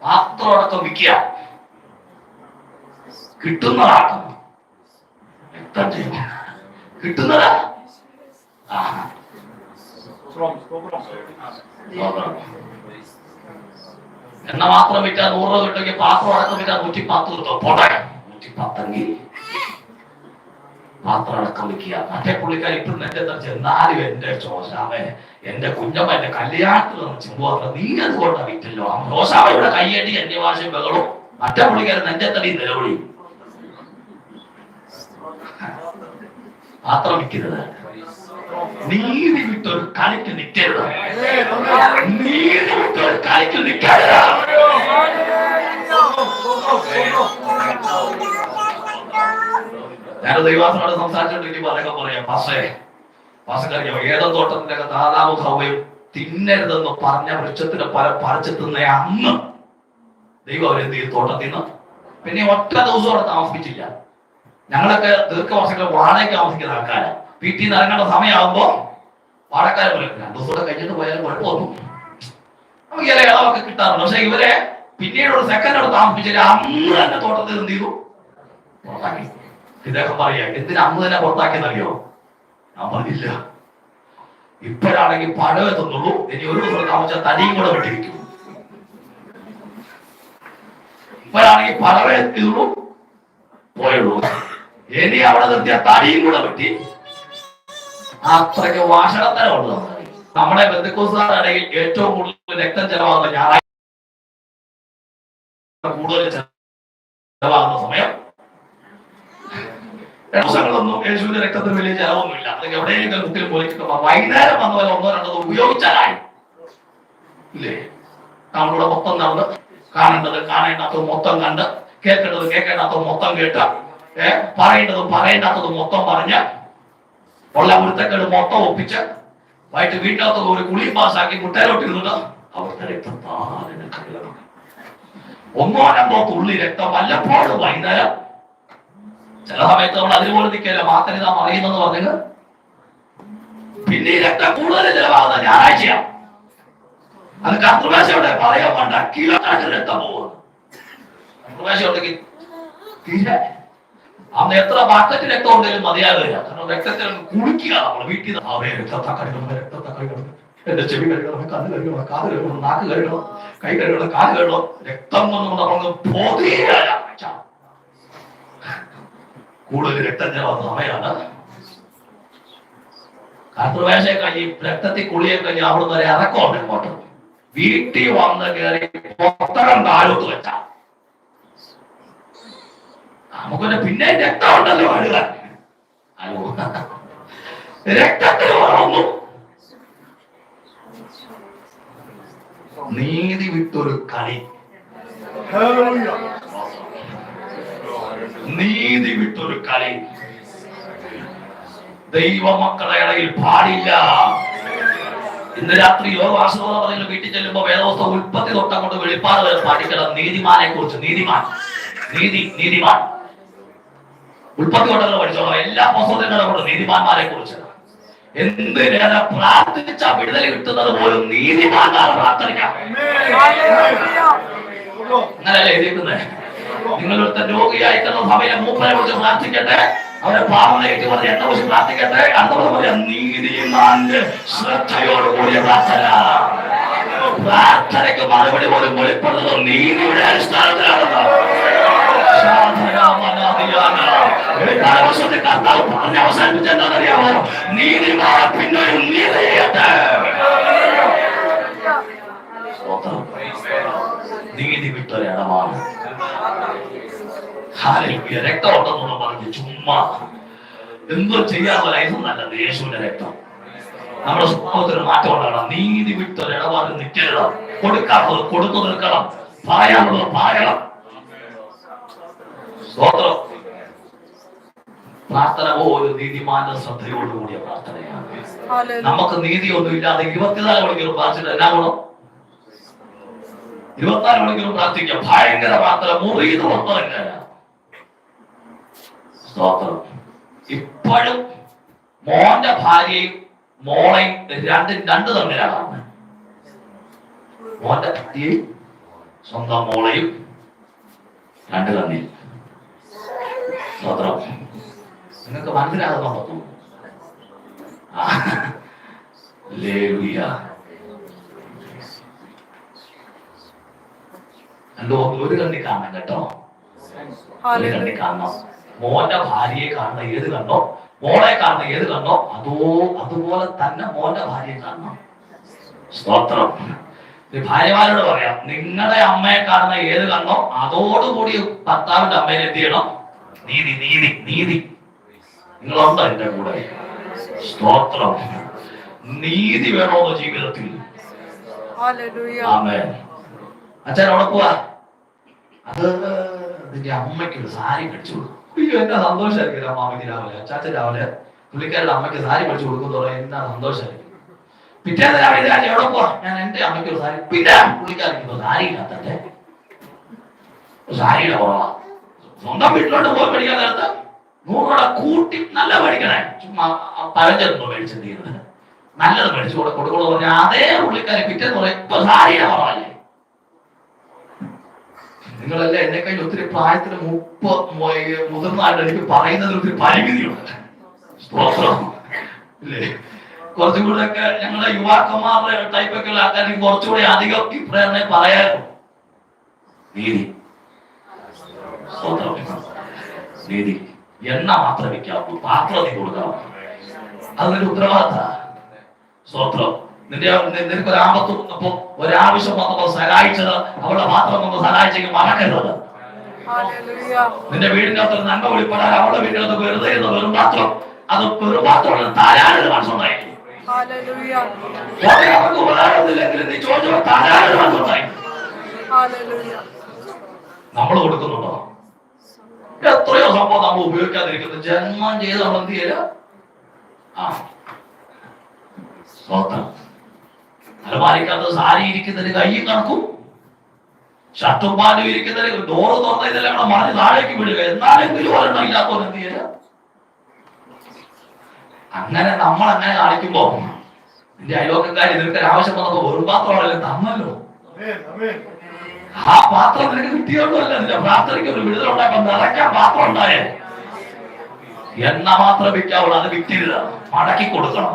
പാത്രം അടക്കം വിൽക്കുക, കിട്ടുന്നതാക്കണം, കിട്ടുന്നതാ. എണ്ണ മാത്രം വിറ്റാ 100 രൂപ കിട്ടുമെങ്കിൽ പാത്രം അടക്കം വിറ്റാ 110 കിട്ടും. പോട്ടെ, 110 പാത്രം അടക്കം വിൽക്കുക. മറ്റേ പുള്ളിക്കാർ ഇപ്പം എന്റെ ചെന്നാലും എന്റെ ശോശാവേ, എന്റെ കുഞ്ഞമ്മ എന്റെ കല്യാണത്തിൽ ചിമ്പുവാത്ര നീ അതുകൊണ്ടാ വിറ്റല്ലോ. ശോശാവയുടെ കയ്യടി അന്യഭാഷയും ബഹളവും, മറ്റേ പുള്ളിക്കാരൻ നെഞ്ചെ തടി നിലവിളി. പാത്രം വിൽക്കരുത്. നീതി വിട്ടൊരു കളിക്ക് നിൽക്കരുത്. നീതി വിട്ടൊരു കളിക്ക് നിൽക്കരുത്. ഞാൻ ദൈവാസനോട് സംസാരിച്ചോണ്ടിരിക്കുമ്പോ അതൊക്കെ പറയാം. പാസ്റ്ററിയോ ഏതോ തോട്ടത്തിന്റെ താതാവും ഹവ്വയും തിന്നരുതെന്ന് പറഞ്ഞ വൃക്ഷത്തിന് പറിച്ചു തിന്ന അന്ന് ദൈവം അവരെന്ത് ചെയ്തു? തോട്ടത്തിൽ നിന്ന് പിന്നെ ഒറ്റ ദിവസം അവിടെ താമസിപ്പിച്ചില്ല. ഞങ്ങളൊക്കെ ദീർഘവർഷങ്ങൾ വാടകയ്ക്ക് താമസിക്കുന്ന ആൾക്കാരാണ്. വീട്ടിൽ നിന്ന് ഇറങ്ങേണ്ട സമയമാകുമ്പോ വാടക്കാരെ പോലെ 2 ദിവസം കഴിഞ്ഞിട്ട് പോയാലും കുഴപ്പമൊന്നും നമുക്ക് ചില ഇളവൊക്കെ കിട്ടാറുണ്ട്. പക്ഷെ ഇവരെ പിന്നീട് ഒരു സെക്കൻഡ് അവിടെ താമസിപ്പിച്ചില്ല. അന്ന് തന്നെ തോട്ടത്തിൽ എന്ത് ചെയ്തു? പുറത്താക്കി. ഇദ്ദേഹം പറയാ, എന്തിനാ അന്ന് തന്നെ പുറത്താക്കിയെന്നറിയോ? ഞാൻ പറഞ്ഞില്ല, ഇപ്പോഴാണെങ്കിൽ പഴവേ തന്നുള്ളൂ, ഇനി ഒരു ദിവസം താമസിച്ചാൽ തടിയും കൂടെ വെട്ടിരിക്കും. ഇപ്പോഴാണെങ്കിൽ പഴവേ എത്തിയുള്ളൂ, പോയുള്ളൂ, ഇനി അവിടെ നിർത്തിയ തടിയും കൂടെ വെട്ടി. അത്രയ്ക്ക് വാഷണത്തരമുണ്ട്. നമ്മുടെ ബന്ധുക്കോസുകാരുടെ ഏറ്റവും കൂടുതൽ രക്തം ചെലവാകുന്ന ഞായറാഴ്ച കൂടുതൽ ചെലവാകുന്ന സമയം. ദിവസങ്ങളൊന്നും യേശുവിന്റെ രക്തത്തിന് വലിയ ചെലവൊന്നുമില്ല. അല്ലെങ്കിൽ എവിടെയെങ്കിലും മുക്കിൽ പോലിക്കുമ്പോ വൈകുന്നേരം വന്ന പോലെ 1-2 ഉപയോഗിച്ചാലായി ഇല്ലേ? നമ്മളിവിടെ മൊത്തം നടന്ന് കാണേണ്ടത് കാണേണ്ടാത്തത് മൊത്തം കണ്ട്, കേൾക്കേണ്ടത് കേൾക്കേണ്ടാത്തത് മൊത്തം കേട്ട, പറയേണ്ടതും പറയേണ്ടാത്തത് മൊത്തം പറഞ്ഞ്, ഉള്ള വൃത്തക്കേട് മൊത്തം ഒപ്പിച്ച് വൈകിട്ട് വീട്ടിനകത്ത് ഒരു കുളി പാസ്സാക്കി മുട്ടയിലോട്ടിരുന്നിട്ട് അവിടുത്തെ രക്തം താനെ കടലണം. 1-2 തുള്ളി രക്തം വല്ലപ്പോഴും വൈകുന്നേരം. ചില സമയത്ത് നമ്മൾ അതിനുപോലെ നിൽക്കല്ല, മാത്രമേ നാം അറിയുന്നെന്ന് പറഞ്ഞത്. പിന്നെ ഈ രക്തം കൂടുതൽ ചിലവാകുന്ന ഞായറാഴ്ചയാണ്. അത് കർത്തൃഭാഷയോടെ പറയാൻ വേണ്ട, കിലോ കണക്കിന് രക്തം പോകുന്നു. കർത്തൃഭാഷ ഉണ്ടെങ്കിൽ തീരെ അന്ന് എത്ര ബക്കറ്റ് രക്തം ഉണ്ടെങ്കിലും മതിയാകില്ല. കാരണം രക്തത്തിൽ കുളിക്കുക നമ്മൾ വീട്ടിൽ നിന്ന്. രക്തത്തെ കഴിക്കണം, രക്തത്തെ കഴിക്കണം. എന്റെ ചെവി കഴുകണം, കണ്ണ് കഴുകണം, കാത് കഴുകണം, നാക്ക് കഴുകണം, കൈ കഴുകണം, കാല് കഴുകണം. രക്തം വന്നു നമുക്ക് കൂടുതൽ രക്തം ചെലവാകുന്ന സമയമാണ്. കർത്തൃവേശയെ കഴിഞ്ഞ് രക്തത്തിൽ കുളിയെ കഴിഞ്ഞ് അവിടുന്ന് ഒരു ഇറക്കമുണ്ട് ഇങ്ങോട്ട്. വീട്ടിൽ വന്ന് കയറി പുസ്തകം താഴോട്ട് വെച്ച നമുക്കൊരു പിന്നെ രക്തം ഉണ്ടല്ലോ കഴുകാൻ. അയ്യോ, രക്തത്തിന് വളർന്നു. നീതി വിട്ടൊരു കളി, നീതി വിട്ടൊരു കളി ദൈവമക്കളുടെ ഇടയിൽ പാടില്ല. ഇന്ന് രാത്രി യോഗാശ്രമം പറഞ്ഞ വീട്ടിൽ ചെല്ലുമ്പോ വേദോസ്തം ഉൽപ്പത്തി തൊട്ടം കൊണ്ട് വെളിപ്പാട് വരെ പാടിക്കണം. നീതിമാനെ കുറിച്ച്, നീതിമാൻ, നീതിമാൻ ഉൽപ്പത്തി തൊട്ടങ്ങൾ പഠിച്ചോളാം. എല്ലാ പുസ്തകങ്ങളും കൊണ്ട് നീതിമാന്മാരെ കുറിച്ച്. എന്തിനേറെ പ്രാർത്ഥിച്ച വിടുതൽ കിട്ടുന്നത് പോലും നീതിമാന്മാരെ പ്രാർത്ഥിക്കാം. അങ്ങനെയല്ലേ എഴുതിക്കുന്നത്? നിങ്ങളൊരുത്ത രോഗിയായിരിക്കുന്ന സഭയിലെ മൂപ്പരെ കുറിച്ച് പ്രാർത്ഥിക്കട്ടെ, അവരെ പാപങ്ങളേറ്റ് പറഞ്ഞ് എന്നെ കുറിച്ച് പ്രാർത്ഥിക്കട്ടെ. അതുപോലെ പറയാം, നീതിമാന്റെ ശ്രദ്ധയോടുകൂടിയ പ്രാർത്ഥന. പ്രാർത്ഥനയ്ക്ക് മറുപടി പോലും വെളിപ്പെടുന്നത് നീതിയുടെ അടിസ്ഥാനത്തിലാണെന്ന് കർത്താവ് പറഞ്ഞ് അവസാനിപ്പിച്ചെന്താണെന്നറിയാമോ? നീതിമാൻ പിന്നെയും നീതി ചെയ്യട്ടെ. നീതി വിട്ടൊരിടമാണ്. രക്തം ഉണ്ടെന്നുള്ള പറഞ്ഞ് ചുമ്മാ എന്തോ ചെയ്യാനുള്ള ലൈസൻസ് നല്ലത്. യേശുവിന്റെ രക്തം നമ്മുടെ സ്വഭാവത്തിന് മാറ്റം ഉണ്ടാകണം. നീതി വിട്ടൊരിടപാട് നിൽക്കരുത്. കൊടുക്കാത്തത് കൊടുത്തു നിൽക്കണം, പറയാനുള്ളത് പറയണം. സ്തോത്രം. പ്രാർത്ഥന പോലും നീതിമാന്റെ ശ്രദ്ധയോടുകൂടിയ പ്രാർത്ഥനയാണ്. നമുക്ക് നീതിയൊന്നും ഇല്ലാതെ 24 മണിക്കൂർ പ്രാർത്ഥിച്ചിട്ട് എന്നാ ഗുണം? 24 മണിക്കൂർ പ്രാർത്ഥിക്കാം. ഭയങ്കര പ്രാർത്ഥന, മുറിയിൽ വന്നതല്ല. സ്തോത്രം. ഇപ്പോഴും മോന്റെ ഭാര്യയും മോളെയും രണ്ട് തമ്മിലാണ്. മോന്റെ ഭാര്യയും സ്വന്തം മോളെയും രണ്ട് തമ്മിൽ. സ്തോത്രം. നിങ്ങൾക്ക് മനസ്സിലാകുന്നുണ്ടോ? ഒരു കണ്ണി കാണണം കേട്ടോ, ഒരു കണ്ണി കാണണം. മോന്റെ ഭാര്യയെ കാണുന്ന ഏത് കണ്ണോ, മോളെ കാണുന്ന ഏത് കണ്ണോ, അതുപോലെ തന്നെ മോന്റെ ഭാര്യയെ കാണണം. സ്തോത്രം. ഭാര്യമാരോട് പറയാം, നിങ്ങളുടെ അമ്മയെ കാണുന്ന ഏത് കണ്ണോ അതോടുകൂടി ഭർത്താവിന്റെ അമ്മയെ എന്ത് ചെയ്യണം? നീതി, നീതി, നീതി. നിങ്ങളുണ്ടോ എന്റെ കൂടെ? സ്തോത്രം. നീതി വേണോന്ന് ജീവിതത്തിൽ. ആമേൻ. അച്ഛൻ അവിടെ പോവാ, അത് നിന്റെ അമ്മയ്ക്ക് ഒരു സാരി മേടിച്ചു കൊടുക്കും. അയ്യോ, എന്നാ സന്തോഷമായിരിക്കും അമ്മാമ്മക്ക് രാവിലെ. അച്ചാച്ചൻ രാവിലെ പുള്ളിക്കാരുടെ അമ്മയ്ക്ക് സാരി മേടിച്ചു കൊടുക്കുന്നതോടെ എന്നാ സന്തോഷമായിരിക്കും. പിറ്റേന്ന് രാവിലെ എവിടെ പോവാ, ഞാൻ എന്റെ അമ്മയ്ക്ക് ഒരു സാരി. പിന്നെ പുള്ളിക്കാരിക്ക് സാരി ഇല്ലാത്തേ, സാരിയുടെ കുറവാ. സ്വന്തം വീട്ടിലോട്ട് പോയി പഠിക്കാൻ നേരത്ത് 100 രൂപ കൂട്ടി നല്ല പഠിക്കണേ. ചുമ്മാ പഴഞ്ചൊന്നും മേടിച്ചെന്ത് ചെയ്യുന്നത്, നല്ലത് മേടിച്ചു കൊടുക്കണോ പറഞ്ഞാൽ അതേ പുള്ളിക്കാരി പിറ്റേന്ന് പറയാം ഇപ്പൊ സാരിയുടെ കുറവല്ലേ. നിങ്ങളല്ലേ എന്നെ കഴിഞ്ഞ് ഒത്തിരി പ്രായത്തിന് മുതിർന്നായിട്ട് എനിക്ക് പറയുന്നതിൽ ഒത്തിരി പരിമിതിയുണ്ട്. ഇല്ലേ? കുറച്ചും കൂടെ ഒക്കെ ഞങ്ങളുടെ യുവാക്കന്മാരുടെ ടൈപ്പൊക്കെ ഉള്ള ആൾക്കാർ കുറച്ചുകൂടി അധികം ഈ പ്രേരണ പറയായിരുന്നു. നീതി, നീതി. എണ്ണ മാത്രമേ വിൽക്കാവൂ, പാത്രം നീ കൊടുക്കണം. അത് നിന്റെ ഉത്തരവാദിത്ത. സ്തോത്രം. നിനക്ക് ഒരാപത്ത് വന്നപ്പോ, ഒരാവശ്യം വന്നപ്പോ സഹായിച്ചത്, അവളുടെ പാത്രം വന്ന് സഹായിച്ചെങ്കിൽ മറക്കരുത്. നിന്റെ വീടിന്റെ അകത്ത് നന്മ വെളിപ്പെടാൻ അവളുടെ വീടിന്റെ അകത്ത് വെറുതെ വെറും പാത്രം, അത് വെറും പാത്രം താരാനൊരു മനസ്സുണ്ടായി. അവർക്ക് ഉപകാരമൊന്നുമില്ലെങ്കിൽ നീ ചോദിച്ചപ്പോ താരാനൊരു മനസ്സുണ്ടായി. നമ്മൾ കൊടുക്കുന്നുണ്ടോ? എത്രയോ സംഭവം നമ്മൾ ഉപയോഗിക്കാതിരിക്കുന്നു. ജന്മം ചെയ്ത് നമ്മൾ എന്ത് ചെയ്യില്ല. അലമാരിക്കകത്ത് സാരി ഇരിക്കുന്നതിന് കയ്യും കണക്കും, ഷർട്ടും പാലും ഇരിക്കുന്നതിന് ഡോറ് തുറന്ന ഇതെല്ലാം കൂടെ മറിഞ്ഞ് താഴേക്ക് വിടുക. എന്നാലെങ്കിലും ഒരെണ്ണം ഇല്ലാത്തവർ എന്ത് ചെയ്യില്ല. അങ്ങനെ നമ്മൾ അങ്ങനെ കാണിക്കുമ്പോ നിന്റെ അയലോക്കാരി നിനക്ക് ആവശ്യം വന്നപ്പോ ഒരു പാത്രമാണെങ്കിലും തന്നല്ലോ. ആ പാത്രം നിനക്ക് കിട്ടിയോണ്ടല്ല നിന്റെ പ്രാർത്ഥനയ്ക്ക് ഒരു വിടുതലുണ്ടാക്കാൻ നിറയ്ക്കാൻ പാത്രം ഉണ്ടായേ. എണ്ണ മാത്രം വിൽക്കാവുള്ളൂ, അത് വിൽക്കരുത്, മടക്കി കൊടുക്കണം.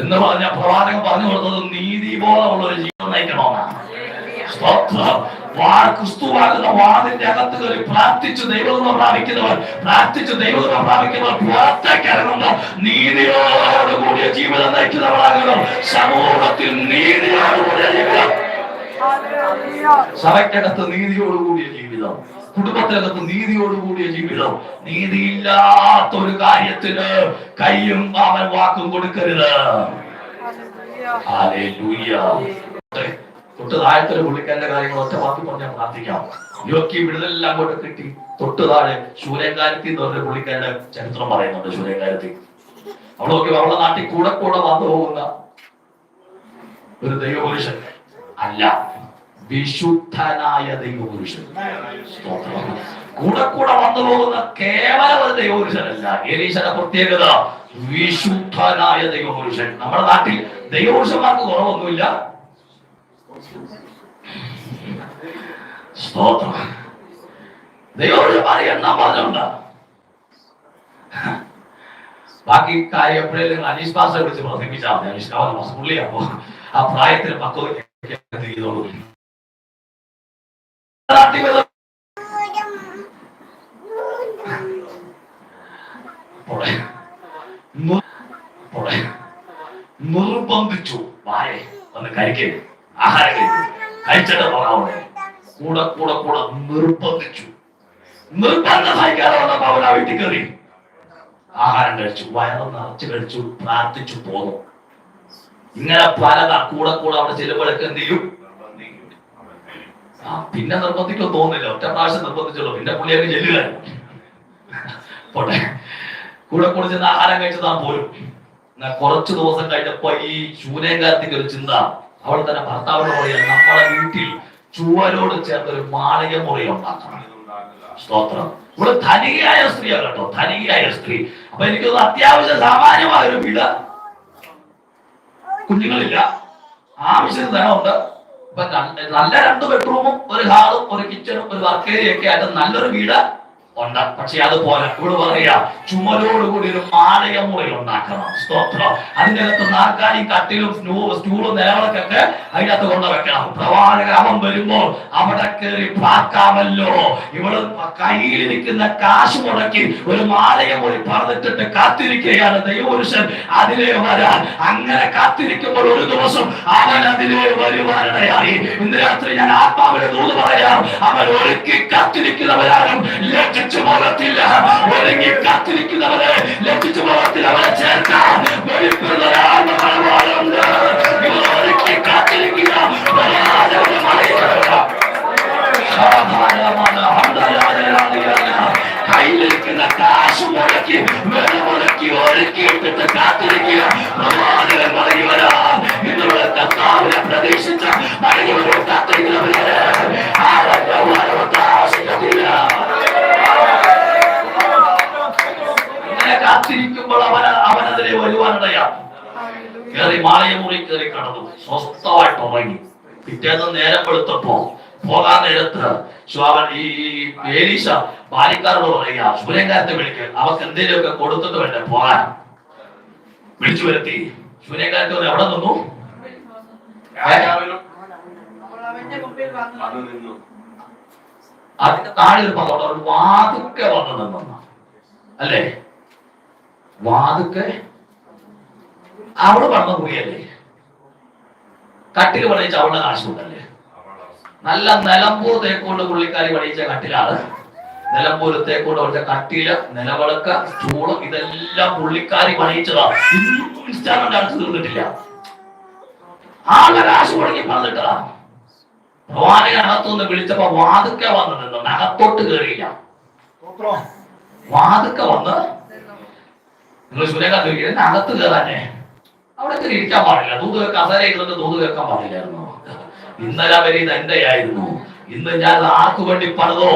എന്ന് പറഞ്ഞ പ്രവാചകൻ പറഞ്ഞു കൊടുത്തത് നീതി ബോധമുള്ള ഒരു ജീവിതം നയിക്കണമെന്നാണ്. ക്രിസ്തുവാകുന്ന വാതിന്റെ അകത്ത് കയറി പ്രാർത്ഥിച്ചു ദൈവകൃപ പ്രാപിക്കുന്നവർ പുറത്തേക്ക് ഇറങ്ങുമ്പോൾ നീതിയോടുകൂടിയ ജീവിതം നയിക്കുന്നവരാകുന്നു. സമൂഹത്തിൽ നീതിയോടുകൂടിയ ജീവിതം, സഭയ്ക്കകത്ത് നീതിയോടുകൂടിയ ജീവിതം, കുടുംബത്തിനകത്ത് നീതിയോടുകൂടിയ ജീവിതം. നീതിയില്ലാത്ത ഒരു കാര്യത്തിന് കയ്യും അവൻ വാക്കും കൊടുക്കരുത്. ഹല്ലേലൂയ. തൊട്ട് താഴത്തൊരു പുള്ളിക്കാരന്റെ കാര്യങ്ങൾ ഒറ്റ വാക്കി പറഞ്ഞാൽ പ്രാർത്ഥിക്കാം. യോക്കി വിടുതലെല്ലാം അങ്ങോട്ട് കിട്ടി. തൊട്ട് താഴെ ശൂരങ്കാരത്തി എന്ന് പറഞ്ഞ പുള്ളിക്കാരുടെ ചരിത്രം പറയുന്നുണ്ട്. ശൂരങ്കാരത്തി അവളൊക്കെ അവളുടെ നാട്ടിൽ കൂടെ വന്നു പോകുന്ന ഒരു ദൈവപുരുഷൻ അല്ല, വിശുദ്ധനായ ദൈവപുരുഷൻ. കൂടെ വന്നു പോകുന്ന കേവല ഒരു ദൈവപുരുഷനല്ല. എലീശയുടെ പ്രത്യേകത വിശുദ്ധനായ ദൈവപുരുഷൻ. നമ്മുടെ നാട്ടിൽ ദൈവപുരുഷന്മാർക്ക് കുറവൊന്നുമില്ല. സ്തോത്രം. ദൈവപുരുഷന്മാരെ എണ്ണാൻ പറഞ്ഞുണ്ട്. ബാക്കി കാര്യം എപ്പോഴേലും അനീഷ് പാസ്റ്ററെ വിളിച്ച് പ്രസംഗിച്ചാൽ മതി. അനീഷ് കാവൽ പുള്ളി അപ്പോ ആ പ്രായത്തിൽ പക്വത ചെയ്തോളൂ. നിർബന്ധിച്ചു വായെ ഒന്ന് കഴിക്കരുത്, ആഹാരം കഴിച്ചിട്ട് പോകാവുന്നേ. കൂടെ നിർബന്ധിച്ചു. നിർബന്ധം സഹിക്കാതെ വന്നപ്പോ അവൻ ആ വീട്ടിൽ കയറി ആഹാരം കഴിച്ചു, വയറ് നിറച്ച് കഴിച്ചു, പ്രാർത്ഥിച്ചു പോന്നു. ഇങ്ങനെ പലതാ. കൂടെ അവിടെ ചെല്ലുമ്പോഴൊക്കെ എന്ത് ചെയ്യും? പിന്നെ നിർബന്ധിക്കോ തോന്നില്ല. ഒറ്റ പ്രാവശ്യം നിർബന്ധിച്ചുള്ളൂ. പിന്നെ പുള്ളിയൊക്കെ ചെല്ലുകയായിരുന്നു. പോട്ടെ. കൂടെ ചെന്ന് ആഹാരം കഴിച്ചതാ പോലും. കുറച്ചു ദിവസം കഴിഞ്ഞപ്പോ ഈ ശൂന്യകാലത്തേക്ക് ഒരു ചിന്ത. അവൾ തന്നെ ഭർത്താവിനോട് പറയാം, നമ്മളെ വീട്ടിൽ ചുവരോട് ചേർത്തൊരു മാളിക മുറി ഉണ്ടാക്കണം. സ്തോത്രം. ഇവിടെ ധനികയായ സ്ത്രീയാണ് കേട്ടോ, ധനികയായ സ്ത്രീ. അപ്പൊ എനിക്കൊന്ന് അത്യാവശ്യം സാമാന്യമായ ഒരു വീട്, കുഞ്ഞുങ്ങളില്ല, ആവശ്യത്തിന് ധനമുണ്ട്. ഇപ്പൊ നല്ല 2 ബെഡ്റൂമും ഒരു ഹാളും ഒരു കിച്ചണും ഒരു വർക്ക് ഏരിയ ഒക്കെ ആയിട്ട് നല്ലൊരു വീട് ഉണ്ട്. പക്ഷെ അതുപോലെ ഇവിടെ പറയാ ചുമരോടുകൂടി ഒരു മാളിക മുറി ഉണ്ടാക്കണം. സ്തോത്രം. അതിൻ്റെ അകത്ത് നാൽക്കാലിയും കട്ടിലും സ്റ്റൂളും നിലവിളക്കൊക്കെ അതിനകത്ത് കൊണ്ട് വെക്കണം. പ്രവാചകൻ അവൻ വരുമ്പോൾ അവിടെ കയറി പാർക്കാമല്ലോ. ഇവിടെ കയ്യിൽ നിൽക്കുന്ന കാശ് മുടക്കി ഒരു മാളിക മുറി പറഞ്ഞിട്ടിട്ട് കാത്തിരിക്കുകയാണ് ദൈവപുരുഷൻ അതിലേ വരാൻ. അങ്ങനെ കാത്തിരിക്കുമ്പോൾ ഒരു ദിവസം അവൻ അതിലേ വരുവാനിടയായി. ഇന്ന് രാത്രി ഞാൻ ആത്മാവിനെ ദൂത് പറയാം, അവൻ ഒരുക്കി കാത്തിരിക്കുന്നവരാരും ലജ്ജിച്ചു പോകത്തില്ല. ഒരുങ്ങി കാത്തിരിക്കുന്നവരെ ലജ്ജിച്ചു പോകത്തില്ല. അവരെ ചേർക്കാൻ ഒരുക്കി കാത്തിരിക്കുക. കയ്യിലിരിക്കുന്ന കാശ് മുടക്കി വില മുടക്കി ഒരുക്കിയിട്ടിട്ട് കാത്തിരിക്കുക. പ്രവാചകൻ മടങ്ങി വരാം. ഇന്നിവിടെ കർത്താവിനെ പ്രതീക്ഷിച്ച മടങ്ങി വരും കാത്തിരിക്കുന്നവരെ ആവശ്യത്തില്ല. ഇങ്ങനെ കാത്തിരിക്കുമ്പോൾ അവനതിനെ വരുവാനിടയാണ്. കയറി മാളിക മുറി കയറി കടന്നു, സ്വസ്ഥമായിട്ട് ഉറങ്ങി. പിറ്റേന്ന് നേരം വെളുത്തപ്പോ പോകാൻ നേരത്ത് അവൻ ഈ ഏലീശ ബാലിക്കാരോട് പറയുക, ശൂന്യകാരത്തെ വിളിക്കുക, അവർക്ക് എന്തെങ്കിലുമൊക്കെ കൊടുത്തിട്ട് വേണ്ടേ പോകാൻ. വിളിച്ചു വരുത്തി. ശൂന്യകാരത്തെ എവിടെ നിന്നു? അതിന്റെ താഴെ ഒരു പദം ഒരു വാതുക്കെ വന്നു നിന്ന അല്ലേ? വാതുക്കെ അവള് പറഞ്ഞ മുറിയല്ലേ? കട്ടില് പണിയിച്ച അവളുടെ കാശുണ്ടല്ലേ? നല്ല നിലമ്പൂർ തേക്കൊണ്ട് പുള്ളിക്കാരി പണിയിച്ച കട്ടിലാണ്. നിലമ്പൂർ തേക്കൊണ്ട് പണിച്ച കട്ടില്, നിലവിളക്ക്, സ്റ്റൂള് ഇതെല്ലാം പുള്ളിക്കാരി പണിയിച്ചതാ. ഇൻസ്റ്റാൾമെന്റ് അടച്ചു തീർന്നിട്ടില്ല. ആളുടെ കാശ് മുടങ്ങി പറഞ്ഞിട്ടതാ. പ്രവാചകൻ അകത്തുനിന്ന് വിളിച്ചപ്പോ വാതുക്കെ വന്ന് നിന്നു, അകത്തോട്ട് കയറിയില്ല. വാതുക്കെ വന്ന് നിങ്ങൾ ശൂന്യകാലത്ത് ചോദിക്കുന്നത് അകത്ത് കയറാനേ അവിടെ ഇരിക്കാൻ പാടില്ല. ദൂത് കേൾക്കാൻ അസരയിരുന്നിട്ട് ദൂത് കേൾക്കാൻ പാടില്ലായിരുന്നു. ഇന്നലെ വരെ ഇത് എന്റെ ആയിരുന്നു. ഇന്ന് ഞാൻ ആർക്കു വേണ്ടി പണിതോ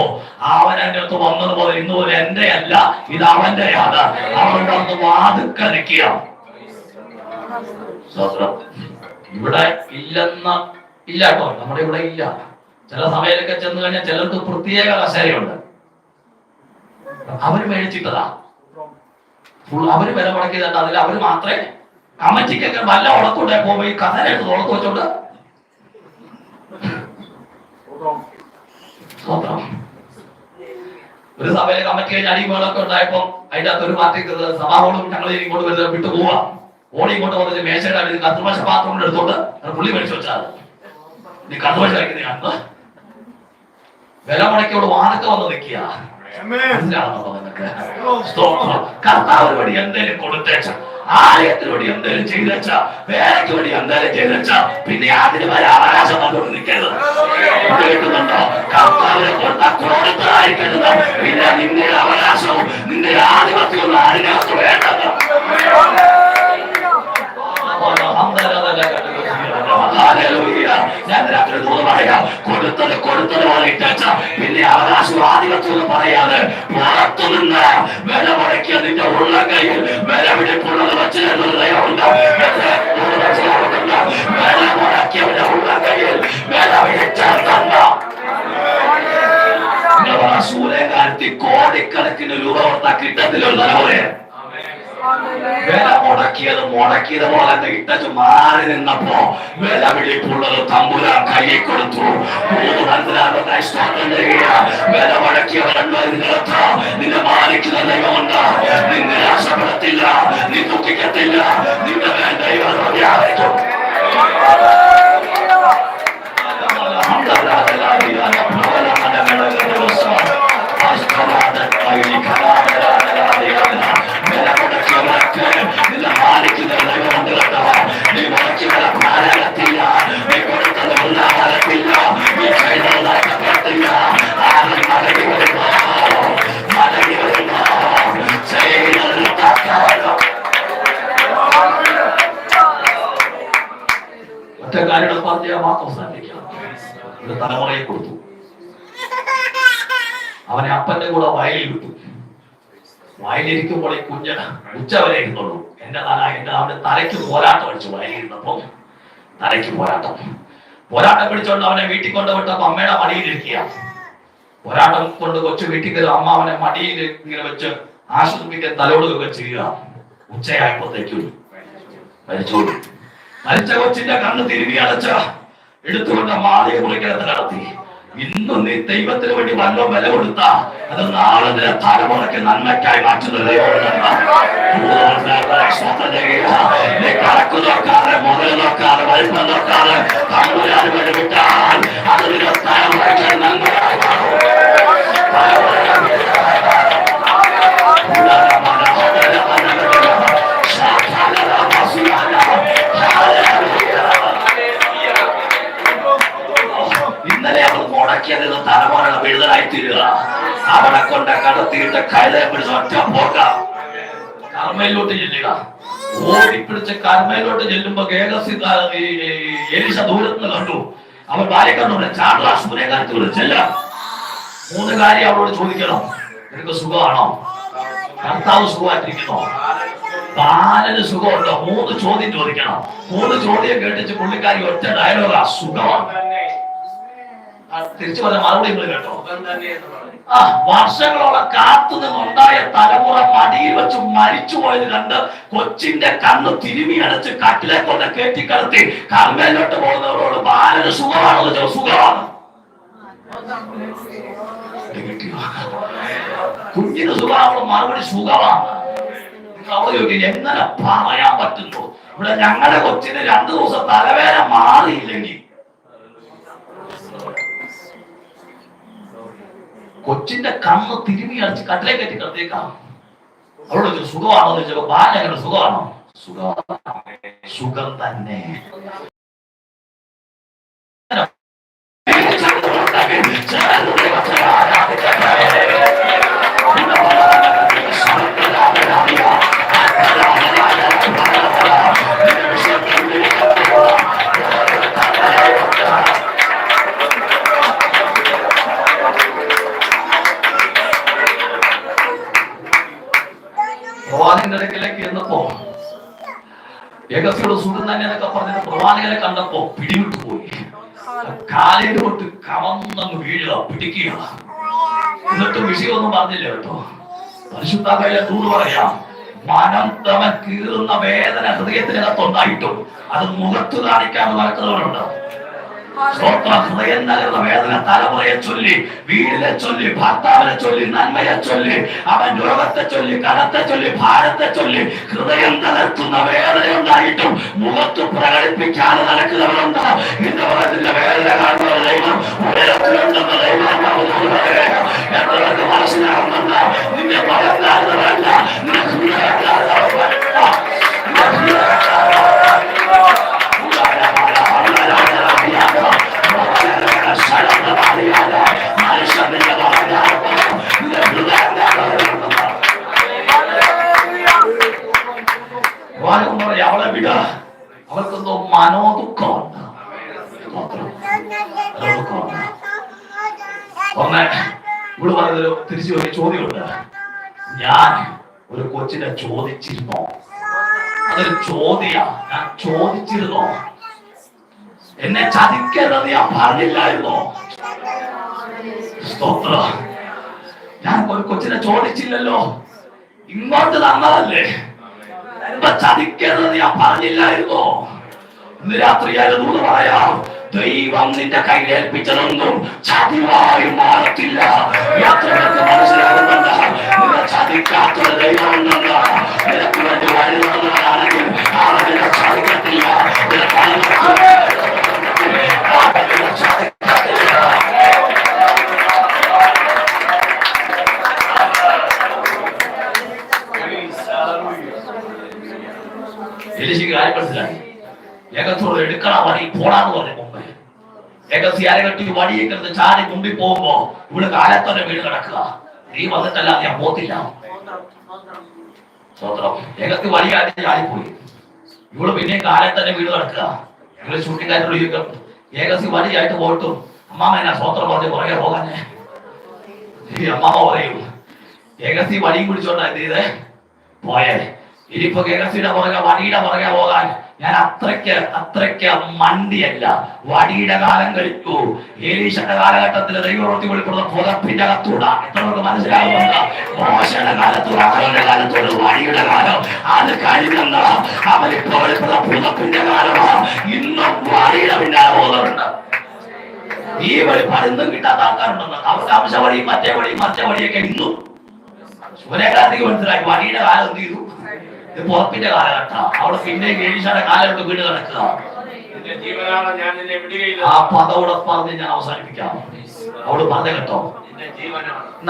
അവൻ എന്റെ അടുത്ത് വന്നതുപോലെ ഇന്ന് പോലെ എന്റെ അല്ല, ഇത് അവന്റെയാണ്. അവരുടെ അടുത്ത് വാതുക്കെ നിൽക്കുക. ഇവിടെ ഇല്ലെന്ന് ഇല്ല കേട്ടോ, നമ്മുടെ ഇവിടെ ഇല്ല. ചില സമയത്തൊക്കെ ചെന്ന് കഴിഞ്ഞാൽ ചിലർക്ക് പ്രത്യേക കസേരയുണ്ട്. അവര് മേടിച്ചിട്ടതാ. അവര് വില മുടക്കിയതുണ്ട്. അതിൽ അവര് മാത്രമേ കമ്മറ്റിക്കൊക്കെ നല്ല ഉളക്കൂടെ പോകുമ്പോ ഈ കഥനായിട്ട് ഉളക്ക് വെച്ചോണ്ട് ഒരു സഭയിലെ കമ്മിറ്റി കഴിഞ്ഞ് അടിമകളൊക്കെ ഉണ്ടായപ്പോ അതിന്റെ അകത്ത് ഒരു പാർട്ടി സഭാവോടും ഞങ്ങൾ ഇങ്ങോട്ട് വരുന്നത് വിട്ടു പോവാ. ഓടി ഇങ്ങോട്ട് വന്നിട്ട് മേശയുടെ അടിയിൽ കത്തുമശ പാത്രം കൊണ്ട് എടുത്തോണ്ട് പുള്ളി മേടിച്ചു വെച്ചാൽ നീ കത്തുമശ കഴിക്കുന്ന കാണുന്നത് വില മുടക്കിയോട് വാനൊക്കെ വന്ന് നിൽക്കുക. കർത്താവിന് വേണ്ടി എന്തേലും കൊടുത്തേച്ച, ആലയത്തിന് വേണ്ടി എന്തേലും ചെയ്തേച്ച, വേലയ്ക്ക് വേണ്ടി എന്തേലും ചെയ്തേച്ച, പിന്നെ അതിന് വരെ അവകാശം വന്നുകൊണ്ട് നിൽക്കരുത്. കേൾക്കുന്നുണ്ടോ? കർത്താവിനെ കൊടുത്തായിരിക്കരുത്. പിന്നെ നിന്റെ അവകാശവും നിന്റെ ആധിപത്യവും അതിനകത്ത് വേണ്ടത്. ഞാൻ പറയാം, കൊടുത്തത് പോലെ ഇട്ടേച്ച പിന്നെ അവകാശവും ആധിപത്യം പറയാതെ പുറത്തു നിന്ന് വില മുടക്കിയ നിന്റെ ഉള്ള കയ്യിൽ വില പിടിപ്പുള്ളത് വെച്ചിരുന്നത് ദൈവമുണ്ട്. വില മുടക്കിയവന്റെ ഉള്ള കയ്യിൽ വില പിടിച്ചേർത്തണ്ട. സൂര്യകാലത്തിൽ കോടിക്കണക്കിന് രൂപ കൊടുത്ത കിട്ടത്തിലുള്ള വില മുടക്കിയത് പോലെ ഇട്ടു മാറി നിന്നപ്പോ വില പിടിപ്പുള്ളത് തമ്പുരാൻ കയ്യിൽ കൊടുത്തു. വില മുടക്കിയവരല്ലോ നിന്നെ മാനിക്കുന്ന ദൈവമുണ്ട്. നിന്നെ രക്ഷപ്പെടത്തില്ല, നീ ദുഃഖിക്കത്തില്ല, നിന്റെ ദൈവം വ്യാപരിക്കും. ഒറ്റക്കാരുടെ പറഞ്ഞ മാത്രം ശ്രദ്ധിക്കണം. ഒരു തലമുറയെ കൊടുത്തു. അവനെ അപ്പന്റെ കൂടെ വയലിൽ വിട്ടു. വയലിരിക്കുമ്പോൾ ഈ കുഞ്ഞ് ഉച്ച വരെ ഇരുന്നുള്ളൂ. എന്റെ അവന്റെ തലയ്ക്ക് പോരാട്ടം അടിച്ചു. വയലിരുന്നപ്പോ തലയ്ക്ക് പോരാട്ടം പിടിച്ചോണ്ട് അവനെ വീട്ടിൽ കൊണ്ടുവിട്ടപ്പോ അമ്മയുടെ മടിയിലിരിക്കുക. പോരാട്ടം കൊണ്ട് കൊച്ചു വീട്ടിൽ കയറി അമ്മ അവനെ മടിയിൽ ഇങ്ങനെ വെച്ച് ആശ്വസിപ്പിക്കാൻ തലോടുകയൊക്കെ ചെയ്യുക. ഉച്ചയായപ്പോഴത്തേക്കും മരിച്ചോളൂ. മരിച്ച കൊച്ചിന്റെ കണ്ണ് തിരുമ്പി അടച്ച എടുത്തുകൊണ്ട് മാളിക മുറിക്കകത്ത് നടത്തി. ഇന്നും നീ ദൈവത്തിന് വേണ്ടി വല്ലോ വില കൊടുത്താ അത് നാളെ തലമുറയ്ക്ക് നന്മയ്ക്കായി മാറ്റുന്നത്. നീ കണക്ക് നോക്കാതെ, മുതൽ നോക്കാതെ, വലിപ്പം നോക്കാതെ തമ്പുരാന് വേണ്ടി വിട്ടാൽ അത് നിന്റെ തലമുറയ്ക്ക് നന്മയായി മാറും. ഇന്നലെ അവൾ മുടക്കിയത് തലമുറയുടെ വിടുതലായി തീരുക. അവളെ കൊണ്ട് കടത്തിയിട്ട് കഴുതയെ പിടിച്ച് ഒറ്റ പോക്ക കർമ്മയിലോട്ട് ചെല്ലുക. ഓടിപ്പിടിച്ച് കർമ്മയിലോട്ട് ചെല്ലുമ്പോ ഏലിശ ദൂരത്ത് നിന്ന് കണ്ടു. അവൻ ഭാര്യ കണ്ടു. ചാടുക, സൂര്യകാലത്തോട് ചെല്ല. 3 കാര്യം അവളോട് ചോദിക്കണം. നിനക്ക് സുഖമാണോ? കർത്താവ് സുഖമായിട്ടിരിക്കണോ? ബാലന് സുഖമുണ്ടോ? 3 ചോദ്യം ചോദിക്കണം. 3 ചോദ്യം കേട്ടിച്ച് പുള്ളിക്കാരി ഒറ്റ ഡയലോഗാ, സുഖമാണ്. തിരിച്ചു പറഞ്ഞ മറുപടി നിങ്ങൾ കേട്ടോ. വർഷങ്ങളോളം കാത്തു നിന്നുണ്ടായ തലമുറ മടിയിൽ വെച്ച് മരിച്ചു പോയത് കണ്ട് കൊച്ചിന്റെ കണ്ണ് തിരുമി അടച്ച് കട്ടിലെ കൊണ്ട് കെട്ടിക്കടത്തി കർമ്മയിലോട്ട് പോകുന്നവരോട് ബാലന് സുഖമാണോ? സുഖമാണ്. കുഞ്ഞിന് സുഖമാണോ? മറുപടി സുഖമാണ്. എങ്ങനെ പറയാൻ പറ്റുന്നു? ഇവിടെ ഞങ്ങളുടെ കൊച്ചിന് 2 ദിവസം തലവേദന മാറിയില്ലെങ്കിൽ കൊച്ചിന്റെ കണ്ണ് തിരുമി അടിച്ച് കട്ടിലെ കെട്ടി കിടത്തേക്കാം. അവളോട് സുഖമാണോ എന്ന് ചോദിച്ചപ്പോ ബാല അങ്ങനെ സുഖമാണോ? സുഖം തന്നെ. പ്രവാചകനിലേക്ക് എന്നപ്പോ ഏകസിയുടെ സുഖം തന്നെ എന്നൊക്കെ പറഞ്ഞ പ്രവാചകനെ കണ്ടപ്പോ പിടിവിട്ടു പോയി. കാലിലോട്ട് കവന്നങ്ങ് വീഴുക, പിടിക്കുക. എന്നിട്ട് വിഷയമൊന്നും പറഞ്ഞില്ല കേട്ടോ. പരിശുദ്ധാത്മാവിനെ ദൂത് പറയാം. മനന്തവൻ കീറുന്ന വേദന ഹൃദയത്തിനകത്തുണ്ടായിട്ടും അത് മുഖത്ത് കാണിക്കാൻ നടക്കുന്നവരുണ്ട്. ഹൃദയം നൽകുന്ന വേദന തലമുറയെ ചൊല്ലി, വീടിനെ ചൊല്ലി, ഭർത്താവിനെ ചൊല്ലി, നന്മയെ ചൊല്ലി, അവൻ രോഗത്തെ ചൊല്ലി, കടത്തെ ചൊല്ലി, ഭാരത്തെ ചൊല്ലി, ഹൃദയം തളർത്തുന്ന വേദന ഉണ്ടായിട്ടും മുഖത്ത് പ്രകടിപ്പിക്കാതെ നടക്കുന്നവരുണ്ട്. ഇന്ന് പറഞ്ഞ വേദന കാണുന്ന ദൈവം ഉയരത്തിലുണ്ടെന്ന് ദൈവം എന്നവർക്ക് മനസ്സിലാകുന്നുണ്ട്. നിന്നെ ഭയക്കാത്തവരല്ല, അവളെ വിട, അവർക്കെന്തോ മനോദുഃഖമുണ്ട്. ഇവിടെ പറഞ്ഞൊരു തിരിച്ചു ഒരു ചോദ്യമുണ്ട്. ഞാൻ ഒരു കൊച്ചിനെ ചോദിച്ചിരുന്നോ? അതൊരു ചോദ്യ. ഞാൻ ചോദിച്ചിരുന്നോ? എന്നെ ചതിക്കരുത് ഞാൻ പറഞ്ഞില്ലായിരുന്നോ? സ്തോത്രം. ഞാൻ ഒരു കൊച്ചിനെ ചോദിച്ചില്ലല്ലോ, ഇങ്ങോട്ട് തന്നതല്ലേ. ചതിക്കരുത് ഞാൻ പറഞ്ഞില്ലായിരുന്നോ? ഇന്ന് രാത്രി ആയിരുന്നു പറയാം, ദൈവം നിന്റെ കയ്യിലേൽപ്പിച്ചതൊന്നും ചതിവായി മാറത്തില്ല. യാത്രകൾക്ക് മനസ്സിലാകുന്നുണ്ട്, നിന്നെ ചതിക്കാത്തൊരു ദൈവമുണ്ടെന്ന്. നിനക്ക് വേണ്ടി വരുന്നവരാണെങ്കിൽ അവനെ ചതിക്കത്തില്ല. എലിശയ്ക്ക് കാര്യം മനസ്സിലായി. ഏകത്തോട് എടുക്കണ വടി പോടാന്ന് പറഞ്ഞു മുമ്പ്. ഏകസി അരകെട്ടി വടിയേക്കരുത് ചാടി മുമ്പിൽ പോകുമ്പോ ഇവിടെ കാലത്തന്നെ വീട് കിടക്കുക. നീ വന്നിട്ടല്ല ഞാൻ പോത്തില്ല. സ്വത്രം. ഏകത്തി വടിയായിട്ട് ചാടിപ്പോയി. ഇവിടെ പിന്നെ കാലത്തന്നെ വീട് കിടക്കുക. ഇവിടെ ചൂട്ടിക്കാരോട് ചോദിക്കും, ഏകസി വടിയായിട്ട് പോയിട്ടും അമ്മാമ എന്നാ സ്വത്രം പറഞ്ഞ് പുറകെ പോകാനേ? ഈ അമ്മാമ പറയും, ഏകസി വടിയും പിടിച്ചോണ്ടാ എന്ത് ചെയ്തേ പോയേ. ഇനിയിപ്പോ ഏകസിയുടെ പുറകെ വടിയുടെ പുറകെ പോകാൻ ഞാൻ അത്രയ്ക്ക് മണ്ടിയല്ല. വടിയുടെ കാലം കഴിച്ചു. ഏലീശയുടെ കാലഘട്ടത്തിൽ ദൈവപ്രവൃത്തി വെളിപ്പെടുന്ന പുതപ്പിന്റെ അകത്തൂടാ. എത്രവർക്ക് മനസ്സിലാകുന്നുണ്ട്? മോശയുടെ കാലത്തൂടെ, അവരുടെ കാലത്തോട് വടിയുടെ കാലം അത് കഴിഞ്ഞെന്ന അവരിപ്പോ വെളിപ്പെടുന്ന പുതപ്പിന്റെ കാലമാണ്. ഇന്നും വടിയുടെ പിന്നാലെ പോകുന്നുണ്ട്. ഈ വെളിപ്പാട് ഇന്നും കിട്ടാത്ത ആൾക്കാരുണ്ടെന്ന്. അവർക്ക് അംശ വടിയും മറ്റേ വടിയും മറ്റേ വടിയൊക്കെ ഇന്നും സുരേഖാധികം മനസ്സിലാക്കി. വടിയുടെ കാലം എന്ത് ചെയ്തു? ഇത് പുറപ്പിന്റെ കാലഘട്ടം. അവിടെ പിന്നെ ഏലീശയുടെ കാലഘട്ടം വീട് കിടക്കുക. ആ പദവിടെ പറഞ്ഞ് ഞാൻ അവസാനിപ്പിക്കാം. അവിടെ പറഞ്ഞ കേട്ടോ,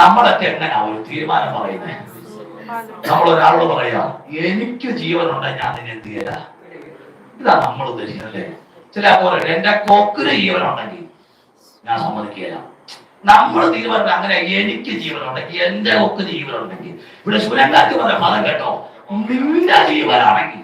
നമ്മളൊക്കെ എങ്ങനെയാ ഒരു തീരുമാനം പറയുന്നത്? നമ്മൾ ഒരാളോട് പറയാ, എനിക്ക് ജീവനുണ്ടെങ്കിൽ ഞാൻ നിന്നെ എന്ത് ചെയ്യാ? ഇതാ നമ്മൾ ഉദ്ദേശിക്കുന്നത്. ചില പോലെ എന്റെ കൊക്കിന് ജീവനുണ്ടെങ്കിൽ ഞാൻ സമ്മതിക്കുകയില്ല. നമ്മൾ തീരുമാനം അങ്ങനെ, എനിക്ക് ജീവനുണ്ടെങ്കിൽ, എന്റെ കൊക്കിന് ജീവനുണ്ടെങ്കിൽ. ഇവിടെ ശുരങ്കാറ്റ് പറഞ്ഞ പദം കേട്ടോ, നിന്റെ ജീവനാണെങ്കിൽ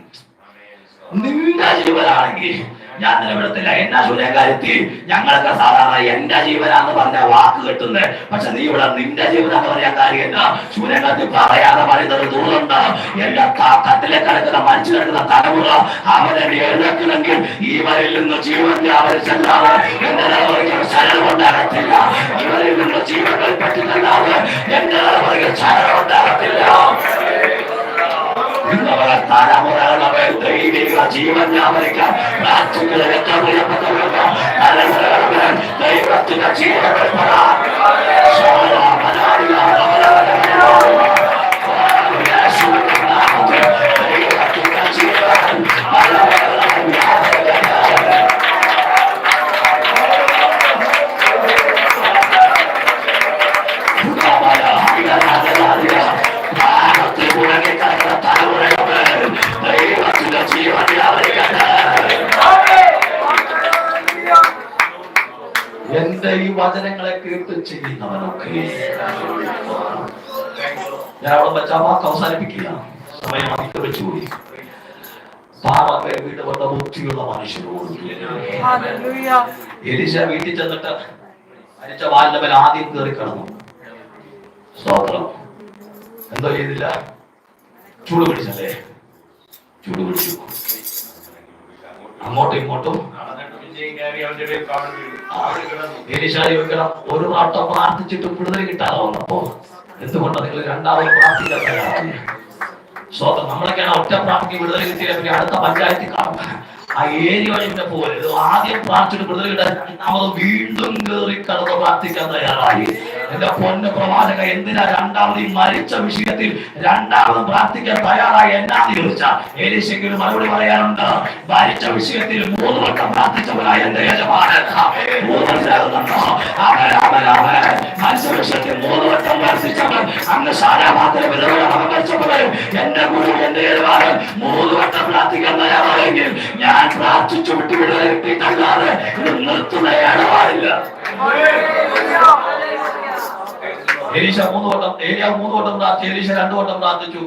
ഞാൻ നിലവിടത്തില്ല. എന്നാ ശൂന്യകാര്യത്തി ഞങ്ങളൊക്കെ സാധാരണ എന്റെ ജീവനാന്ന് പറഞ്ഞ വാക്ക് കിട്ടുന്നത്. പക്ഷെ നീ ഇവിടെ നിന്റെ ജീവനാന്ന് പറയാൻ കാര്യം എന്നാ? ശൂന്യകാര്യത്തിൽ പറയാതെ പറയുന്നത് ദൂരമുണ്ട്. എന്റെ കട്ടിലെ കിടക്കുന്ന മനുഷ്യ കിടക്കുന്ന തലമുറ അവരെ എഴുന്നേക്കണമെങ്കിൽ ഇവരിൽ നിന്ന് ജീവന്റെ ആവശ്യമില്ലാതെ എന്റെ തലമുറയ്ക്ക് ശരണമുണ്ടാകത്തില്ല. ഇവരിൽ നിന്ന് ജീവൻ കൽപ്പറ്റില്ലാതെ എന്റെ തലമുറയ്ക്ക് ശരണമുണ്ടാകത്തില്ല. തലമുറകളെ ദൈവിക ജീവൻ അവർക്ക് പ്രാർത്ഥിക്കുന്ന ഏറ്റവും പ്രിയപ്പെട്ടവർക്ക് തലമുറകൾ ദൈവത്തിന്റെ ജീവൻ എന്റെ ഈ വചനങ്ങളെ കേട്ട് ചെയ്യുന്നവനൊക്കെ ഞാൻ അവിടെ വെച്ച വാക്ക് അവസാനിപ്പിക്കുക. സമയം അതിക്ക് വെച്ചുകൂടി. പാപത്തെ വീട് വന്ന ബുദ്ധിയുള്ള മനുഷ്യരോട് എലീശ വീട്ടിൽ ചെന്നിട്ട് മരിച്ച വാലിന്റെ മേൽ ആദ്യം കയറി കിടന്നു. സ്തോത്രം. എന്തോ ചെയ്തില്ല? ചൂട് പിടിച്ചല്ലേ? ചൂട് പിടിച്ചു. അങ്ങോട്ടും ഇങ്ങോട്ടും എലീശ ചോദിക്കണം, ഒരു പ്രാട്ടം പ്രാർത്ഥിച്ചിട്ട് വിടുതൽ കിട്ടാതെ വന്നപ്പോ എന്തുകൊണ്ടാണ് നിങ്ങൾ രണ്ടാമത് പ്രാർത്ഥിക്കാൻ? സ്വന്തം നമ്മളൊക്കെയാണ് ഒറ്റ പ്രാർത്ഥിക്ക് വിടുതൽ കിട്ടിയ പിന്നെ അടുത്ത പഞ്ചായത്തിൽ കാണും. ആ ഏരിയ വഴിന്റെ പോലെ ഇത് ആദ്യം പ്രാർത്ഥിച്ചിട്ട് വിടുതൽ കിട്ടാൻ രണ്ടാമത് വീണ്ടും കയറി കടന്ന് പ്രാർത്ഥിക്കാൻ തയ്യാറായി. എന്റെ പൊന്ന് പ്രവാചക, എന്തിനാ രണ്ടാമത് ഈ മരിച്ച വിഷയത്തിൽ രണ്ടാമത് പ്രാർത്ഥിക്കാൻ തയ്യാറായി എന്നാന്ന് ചോദിച്ചാൽ ഏലീശയ്ക്ക് മറുപടി പറയാനുണ്ട്. മരിച്ച വിഷയത്തിൽ 3 വട്ടം പ്രാർത്ഥിച്ചവനായ എന്റെ യജമാനൻ മരിച്ച വിഷയത്തിൽ 3 വട്ടം പ്രാർത്ഥിച്ചവൻ അന്ന് ശാരാപാത്രം എന്റെ ഗുരു എന്റെ യജമാനൻ 3 വട്ടം പ്രാർത്ഥിക്കാൻ തയ്യാറായെങ്കിൽ ഞാൻ പ്രാർത്ഥിച്ചു വിട്ടുവിടുക കിട്ടിയിട്ടല്ലാതെ നിർത്തുന്നതാണ് പാടില്ല. ഏലീശ 3 വട്ടം, ഏലിയാവ് 3 വട്ടം പ്രാർത്ഥിച്ചു, ഏലീശ 2 വട്ടം പ്രാർത്ഥിച്ചു.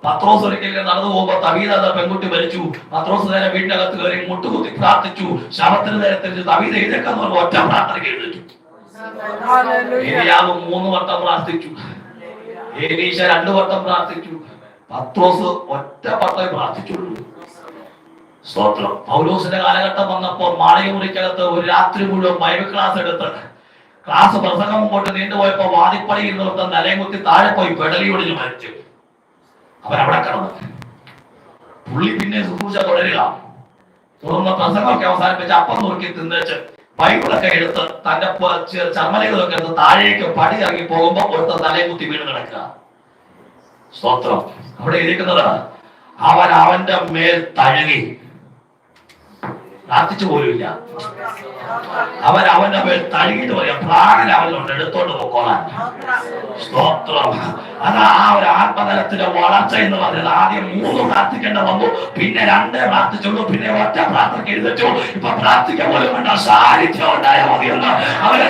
പത്രോസ് ഒരിക്കൽ നടന്നു പോകുമ്പോ തവീത എന്ന പെൺകുട്ടി മരിച്ചു. പത്രോസ് നേരെ വീട്ടിനകത്ത് കയറി മുട്ടുകുത്തി പ്രാർത്ഥിച്ചു. ശവത്തിന് നേരെ തിരിച്ച് തവീത എഴുതേക്കെന്ന് പറഞ്ഞ ഒറ്റ പ്രാർത്ഥനയ്ക്ക് എഴുതിച്ചു. ഏലിയാവ് 3 വട്ടം പ്രാർത്ഥിച്ചു, ഏലീശ 2 വട്ടം പ്രാർത്ഥിച്ചു, പത്രോസ് ഒറ്റ വട്ടമേ പ്രാർത്ഥിച്ചുള്ളൂ. സ്തോത്രം. പൗലോസിന്റെ കാലഘട്ടം വന്നപ്പോ മാളികമുറിക്കകത്ത് ഒരു രാത്രി മുഴുവൻ ബൈബിൾ ക്ലാസ് എടുത്ത് ക്ലാസ് പ്രസംഗം മുമ്പോട്ട് നീണ്ടുപോയപ്പോ വാദിപ്പടിയിൽ നിർത്ത നിലയും കുത്തി താഴെ പോയി പെടലി ഒടിഞ്ഞു മരിച്ചു. അവരവിടെ കിടന്നു. പുള്ളി പിന്നെ ശുശ്രൂഷ തുടരുക. തുടർന്ന് പ്രസംഗമൊക്കെ അവസാനിപ്പിച്ച് അപ്പം നോക്കി തിന്നേച്ച് ബൈബിളൊക്കെ എടുത്ത് തന്റെ ചർമ്മലകളൊക്കെ എടുത്ത് താഴേക്ക് പടി ഇറങ്ങി പോകുമ്പോ ഒരുത്ത തലയും കുത്തി വീണ് കിടക്കുക. സ്തോത്രം. അവിടെ ഇരിക്കുന്നത് അവൻ അവന്റെ മേൽ തഴുകി പ്രാർത്ഥിച്ചു പോലുമില്ല. അവൻ അവന്റെ മേൽ തഴുകിയിട്ട് പറയാം, പ്രാണൻ അവനുണ്ട്, എടുത്തോണ്ട് പോക്കോളാൻ. സ്തോത്രം. അതാ ആ ഒരു ആത്മതലത്തിന്റെ വളർച്ച എന്ന് പറഞ്ഞത്. ആദ്യം 3 പ്രാർത്ഥിക്കേണ്ട വന്നു, പിന്നെ 2 പ്രാർത്ഥിച്ചുള്ളൂ, പിന്നെ ഒറ്റ പ്രാർത്ഥനയ്ക്ക് എഴുതിച്ചു. ഇപ്പൊ പ്രാർത്ഥിക്കാൻ പോലും വേണ്ട, സാന്നിധ്യം ഉണ്ടായാൽ മതിയെന്ന് അവരെ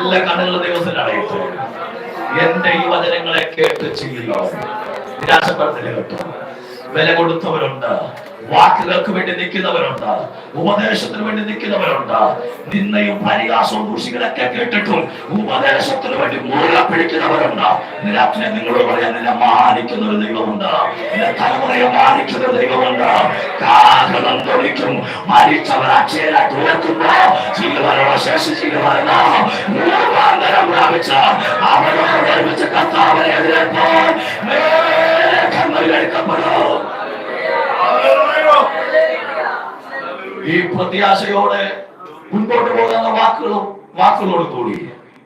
എല്ലാ കണ്ണുകളുടെ ദിവസം അടയിട്ടു. എന്റെ ഈ വചനങ്ങളെ കേട്ട് ചെയ്യുന്നു. നിരാശപ്പെടുത്തില്ല കേട്ടോ. വില കൊടുത്തവരുണ്ട്, വാക്കുകൾക്ക് വേണ്ടി നിൽക്കുന്നവരുണ്ട്, ഉപദേശത്തിന് വേണ്ടി നിൽക്കുന്നവരുണ്ട്. നിന്നയും പരിഹാസവും ദൂഷികളൊക്കെ കേട്ടിട്ടും ഉപദേശത്തിന് വേണ്ടി മുറുകെ പിടിക്കുന്നവരുണ്ട്. നിന്നെ നിങ്ങളോട് പറയാൻ നിന്നെ മാനിക്കുന്ന ഒരു ദൈവമുണ്ട്, നിന്റെ തലമുറയെ മാനിക്കുന്ന ഒരു ദൈവമുണ്ട്. കാഹളം തൊഴിക്കും, മരിച്ചവർ അക്ഷയരായിട്ട് ഉയർത്തുമ്പോ ജീവനോട് ശേഷിച്ചിരിക്കുന്ന രൂപാന്തരം പ്രാപിച്ച അവരോട് ഒരുമിച്ച് കർത്താവിനെ എതിരേൽപ്പോൾ മേഘങ്ങളിലെടുക്കപ്പെടും. ഈ പ്രത്യാശയോടെ മുൻപോട്ട് പോകുന്ന വാക്കുകളോട് കൂടി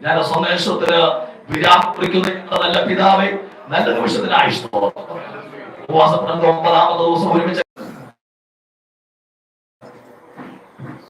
ഞാൻ സന്ദേശത്തിന് വിരാമം കുറിക്കുന്ന നല്ല പിതാവേ, നല്ല നിമിഷത്തിനായി സ്തോത്രം. ഉപവാസപ്പെടുന്ന 9ാമത്തെ ദിവസം ഒരുമിച്ച്